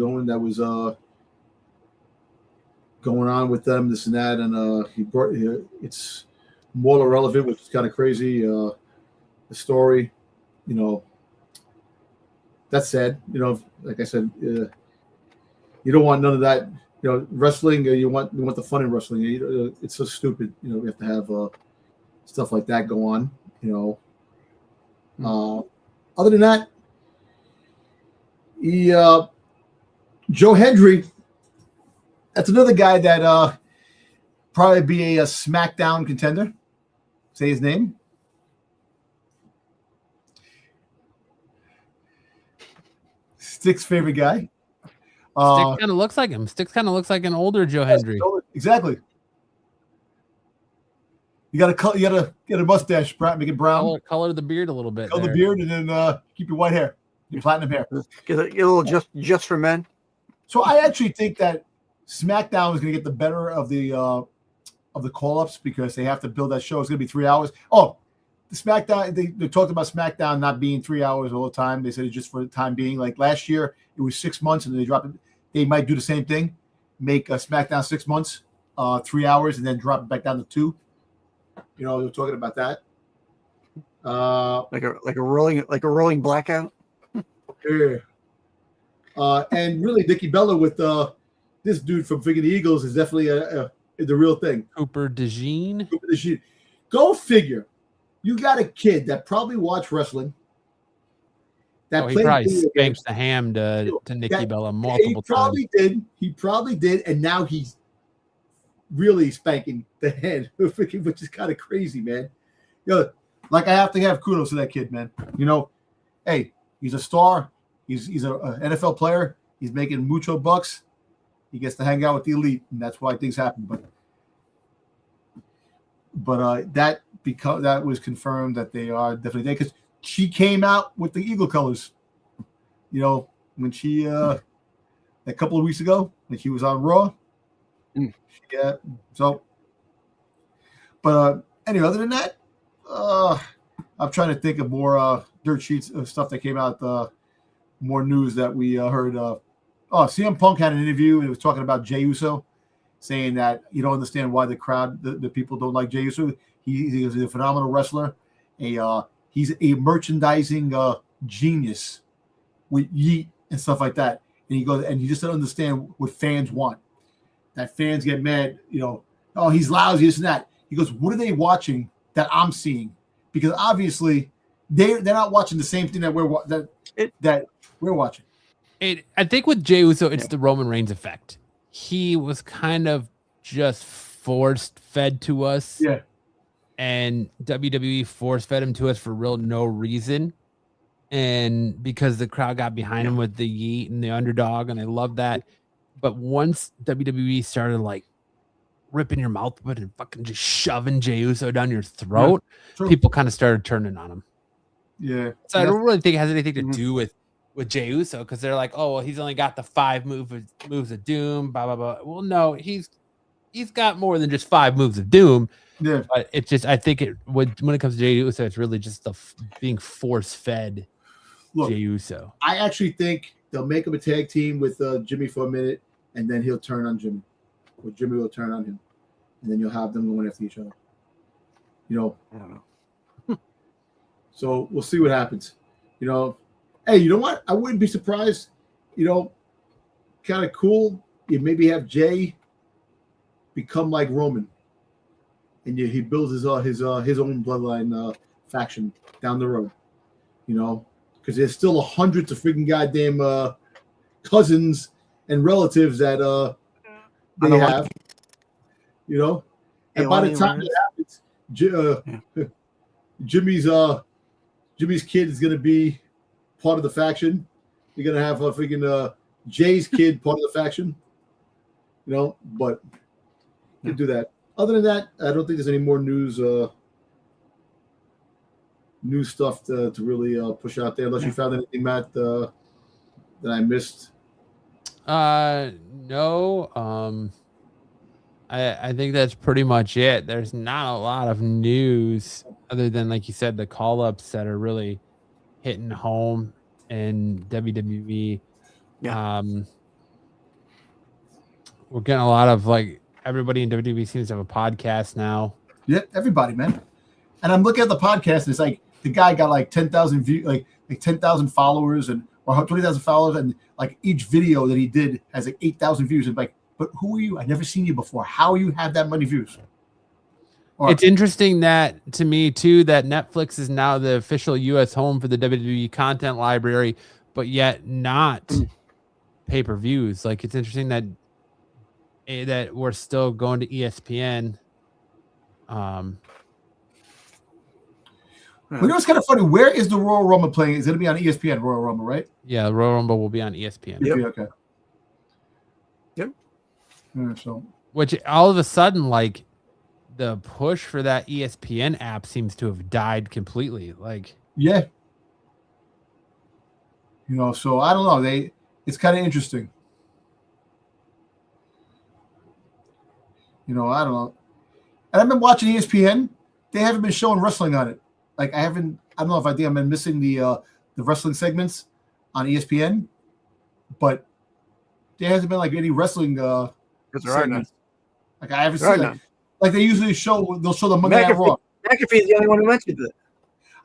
going on with them, this and that, and it's more irrelevant, which is kind of crazy. The story, that's sad. Like I said, you don't want none of that. Wrestling. You want the fun in wrestling. It's so stupid. We have to have stuff like that go on. Other than that, Joe Hendry. That's another guy that probably be a SmackDown contender. Say his name. Stick's favorite guy. Stick kind of looks like him. Stick kind of looks like an older Joe Hendry. Exactly. You gotta get a mustache, make it brown. Color the beard a little bit. Color the beard, and then keep your white hair, your platinum hair. Get a little just for men. So I actually think that SmackDown is going to get the better of the call-ups because they have to build that show. It's going to be 3 hours. Oh, the SmackDown, they talked about SmackDown not being 3 hours all the time. They said it's just for the time being. Like last year, it was 6 months, and they dropped it. They might do the same thing, make SmackDown 6 months, 3 hours, and then drop it back down to 2. You know, they're talking about that. Like a rolling blackout. Yeah. And really, Nikki Bella with this dude from freaking the Eagles is definitely the real thing. Cooper DeJean. Go figure. You got a kid that probably watched wrestling. That he probably spanks the ham to Nikki Bella multiple times. He probably did, and now he's really spanking the head, which is kind of crazy, man. You know, like I have to have kudos to that kid, man. You know, hey, he's a star. He's a NFL player. He's making mucho bucks. He gets to hang out with the elite, and that's why things happen. But that was confirmed that they are definitely there because she came out with the Eagle colors. You know, when she a couple of weeks ago when she was on Raw. Yeah. So, but anyway, other than that, I'm trying to think of more dirt sheets of stuff that came out. More news that we heard. CM Punk had an interview and he was talking about Jey Uso, saying that you don't understand why the crowd, the people don't like Jey Uso. He's a phenomenal wrestler. He's a merchandising genius with Yeet and stuff like that. And he goes, and he just doesn't understand what fans want. That fans get mad, you know, oh, he's lousy, this and that. He goes, what are they watching that I'm seeing? Because obviously they're not watching the same thing that we're watching. I think with Jey Uso, it's the Roman Reigns effect. He was kind of just forced fed to us. Yeah. And WWE force fed him to us for real no reason. And because the crowd got behind him with the Yeet and the underdog, and I love that. But once WWE started like ripping your mouth open and fucking just shoving Jey Uso down your throat, people kind of started turning on him. Yeah. So I don't really think it has anything to do with Jey Uso because they're like, oh, well, he's only got the 5 moves of doom, blah blah blah. Well, no, he's got more than just 5 moves of doom. Yeah. But it's just I think when it comes to Jey Uso, it's really just being force fed. Jey Uso. I actually think they'll make him a tag team with Jimmy for a minute, and then he'll turn on Jimmy, or Jimmy will turn on him, and then you'll have them going after each other. You know. I don't know. So we'll see what happens. You know, hey, you know what? I wouldn't be surprised. You know, kind of cool. You maybe have Jay become like Roman, and he builds his own bloodline faction down the road. You know, because there's still hundreds of freaking goddamn cousins and relatives that they have. You know, and by the time it happens, Jimmy's kid is going to be part of the faction. You're going to have freaking Jay's kid part of the faction. You know, but you do that. Other than that, I don't think there's any more news stuff to really push out there. Unless you found anything, Matt, that I missed. No. I think that's pretty much it. There's not a lot of news other than, like you said, the call-ups that are really hitting home in WWE. Yeah. We're getting a lot of like everybody in WWE seems to have a podcast now. Yeah, everybody, man. And I'm looking at the podcast, and it's like the guy got like 10,000 views, like 10,000 followers, or 20,000 followers, and like each video that he did has like 8,000 views. And like, but who are you? I've never seen you before. How you have that many views? It's interesting that to me too that Netflix is now the official U.S. home for the WWE content library, but yet not pay-per-views. Like it's interesting that we're still going to ESPN. You know, it's kind of funny. Where is the Royal Rumble playing? It's going to be on ESPN, Royal Rumble, right? Yeah, the Royal Rumble will be on ESPN. Yep. Okay. Yep. So, which all of a sudden, like, the push for that ESPN app seems to have died completely. Like, yeah. You know, so I don't know. It's kind of interesting. I don't know. And I've been watching ESPN. They haven't been showing wrestling on it. Like I don't know if I've been missing the wrestling segments on ESPN, but there hasn't been like any wrestling segments. Like I haven't seen like they usually they'll show the Monday Night Raw. McAfee is the only one who mentioned it.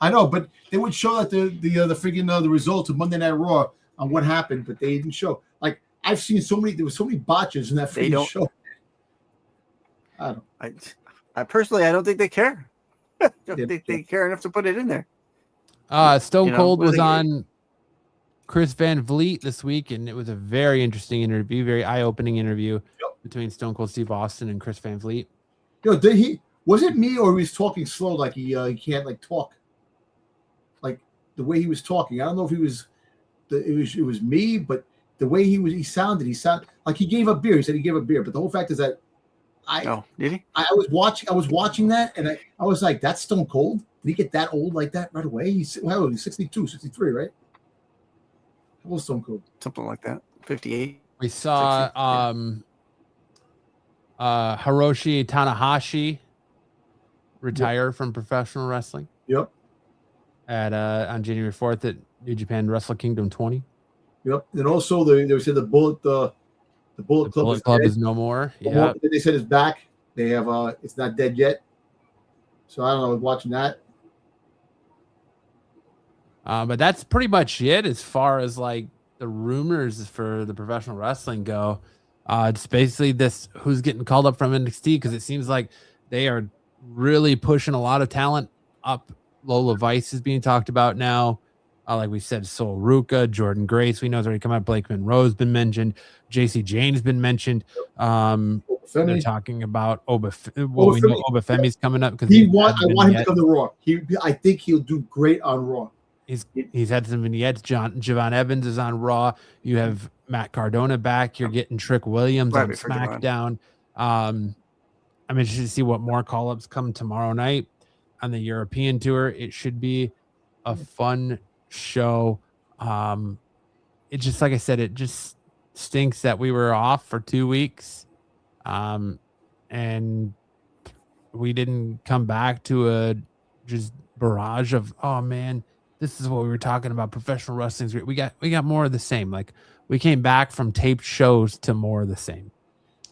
I know, but they would show that the freaking the results of Monday Night Raw on what happened, but they didn't show. Like I've seen there were so many botches in that freaking show. I personally, I don't think they care. I don't think they care enough to put it in there. Stone Cold was on Chris Van Vliet this week, and it was a very interesting interview, very eye-opening interview between Stone Cold Steve Austin and Chris Van Vliet. Was it me or he was talking slow, like he can't like talk, like the way he was talking? I don't know if it was me, but the way he sounded like he gave up beer. He said he gave up beer, but the whole fact is that did he? I was watching that, and I was like, that's Stone Cold. Did he get that old like that right away? He's 62, 63, right? How old Stone Cold? Something like that. 58. We saw 60, Hiroshi Tanahashi retire from professional wrestling. Yep. At on January 4th at New Japan Wrestle Kingdom 20. Yep. And also they said the Bullet Club is no more. Yeah. They said it's back. They have it's not dead yet. So I don't know. I was watching that. But that's pretty much it as far as like the rumors for the professional wrestling go. It's basically this who's getting called up from NXT because it seems like they are really pushing a lot of talent up. Lola Vice is being talked about now. Like we said, Sol Ruka, Jordynne Grace, we know has already come out. Blake Monroe's been mentioned. JC Jane's been mentioned. They're talking about Oba. Well, we know Oba Femi's coming up because I want him to come to Raw. I think he'll do great on Raw. He's had some vignettes. Javon Evans is on Raw. You have Matt Cardona back. You're getting Trick Williams on SmackDown. I'm interested to see what more call-ups come tomorrow night on the European tour. It should be a fun show. It just, like I said, it just stinks that we were off for 2 weeks, and we didn't come back to a just barrage of, oh man, this is what we were talking about. Professional wrestling. We got more of the same. Like we came back from taped shows to more of the same,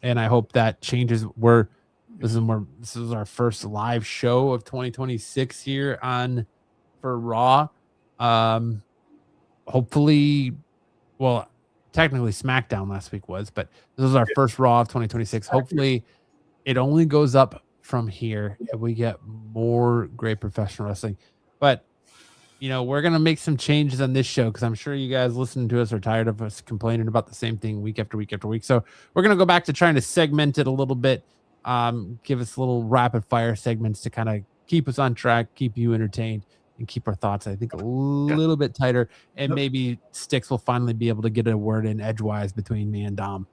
and I hope that changes. This is our first live show of 2026 here for Raw. Hopefully, well, technically SmackDown last week was, but this is our first Raw of 2026. Hopefully it only goes up from here and we get more great professional wrestling. But we're going to make some changes on this show because I'm sure you guys listening to us are tired of us complaining about the same thing week after week after week. So we're going to go back to trying to segment it a little bit. Give us little rapid fire segments to kind of keep us on track, keep you entertained, and keep our thoughts, I think, a little bit tighter. And maybe Styx will finally be able to get a word in edgewise between me and Dom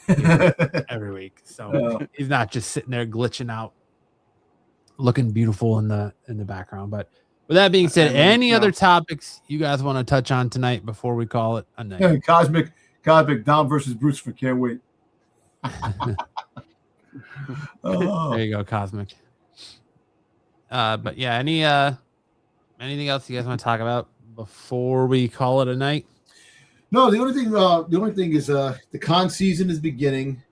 every week. So he's not just sitting there glitching out, looking beautiful in the background. But with that being said, any other topics you guys want to touch on tonight before we call it a night? Yeah, Cosmic Dom versus Bruce for can't wait. There you go, Cosmic. But yeah, anything else you guys want to talk about before we call it a night? No, the only thing is the con season is beginning,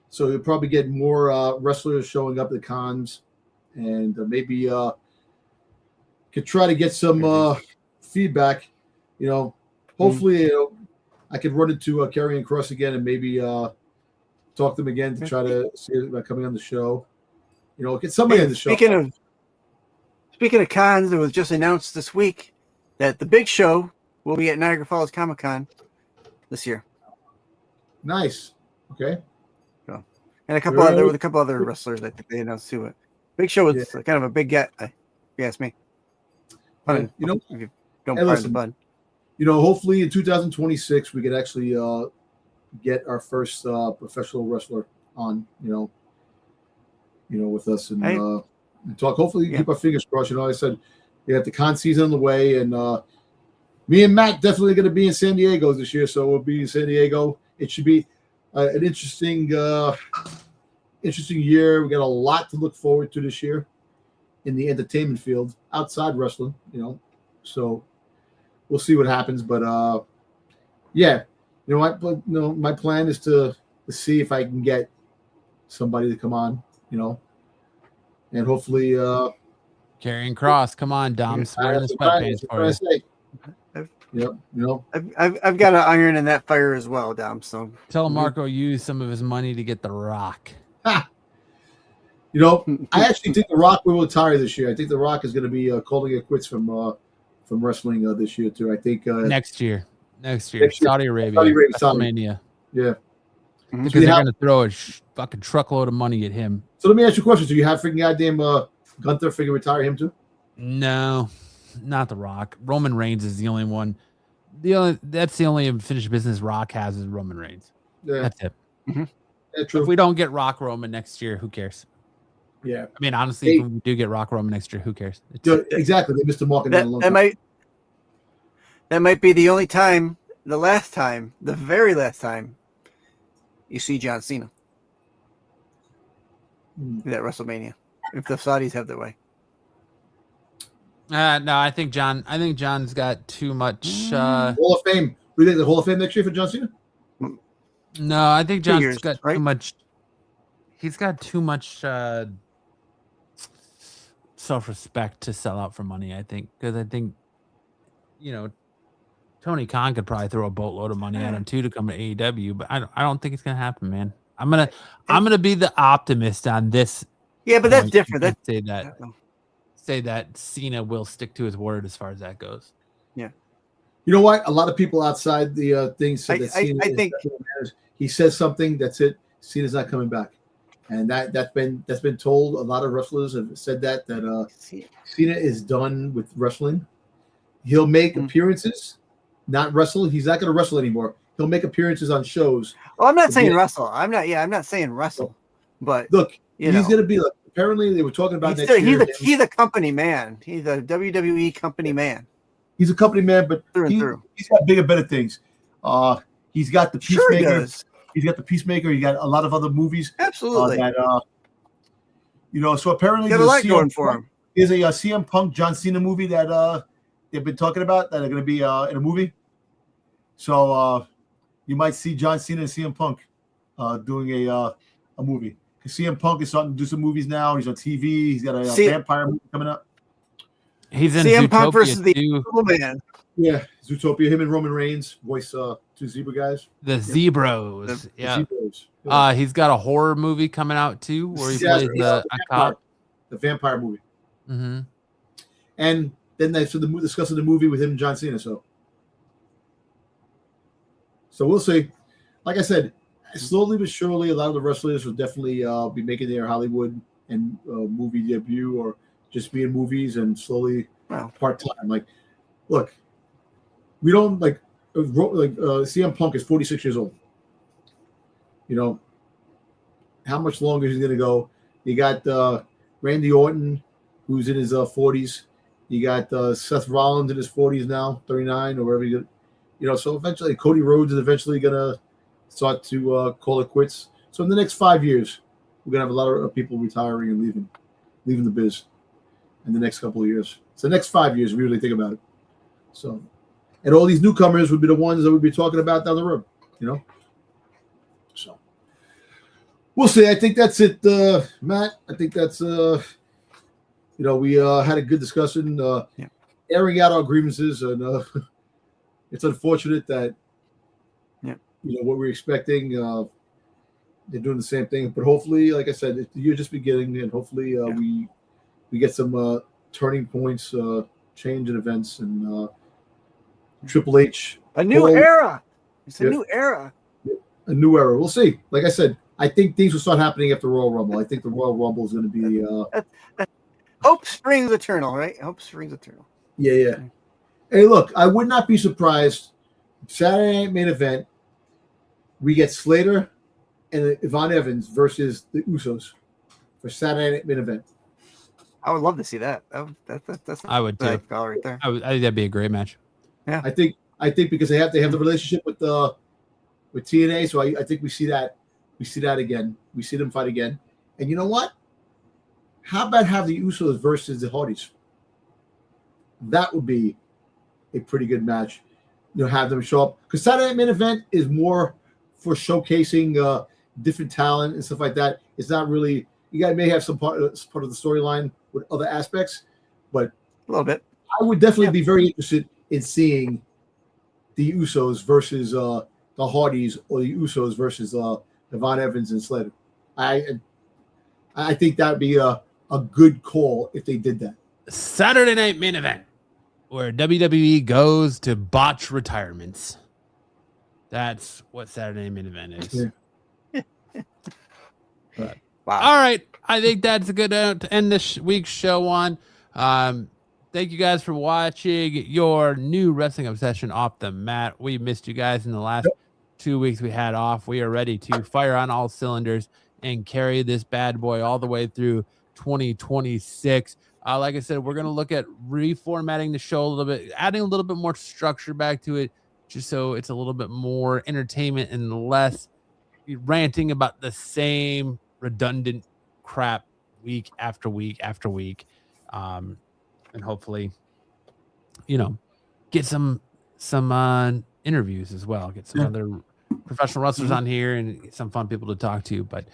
so you'll probably get more wrestlers showing up at the cons, and maybe could try to get some feedback. Hopefully I could run into Karrion Kross again and maybe talk to them again to try to see about coming on the show. Get somebody on the show. Speaking of cons, it was just announced this week that the Big Show will be at Niagara Falls Comic Con this year. Nice. Okay. So, and a couple other wrestlers I think they announced too. Big Show is kind of a big get, if you ask me. If you don't pardon the bun. Hopefully in 2026 we could actually get our first professional wrestler on, with us and talk. Hopefully keep our fingers crossed. I said we have the con season on the way, and me and Matt definitely going to be in San Diego this year, so we'll be in San Diego. It should be an interesting interesting year. We got a lot to look forward to this year in the entertainment field outside wrestling, So we'll see what happens. But yeah, my plan is to see if I can get somebody to come on, and hopefully Karrion Kross, come on, Dom's wearing the sweatpants for you. I've got an iron in that fire as well, Dom. So Tell Marco use some of his money to get The Rock. I actually think The Rock will retire this year. I think The Rock is going to be calling it quits from wrestling this year too. I think next year, Saudi Arabia, WrestleMania. Yeah, because they're going to throw a fucking truckload of money at him. So let me ask you a question. Do you have freaking goddamn Gunther freaking retire him too? No, not The Rock. Roman Reigns is the only one. That's the only unfinished business Rock has is Roman Reigns. Yeah, that's it. Mm-hmm. Yeah, true. If we don't get Rock Roman next year, who cares? Yeah, I mean, honestly, if we do get Rock Roman next year, who cares? Exactly, they missed the market. That might be the only time, the very last time, you see John Cena at WrestleMania, if the Saudis have their way. No, I think John's got too much. Hall of Fame. We think the Hall of Fame next year for John Cena? No, I think John's got too much. He's got too much self-respect to sell out for money. I think because Tony Khan could probably throw a boatload of money at him too to come to AEW, but I don't think it's gonna happen, man. I'm gonna be the optimist on this. Yeah, but that's different. Say that Cena will stick to his word as far as that goes. Yeah. You know what? A lot of people outside the thing said that Cena he says something, that's it. Cena's not coming back, and that's been told. A lot of wrestlers have said that Cena is done with wrestling. He'll make appearances, not wrestle. He's not going to wrestle anymore. He'll make appearances on shows. Well, I'm not saying wrestle. I'm not saying wrestle. But look, he's going to be like. Apparently, they were talking about next year. He's a company man. He's a WWE company man. He's a company man, but he's got bigger, better things. He's got the Peacemaker. He's got the Peacemaker. He got a lot of other movies. Absolutely. So apparently got a lot going for him. There's a CM Punk John Cena movie that they've been talking about that are going to be in a movie. So you might see John Cena and CM Punk doing a movie. CM Punk is starting to do some movies now. He's on TV. He's got a vampire movie coming up. He's in CM Zootopia Punk versus the too. Man. Yeah, Zootopia. Him and Roman Reigns voice two zebra guys. The Zebros. Yeah. He's got a horror movie coming out too, where he plays a cop. The vampire movie. Mm-hmm. And then they discussing the movie with him and John Cena. So we'll see. Like I said, slowly but surely, a lot of the wrestlers will definitely be making their Hollywood and movie debut, or just be in movies and slowly part time. Like, look, we don't CM Punk is 46 years old. How much longer is he going to go? You got Randy Orton, who's in his 40s. You got Seth Rollins in his 40s now, 39 or wherever So eventually, Cody Rhodes is eventually going to start to call it quits. So in the next 5 years, we're going to have a lot of people retiring and leaving the biz in the next couple of years. So the next 5 years, we really think about it. So, and all these newcomers would be the ones that we'd be talking about down the road, So we'll see. I think that's it, Matt. I think that's, we had a good discussion, airing out our grievances, and it's unfortunate that, what we're expecting, they're doing the same thing. But hopefully, like I said, the year just beginning, and hopefully we get some turning points, change in events, and Triple H. A new era. It's a new era. A new era. We'll see. Like I said, I think things will start happening after Royal Rumble. I think the Royal Rumble is going to be. Hope springs eternal, right? Hope springs eternal. Yeah. Hey, look, I would not be surprised. Saturday night main event. We get Slater and Yvonne Evans versus the Usos for Saturday night main event. I would love to see that. That's I would too. Right there. I think that'd be a great match. Yeah, I think because they have the relationship with TNA, so I think we see that again. We see them fight again, And you know what? How about have the Usos versus the Hardys? That would be a pretty good match. Have them show up. Because Saturday Night Main Event is more for showcasing different talent and stuff like that. It's not really, you guys may have some part of the storyline with other aspects, but a little bit. I would definitely be very interested in seeing the Usos versus the Hardys, or the Usos versus Devon Evans and Slater. I think that would be a good call if they did that. Saturday Night Main Event, where WWE goes to botch retirements. That's what Saturday Night Main Event is. Yeah. But, wow. All right. I think that's a good to end this week's show on. Thank you guys for watching your new Wrestling Obsession Off the Mat. We missed you guys in the last 2 weeks we had off. We are ready to fire on all cylinders and carry this bad boy all the way through 2026. Like I said, we're going to look at reformatting the show a little bit, adding a little bit more structure back to it, just so it's a little bit more entertainment and less ranting about the same redundant crap week after week after week. And hopefully, get some interviews as well. Get some other professional wrestlers on here and some fun people to talk to. But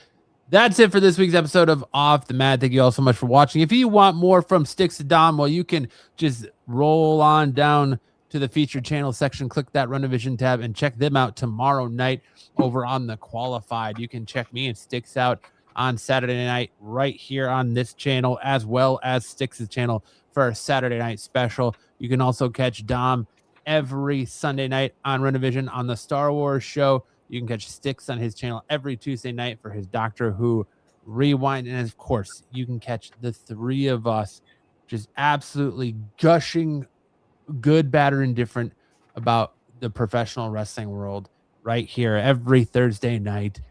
that's it for this week's episode of Off the Mat. Thank you all so much for watching. If you want more from Sticks to Dom, well, you can just roll on down to the featured channel section, click that Run Division tab, and check them out tomorrow night over on the Qualified. You can check me and Sticks out on Saturday night right here on this channel, as well as Sticks' channel for our Saturday night special. You can also catch Dom every Sunday night on Run Division on the Star Wars show. You can catch Sticks on his channel every Tuesday night for his Doctor Who Rewind. And of course, you can catch the three of us just absolutely gushing good, bad, or indifferent about the professional wrestling world right here every Thursday night,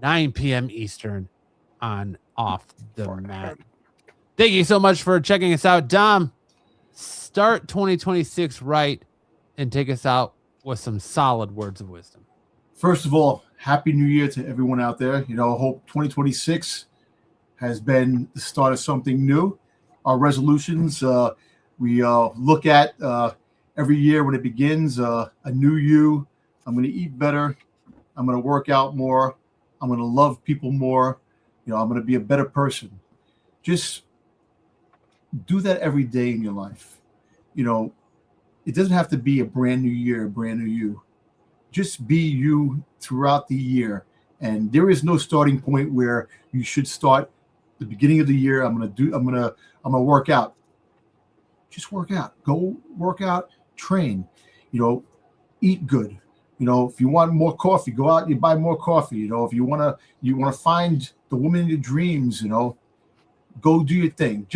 9 p.m. Eastern on Off the Mat. Thank you so much for checking us out. Dom, start 2026 right and take us out with some solid words of wisdom. First of all, Happy New Year to everyone out there. I hope 2026 has been the start of something new. Our resolutions, we look at every year when it begins, a new you. I'm going to eat better. I'm going to work out more. I'm going to love people more. I'm going to be a better person. Just do that every day in your life. It doesn't have to be a brand new year, a brand new you. Just be you throughout the year. And there is no starting point where you should start the beginning of the year. I'm gonna work out. Just work out. Go work out, train, eat good. If you want more coffee, go out and you buy more coffee. If you wanna find the woman in your dreams, go do your thing.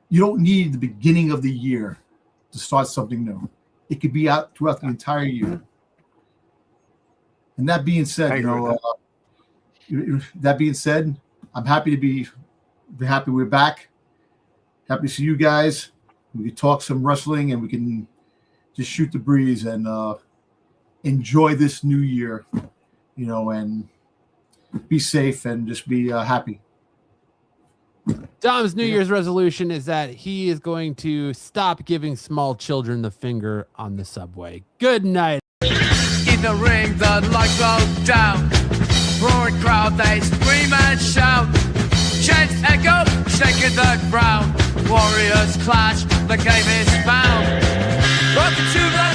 You don't need the beginning of the year to start something new. It could be out throughout the entire year. And that being said, I'm happy to be happy we're back. Happy to see you guys. We can talk some wrestling and we can just shoot the breeze and enjoy this new year, and be safe and just be happy. Dom's New Year's resolution is that he is going to stop giving small children the finger on the subway. Good night. In the ring, the lights go down. Roaring crowd, they scream and shout. Chants echo, shaking the ground. Warriors clash, the game is found. Welcome to the